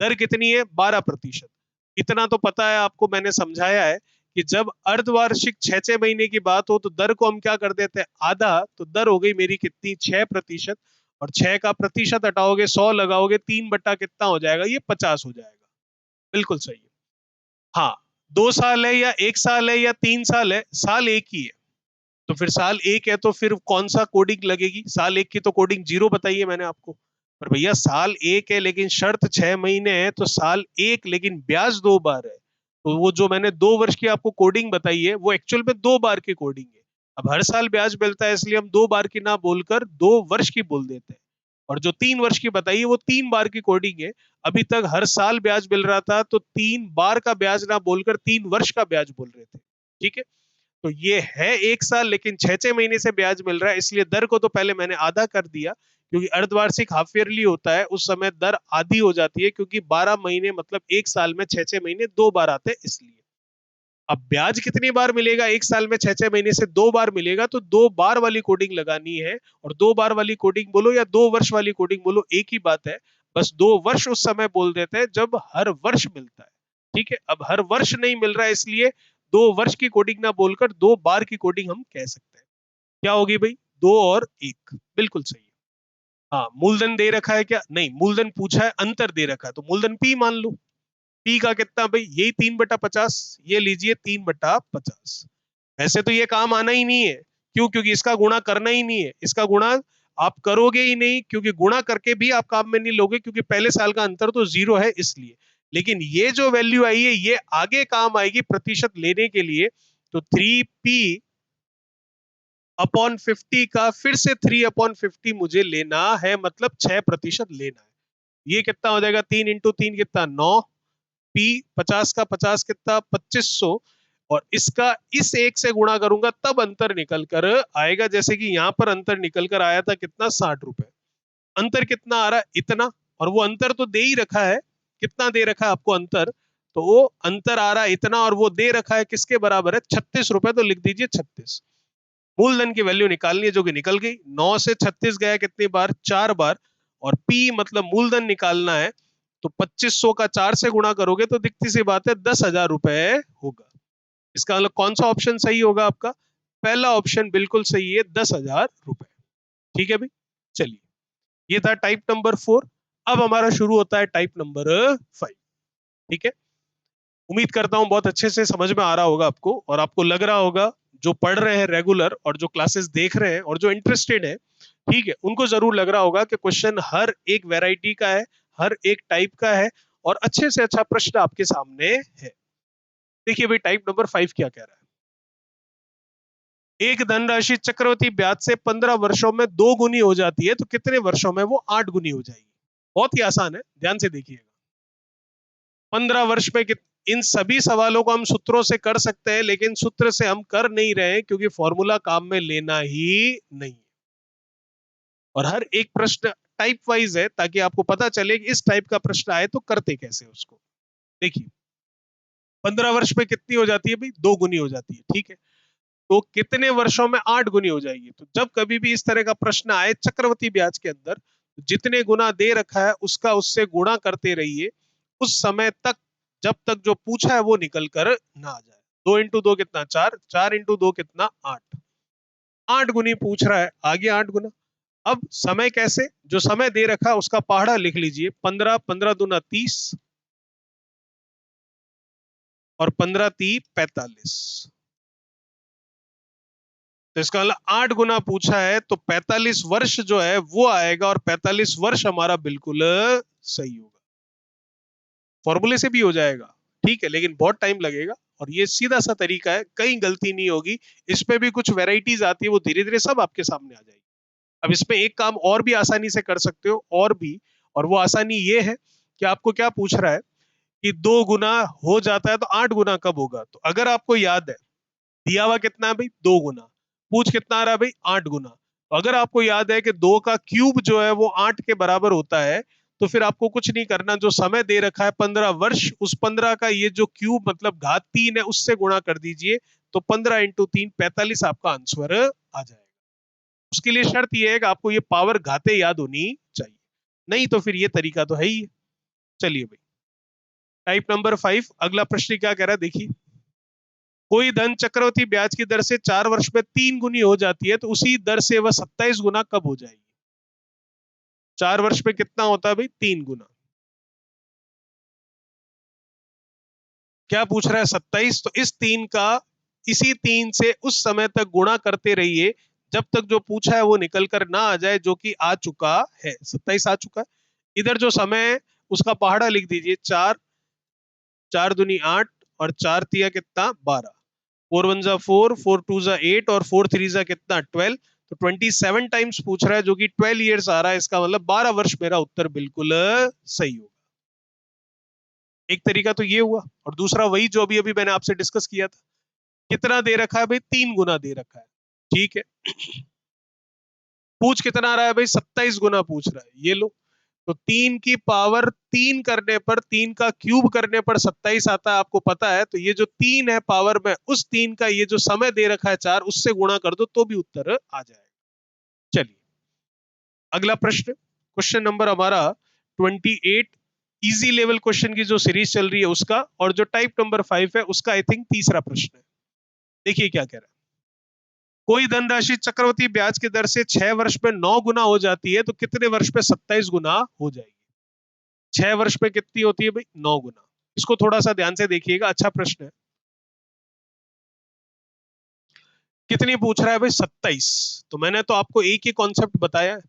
दर कितनी है? 12%। इतना तो पता है आपको, मैंने समझाया है कि जब अर्धवार्षिक 6-6 महीने की बात हो तो दर को हम क्या कर देते हैं? आधा। तो दर हो गई मेरी कितनी? 6%। और 6 का प्रतिशत हटाओगे, 100 लगाओगे, 3 बटा कितना हो जाएगा? ये 50 हो जाएगा। बिल्कुल सही है। हाँ, 2 साल है या 1 साल है या 3 साल है? साल एक ही है। तो फिर साल एक है तो फिर कौन सा कोडिंग लगेगी? साल एक की तो कोडिंग जीरो बताई है मैंने आपको। पर भैया साल एक है लेकिन शर्त 6 महीने है, तो साल एक लेकिन ब्याज 2 बार है। तो वो जो मैंने 2 वर्ष की आपको कोडिंग बताई है वो एक्चुअल में 2 बार की कोडिंग है। अब हर साल ब्याज मिलता है इसलिए हम 2 बार की ना बोलकर 2 वर्ष की बोल देते हैं। और जो 3 वर्ष की बताई है वो 3 बार की कोडिंग है। अभी तक हर साल ब्याज मिल रहा था तो 3 बार का ब्याज ना बोलकर 3 वर्ष का ब्याज बोल रहे थे। ठीक है। तो ये है 1 साल लेकिन 6-6 महीने से ब्याज मिल रहा है, इसलिए दर को तो पहले मैंने आधा कर दिया, क्योंकि अर्धवार्षिक हाफ ईयरली होता है उस समय दर आधी हो जाती है, क्योंकि 12 महीने मतलब 1 साल में 6-6 महीने 2 बार आते हैं इसलिए। अब ब्याज कितनी बार मिलेगा? 1 साल में 6-6 महीने से 2 बार मिलेगा, तो 2 बार वाली कोडिंग लगानी है। और 2 बार वाली कोडिंग बोलो या 2 वर्ष वाली कोडिंग बोलो, एक ही बात है। बस 2 वर्ष उस समय बोल देते हैं जब हर वर्ष मिलता है। ठीक है। अब हर वर्ष नहीं मिल रहा है इसलिए 2 वर्ष की कोडिंग ना बोलकर 2 बार की कोडिंग हम कह सकते हैं। क्या होगी भाई? 2 और 1। बिल्कुल सही है। हाँ, मूलधन दे रखा है क्या? नहीं, मूलधन पूछा है, अंतर दे रखा है, तो मूलधन पी मान लो। पी का कितना भाई? यही 3/50। ये लीजिए 3/50। ऐसे तो ये काम आना ही नहीं है। क्यों? क्योंकि इसका गुणा करना ही नहीं है। इसका गुणा आप करोगे ही नहीं, क्योंकि गुणा करके भी आप काम में नहीं लोगे, क्योंकि पहले साल का अंतर तो जीरो है इसलिए। लेकिन ये जो वैल्यू आई है ये आगे काम आएगी प्रतिशत लेने के लिए। तो 3p अपॉन 50 का फिर से 3/50 मुझे लेना है, मतलब 6% लेना है। ये कितना हो जाएगा, 3 × 3 कितना, 9। पी 50 का 50 कितना, 2500। और इसका इस एक से गुणा करूंगा तब अंतर निकल कर आएगा, जैसे कि यहां पर अंतर निकल कर आया था कितना, 60 रुपए। अंतर कितना आ रहा है, इतना। और वो अंतर तो दे ही रखा है, कितना दे रखा है आपको अंतर, तो वो अंतर आ रहा है इतना, और वो दे रखा है किसके बराबर है, 36 रुपए। तो लिख दीजिए 36। मूलधन की वैल्यू निकालनी है, जो कि निकल गई। 9 से 36 गया कितनी बार, 4 बार। और पी मतलब मूलधन निकालना है, तो 2500 का 4 से गुणा करोगे तो दिखती सी बात है 10,000 रुपए होगा। इसका मतलब कौन सा ऑप्शन सही होगा आपका, पहला ऑप्शन बिल्कुल सही है, 10,000 रुपए। ठीक है भाई, चलिए, ये था टाइप नंबर 4। अब हमारा शुरू होता है टाइप नंबर 5। ठीक है, उम्मीद करता हूं बहुत अच्छे से समझ में आ रहा होगा आपको, और आपको लग रहा होगा जो पढ़ रहे हैं रेगुलर और जो क्लासेस देख रहे हैं और जो इंटरेस्टेड है, ठीक है, उनको जरूर लग रहा होगा कि क्वेश्चन हर एक वैरायटी का है, हर एक टाइप का है, और अच्छे से अच्छा प्रश्न आपके सामने है। देखिए भाई, टाइप नंबर 5 क्या कह रहा है। एक धनराशि चक्रवृद्धि ब्याज से 15 वर्षों में 2 गुनी हो जाती है, तो कितने वर्षों में वो 8 गुनी हो जाएगी। बहुत ही आसान है, ध्यान से देखिएगा। 15 वर्ष में इन सभी सवालों को हम सूत्रों से कर सकते हैं, लेकिन सूत्र से हम कर नहीं रहे हैं, क्योंकि फॉर्मूला काम में लेना ही नहीं। और हर एक प्रश्न टाइप वाइज है, ताकि आपको पता चले कि इस टाइप का प्रश्न आए तो करते कैसे उसको। देखिए, 15 वर्ष में कितनी हो जाती है भाई, 2 गुनी हो जाती है। ठीक है, तो कितने वर्षों में 8 गुनी हो जाएगी। तो जब कभी भी इस तरह का प्रश्न आए चक्रवृद्धि ब्याज के अंदर, जितने गुना दे रखा है उसका उससे गुणा करते रहिए उस समय तक, जब तक जो पूछा है वो निकल कर ना आ जाए। 2 × 2 कितना, 4। 4 × 2 कितना, 8। 8 गुनी पूछ रहा है, आगे 8 गुना। अब समय कैसे, जो समय दे रखा है उसका पहाड़ा लिख लीजिए, 15। 15 दूना 30, और 15 × 3 = 45। तो इसका मतलब 8 गुना पूछा है, तो 45 वर्ष जो है वो आएगा, और 45 वर्ष हमारा बिल्कुल सही होगा। फॉर्मूले से भी हो जाएगा, ठीक है, लेकिन बहुत टाइम लगेगा, और ये सीधा सा तरीका है, कहीं गलती नहीं होगी। इसमें भी कुछ वेराइटीज आती है, वो धीरे धीरे सब आपके सामने आ जाएगी। अब इसमें एक काम और भी आसानी से कर सकते हो, और भी, और वो आसानी ये है कि आपको क्या पूछ रहा है कि 2 गुना हो जाता है तो 8 गुना कब होगा। तो अगर आपको याद है, दिया हुआ कितना है भाई, 2 गुना। पूछ कितना आ रहा है भाई, 8 गुना। तो अगर आपको याद है कि 2 का क्यूब जो है वो 8 के बराबर होता है, तो फिर आपको कुछ नहीं करना, जो समय दे रखा है 15 वर्ष, उस 15 का ये जो क्यूब मतलब घात 3 है उससे गुणा कर दीजिए, तो 15 × 3 = 45 आपका आंसर आ जाएगा। उसके लिए शर्त यह है कि आपको ये पावर घाते याद होनी चाहिए, नहीं तो फिर ये तरीका तो है ही। चलिए भाई, टाइप नंबर 5, अगला प्रश्न क्या कह रहा है, देखिए। कोई धन चक्रवृद्धि ब्याज की दर से 4 वर्ष में 3 गुनी हो जाती है, तो उसी दर से वह 27 गुना कब हो जाएगी। 4 वर्ष में कितना होता है भाई, 3 गुना। क्या पूछ रहा है, 27। तो इस 3 का इसी 3 से उस समय तक गुणा करते रहिए, जब तक जो पूछा है वो निकल कर ना आ जाए, जो कि आ चुका है, 27 आ चुका है। इधर जो समय है उसका पहाड़ा लिख दीजिए, 4। 4 दूनी 8, और 4 तिया कितना, 12। 4 1 जा 4, 4 2 जा 8, और 4 3 जा कितना, 12। तो 27 टाइम्स पूछ रहा है, जो कि 12 ईयर्स आ रहा है। इसका मतलब 12 वर्ष मेरा उत्तर बिल्कुल सही होगा। एक तरीका तो ये हुआ, और दूसरा वही जो अभी अभी मैंने आपसे डिस्कस किया था। कितना दे रखा है भाई, 3 गुना दे रखा है। ठीक है, पूछ कितना आ रहा है भाई, 27 गुना पूछ रहा है, ये लो। तो 3 की पावर 3 करने पर, 3 का क्यूब करने पर 27 आता है, आपको पता है। तो ये जो 3 है पावर में, उस 3 का ये जो समय दे रखा है 4, उससे गुणा कर दो तो भी उत्तर आ जाएगा। चलिए, अगला प्रश्न, क्वेश्चन नंबर हमारा 28, इजी लेवल क्वेश्चन की जो सीरीज चल रही है उसका, और जो टाइप नंबर 5 है उसका आई थिंक तीसरा प्रश्न है। देखिए क्या कह रहा है। कोई धनराशि चक्रवृद्धि ब्याज की दर से 6 वर्ष में 9 गुना हो जाती है, तो कितने वर्ष में 27 गुना हो जाएगी। 6 वर्ष में कितनी होती है भाई, 9 गुना। इसको थोड़ा सा ध्यान से देखिएगा, अच्छा प्रश्न है। कितनी पूछ रहा है भाई, 27। तो मैंने तो आपको एक ही कॉन्सेप्ट बताया है,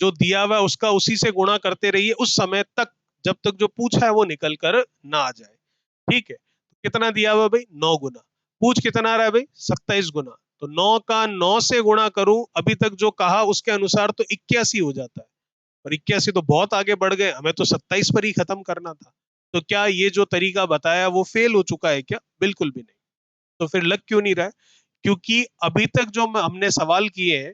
जो दिया हुआ है उसका उसी से गुणा करते रहिए उस समय तक, जब तक जो पूछा है वो निकल कर ना आ जाए। ठीक है, कितना दिया हुआ भाई, 9 गुना। पूछ कितना आ रहा है भाई, 27 गुना। तो 9 का 9 से गुणा करूं, अभी तक जो कहा उसके अनुसार तो 81 हो जाता है, और 81 तो बहुत आगे बढ़ गए, हमें तो 27 पर ही खत्म करना था। तो क्या ये जो तरीका बताया वो फेल हो चुका है क्या? बिल्कुल भी नहीं। तो फिर लग क्यों नहीं रहा है? क्योंकि अभी तक जो हमने सवाल किए हैं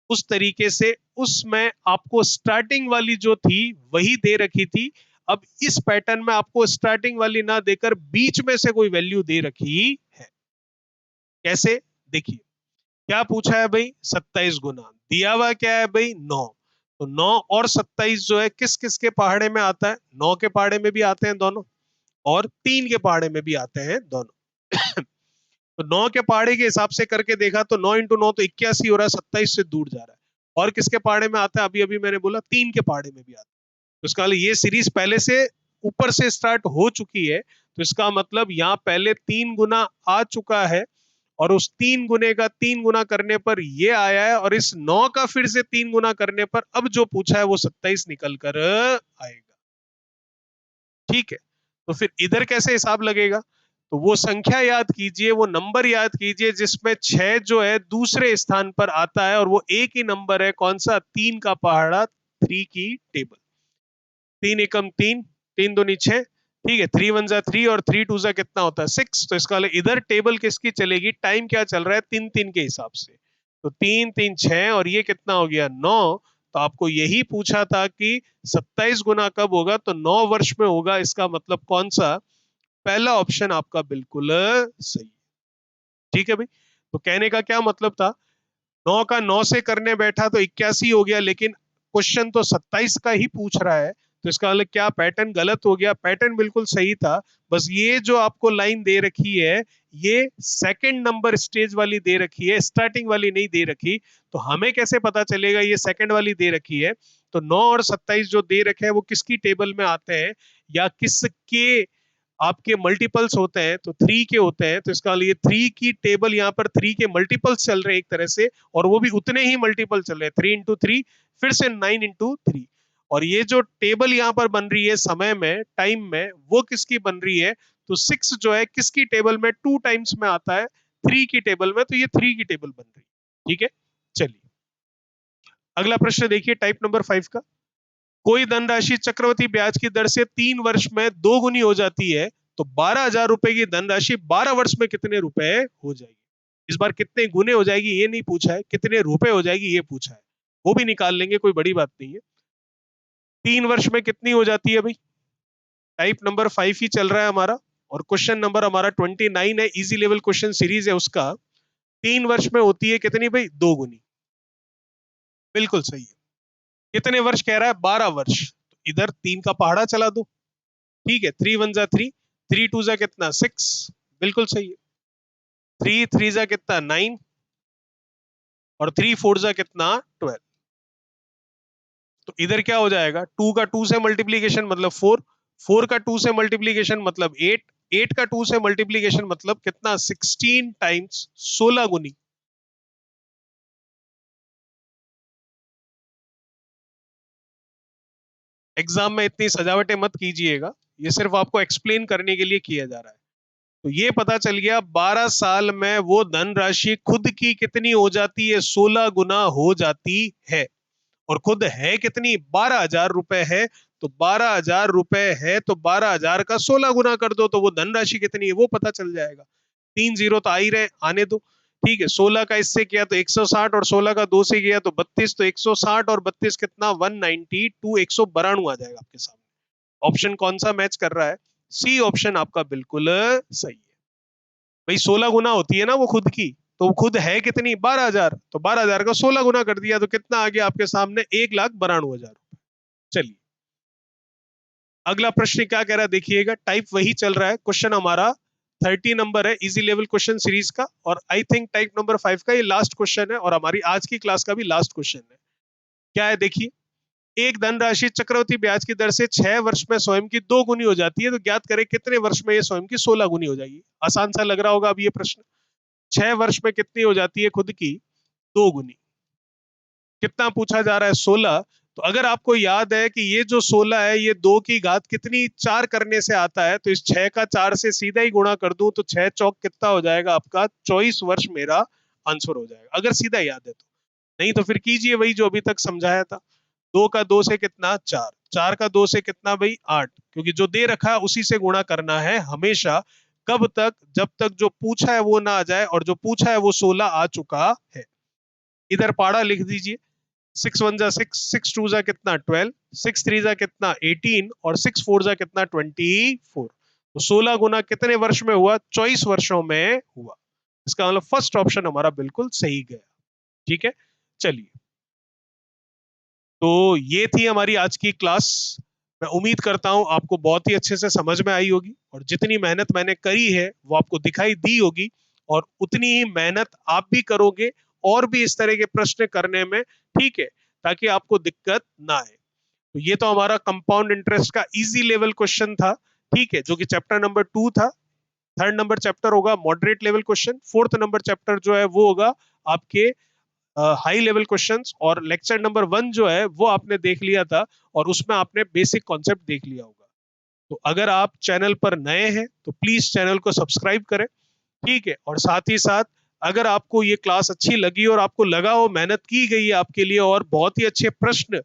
उस तरीके से, उसमें आपको स्टार्टिंग वाली जो थी वही दे रखी थी। अब इस पैटर्न में आपको स्टार्टिंग वाली ना देकर बीच में से कोई वैल्यू दे रखी है। कैसे? देखिए, क्या पूछा है भाई? 27 गुना, दिया हुआ क्या है भाई? 9। तो 9 और 27 जो है किस किस के पहाड़े में आता है? 9 के पहाड़े में भी आते हैं दोनों, और 3 के पहाड़े में भी आते हैं दोनों। तो 9 के पहाड़े के हिसाब से करके देखा तो 9 इंटू 9 तो 81 हो रहा है, 27 से दूर जा रहा है। और किसके पहाड़े में आता है? अभी अभी मैंने बोला 3 के पहाड़े में भी आता है। तो इसका मतलब ये सीरीज पहले से ऊपर से स्टार्ट हो चुकी है, तो इसका मतलब यहाँ पहले 3 गुना आ चुका है, और उस 3 गुने का 3 गुना करने पर ये आया है, और इस 9 का फिर से 3 गुना करने पर अब जो पूछा है वो 27 निकल कर आएगा। ठीक है, तो फिर इधर कैसे हिसाब लगेगा? तो वो संख्या याद कीजिए, वो नंबर याद कीजिए जिसमें 6 जो है दूसरे स्थान पर आता है, और वो एक ही नंबर है, कौन सा? 3 का पहाड़ा, 3 की टेबल। 3 एकम 3, 3 दूनी 6, ठीक है, 3 वन जा 3 और 3 टू जा कितना होता है? 6। तो इसका इधर टेबल किसकी चलेगी? टाइम क्या चल रहा है? 3 3 के हिसाब से। तो 3 3 6, और ये कितना हो गया? 9। तो आपको यही पूछा था कि 27 गुना कब होगा, तो 9 वर्ष में होगा। इसका मतलब कौन सा? पहला ऑप्शन आपका बिल्कुल सही। ठीक है भाई, तो कहने का क्या मतलब था? 9 का 9 से करने बैठा तो 81 हो गया, लेकिन क्वेश्चन तो 27 का ही पूछ रहा है। तो इसका मतलब क्या पैटर्न गलत हो गया? पैटर्न बिल्कुल सही था, बस ये जो आपको लाइन दे रखी है ये सेकंड नंबर स्टेज वाली दे रखी है, स्टार्टिंग वाली नहीं दे रखी। तो हमें कैसे पता चलेगा ये सेकंड वाली दे रखी है? तो 9 और 27 जो दे रखे हैं वो किसकी टेबल में आते हैं, या किसके आपके मल्टीपल्स होते हैं? तो 3 के होते हैं। तो इसका लिए 3 की टेबल, यहाँ पर 3 के मल्टीपल्स चल रहे हैं एक तरह से, और वो भी उतने ही मल्टीपल चल रहे हैं, 3 इंटू 3, फिर से 9 इंटू 3। और ये जो टेबल यहाँ पर बन रही है समय में, टाइम में, वो किसकी बन रही है? तो 6 जो है किसकी टेबल में? 2 टाइम्स में आता है, 3 की टेबल में। तो ये 3 की टेबल बन रही है। ठीक है, चलिए अगला प्रश्न देखिए, टाइप नंबर 5 का। कोई धनराशि चक्रवृद्धि ब्याज की दर से 3 वर्ष में 2 गुनी हो जाती है, तो 12,000 रुपए की धनराशि 12 वर्ष में कितने रुपए हो जाएगी? इस बार कितने गुने हो जाएगी ये नहीं पूछा है, कितने रुपए हो जाएगी ये पूछा है। वो भी निकाल लेंगे, कोई बड़ी बात नहीं है। 3 वर्ष में कितनी हो जाती है भाई? टाइप नंबर 5 ही चल रहा है हमारा, और क्वेश्चन नंबर हमारा 29 है, इजी लेवल क्वेश्चन सीरीज है उसका। 3 वर्ष में होती है कितनी भाई? 2 गुनी। बिल्कुल सही है। कितने वर्ष कह रहा है? 12 वर्ष। तो इधर 3 का पहाड़ा चला दो। ठीक है, 3 वन जा 3, 3 टू जा कितना? 6। बिल्कुल सही है। 3 थ्री जा कितना? 9, और 3 फोर जा कितना? 12। तो इधर क्या हो जाएगा? 2 का 2 से मल्टीप्लीकेशन मतलब 4, 4 का 2 से मल्टीप्लीकेशन मतलब 8, 8 का 2 से मल्टीप्लीकेशन मतलब कितना? 16 टाइम्स, 16 गुनी। एग्जाम में इतनी सजावटें मत कीजिएगा, ये सिर्फ आपको एक्सप्लेन करने के लिए किया जा रहा है। तो ये पता चल गया 12 साल में वो धनराशि खुद की कितनी हो जाती है? 16 गुना हो जाती है। और खुद है कितनी? 12,000 रुपए है। तो 12,000 रुपए है, तो 12,000 का 16 गुना कर दो, तो वो धनराशि कितनी है वो पता चल जाएगा। 3 जीरो तो आ ही रहे, आने दो। ठीक है, 16 का इससे किया तो 160, और 16 का 2 से किया तो 32। तो 160 और 32 कितना? 192, 192 आ जाएगा आपके सामने। ऑप्शन कौन सा मैच कर रहा है? सी ऑप्शन आपका बिल्कुल सही है भाई। 16 गुना होती है ना वो खुद की, तो वो खुद है कितनी? 12,000। तो 12,000 का 16 गुना कर दिया तो कितना आ गया आपके सामने? 1,92,000 रुपए। चलिए अगला प्रश्न क्या कह रहा है देखिएगा, टाइप वही चल रहा है। क्वेश्चन हमारा 30 नंबर है, इजी लेवल क्वेश्चन सीरीज का, और आई थिंक टाइप नंबर 5 का ये लास्ट क्वेश्चन है, और हमारी आज की क्लास का भी लास्ट क्वेश्चन है। क्या है देखिए, एक धनराशि चक्रवृद्धि ब्याज की दर से 6 वर्ष में स्वयं की 2 गुनी हो जाती है, तो ज्ञात करें कितने वर्ष में ये स्वयं की 16 गुनी हो जाएगी। आसान सा लग रहा होगा अब ये प्रश्न। 6 वर्ष में कितनी हो जाती है खुद की? 2 गुनी। कितना पूछा जा रहा है? 16। तो अगर आपको याद है कि ये जो 16 है ये 2 की घात कितनी? 4 करने से आता है, तो इस 6 का 4 से सीधा ही गुणा कर दूं तो 6 चौक कितना हो जाएगा आपका? 24 वर्ष मेरा आंसर हो जाएगा, अगर सीधा याद है तो। नहीं तो फिर कीजिए वही जो अभी तक समझाया था। 2 का 2 से कितना, 4, 4 का 2 से कितना भाई, 8, क्योंकि जो दे रखा है उसी से गुणा करना है हमेशा। कब तक, जब तक जो पूछा है वो ना आ जाए, और जो पूछा है वो 16 आ चुका है। इधर पाड़ा लिख दीजिए, 6 1 जा 6, 6 2 जा कितना 12, 6 3 जा कितना 18, और 6 4 जा कितना 24। तो 16 गुना कितने वर्ष में हुआ, 24 वर्षों में हुआ। इसका मतलब फर्स्ट ऑप्शन हमारा बिल्कुल सही गया। ठीक है, चलिए, तो ये थी हमारी आज की क्लास। मैं उम्मीद करता हूं आपको बहुत ही अच्छे से समझ में आई होगी, और जितनी मेहनत मैंने करी है वो आपको दिखाई दी होगी, और उतनी ही मेहनत आप भी करोगे और भी इस तरह के प्रश्न करने में, ठीक है, ताकि आपको दिक्कत ना आए। तो ये तो हमारा कंपाउंड इंटरेस्ट का इजी लेवल क्वेश्चन था, ठीक है, जो कि चैप्टर नंबर 2 था। थर्ड नंबर चैप्टर होगा moderate level question, fourth number chapter जो है वो होगा आपके हाई लेवल क्वेश्चंस, और लेक्चर नंबर 1 जो है वो आपने देख लिया था, और उसमें आपने बेसिक कॉन्सेप्ट देख लिया होगा। तो अगर आप चैनल पर नए हैं तो प्लीज चैनल को सब्सक्राइब करें, ठीक है, और साथ ही साथ अगर आपको ये क्लास अच्छी लगी और आपको लगा हो मेहनत की गई है आपके लिए, और बहुत ही अच्छे प्रश्न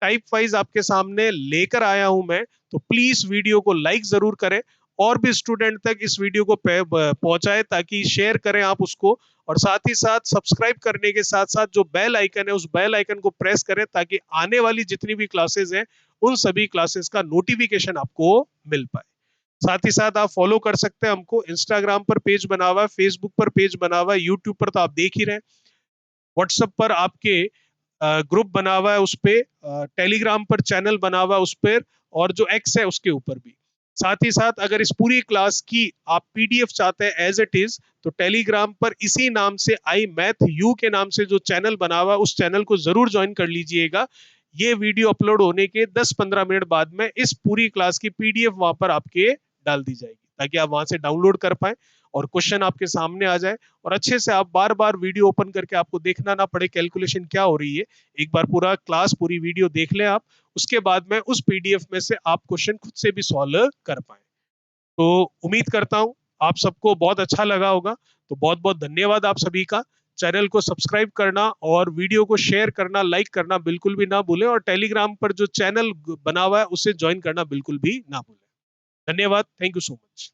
टाइप वाइज आपके सामने लेकर आया हूं मैं, तो प्लीज वीडियो को लाइक जरूर करें, और भी स्टूडेंट तक इस वीडियो को पहुंचाए, ताकि शेयर करें आप उसको, और साथ ही साथ सब्सक्राइब करने के साथ साथ जो बेल आइकन है उस बेल आइकन को प्रेस करें, ताकि आने वाली जितनी भी क्लासेस हैं उन सभी क्लासेस का नोटिफिकेशन आपको मिल पाए। साथ ही साथ आप फॉलो कर सकते हैं हमको, इंस्टाग्राम पर पेज बना हुआ है, फेसबुक पर पेज बना हुआ है, यूट्यूब पर तो आप देख ही रहे हैं, व्हाट्सएप पर आपके ग्रुप बना हुआ है उस पे, टेलीग्राम पर चैनल बना हुआ है उस पर, और जो एक्स है उसके ऊपर भी। साथ ही साथ अगर इस पूरी क्लास की आप पीडीएफ चाहते हैं एज इट इज, तो टेलीग्राम पर इसी नाम से आई मैथ यू के नाम से जो चैनल बना हुआ है उस चैनल को जरूर ज्वाइन कर लीजिएगा। ये वीडियो अपलोड होने के 10-15 मिनट बाद में इस पूरी क्लास की पीडीएफ वहां पर आपके डाल दी जाएगी, ताकि आप वहां से डाउनलोड कर पाए और क्वेश्चन आपके सामने आ जाए, और अच्छे से आप बार बार वीडियो ओपन करके आपको देखना ना पड़े कैलकुलेशन क्या हो रही है। एक बार पूरा क्लास पूरी वीडियो देख लें आप, उसके बाद में उस पीडीएफ में से आप क्वेश्चन खुद से भी सॉल्व कर पाए। तो उम्मीद करता हूं आप सबको बहुत अच्छा लगा होगा। तो बहुत बहुत धन्यवाद आप सभी का। चैनल को सब्सक्राइब करना और वीडियो को शेयर करना, लाइक करना बिल्कुल भी ना भूलें, और टेलीग्राम पर जो चैनल बना हुआ है उसे ज्वाइन करना बिल्कुल भी ना भूलें। धन्यवाद, थैंक यू सो मच।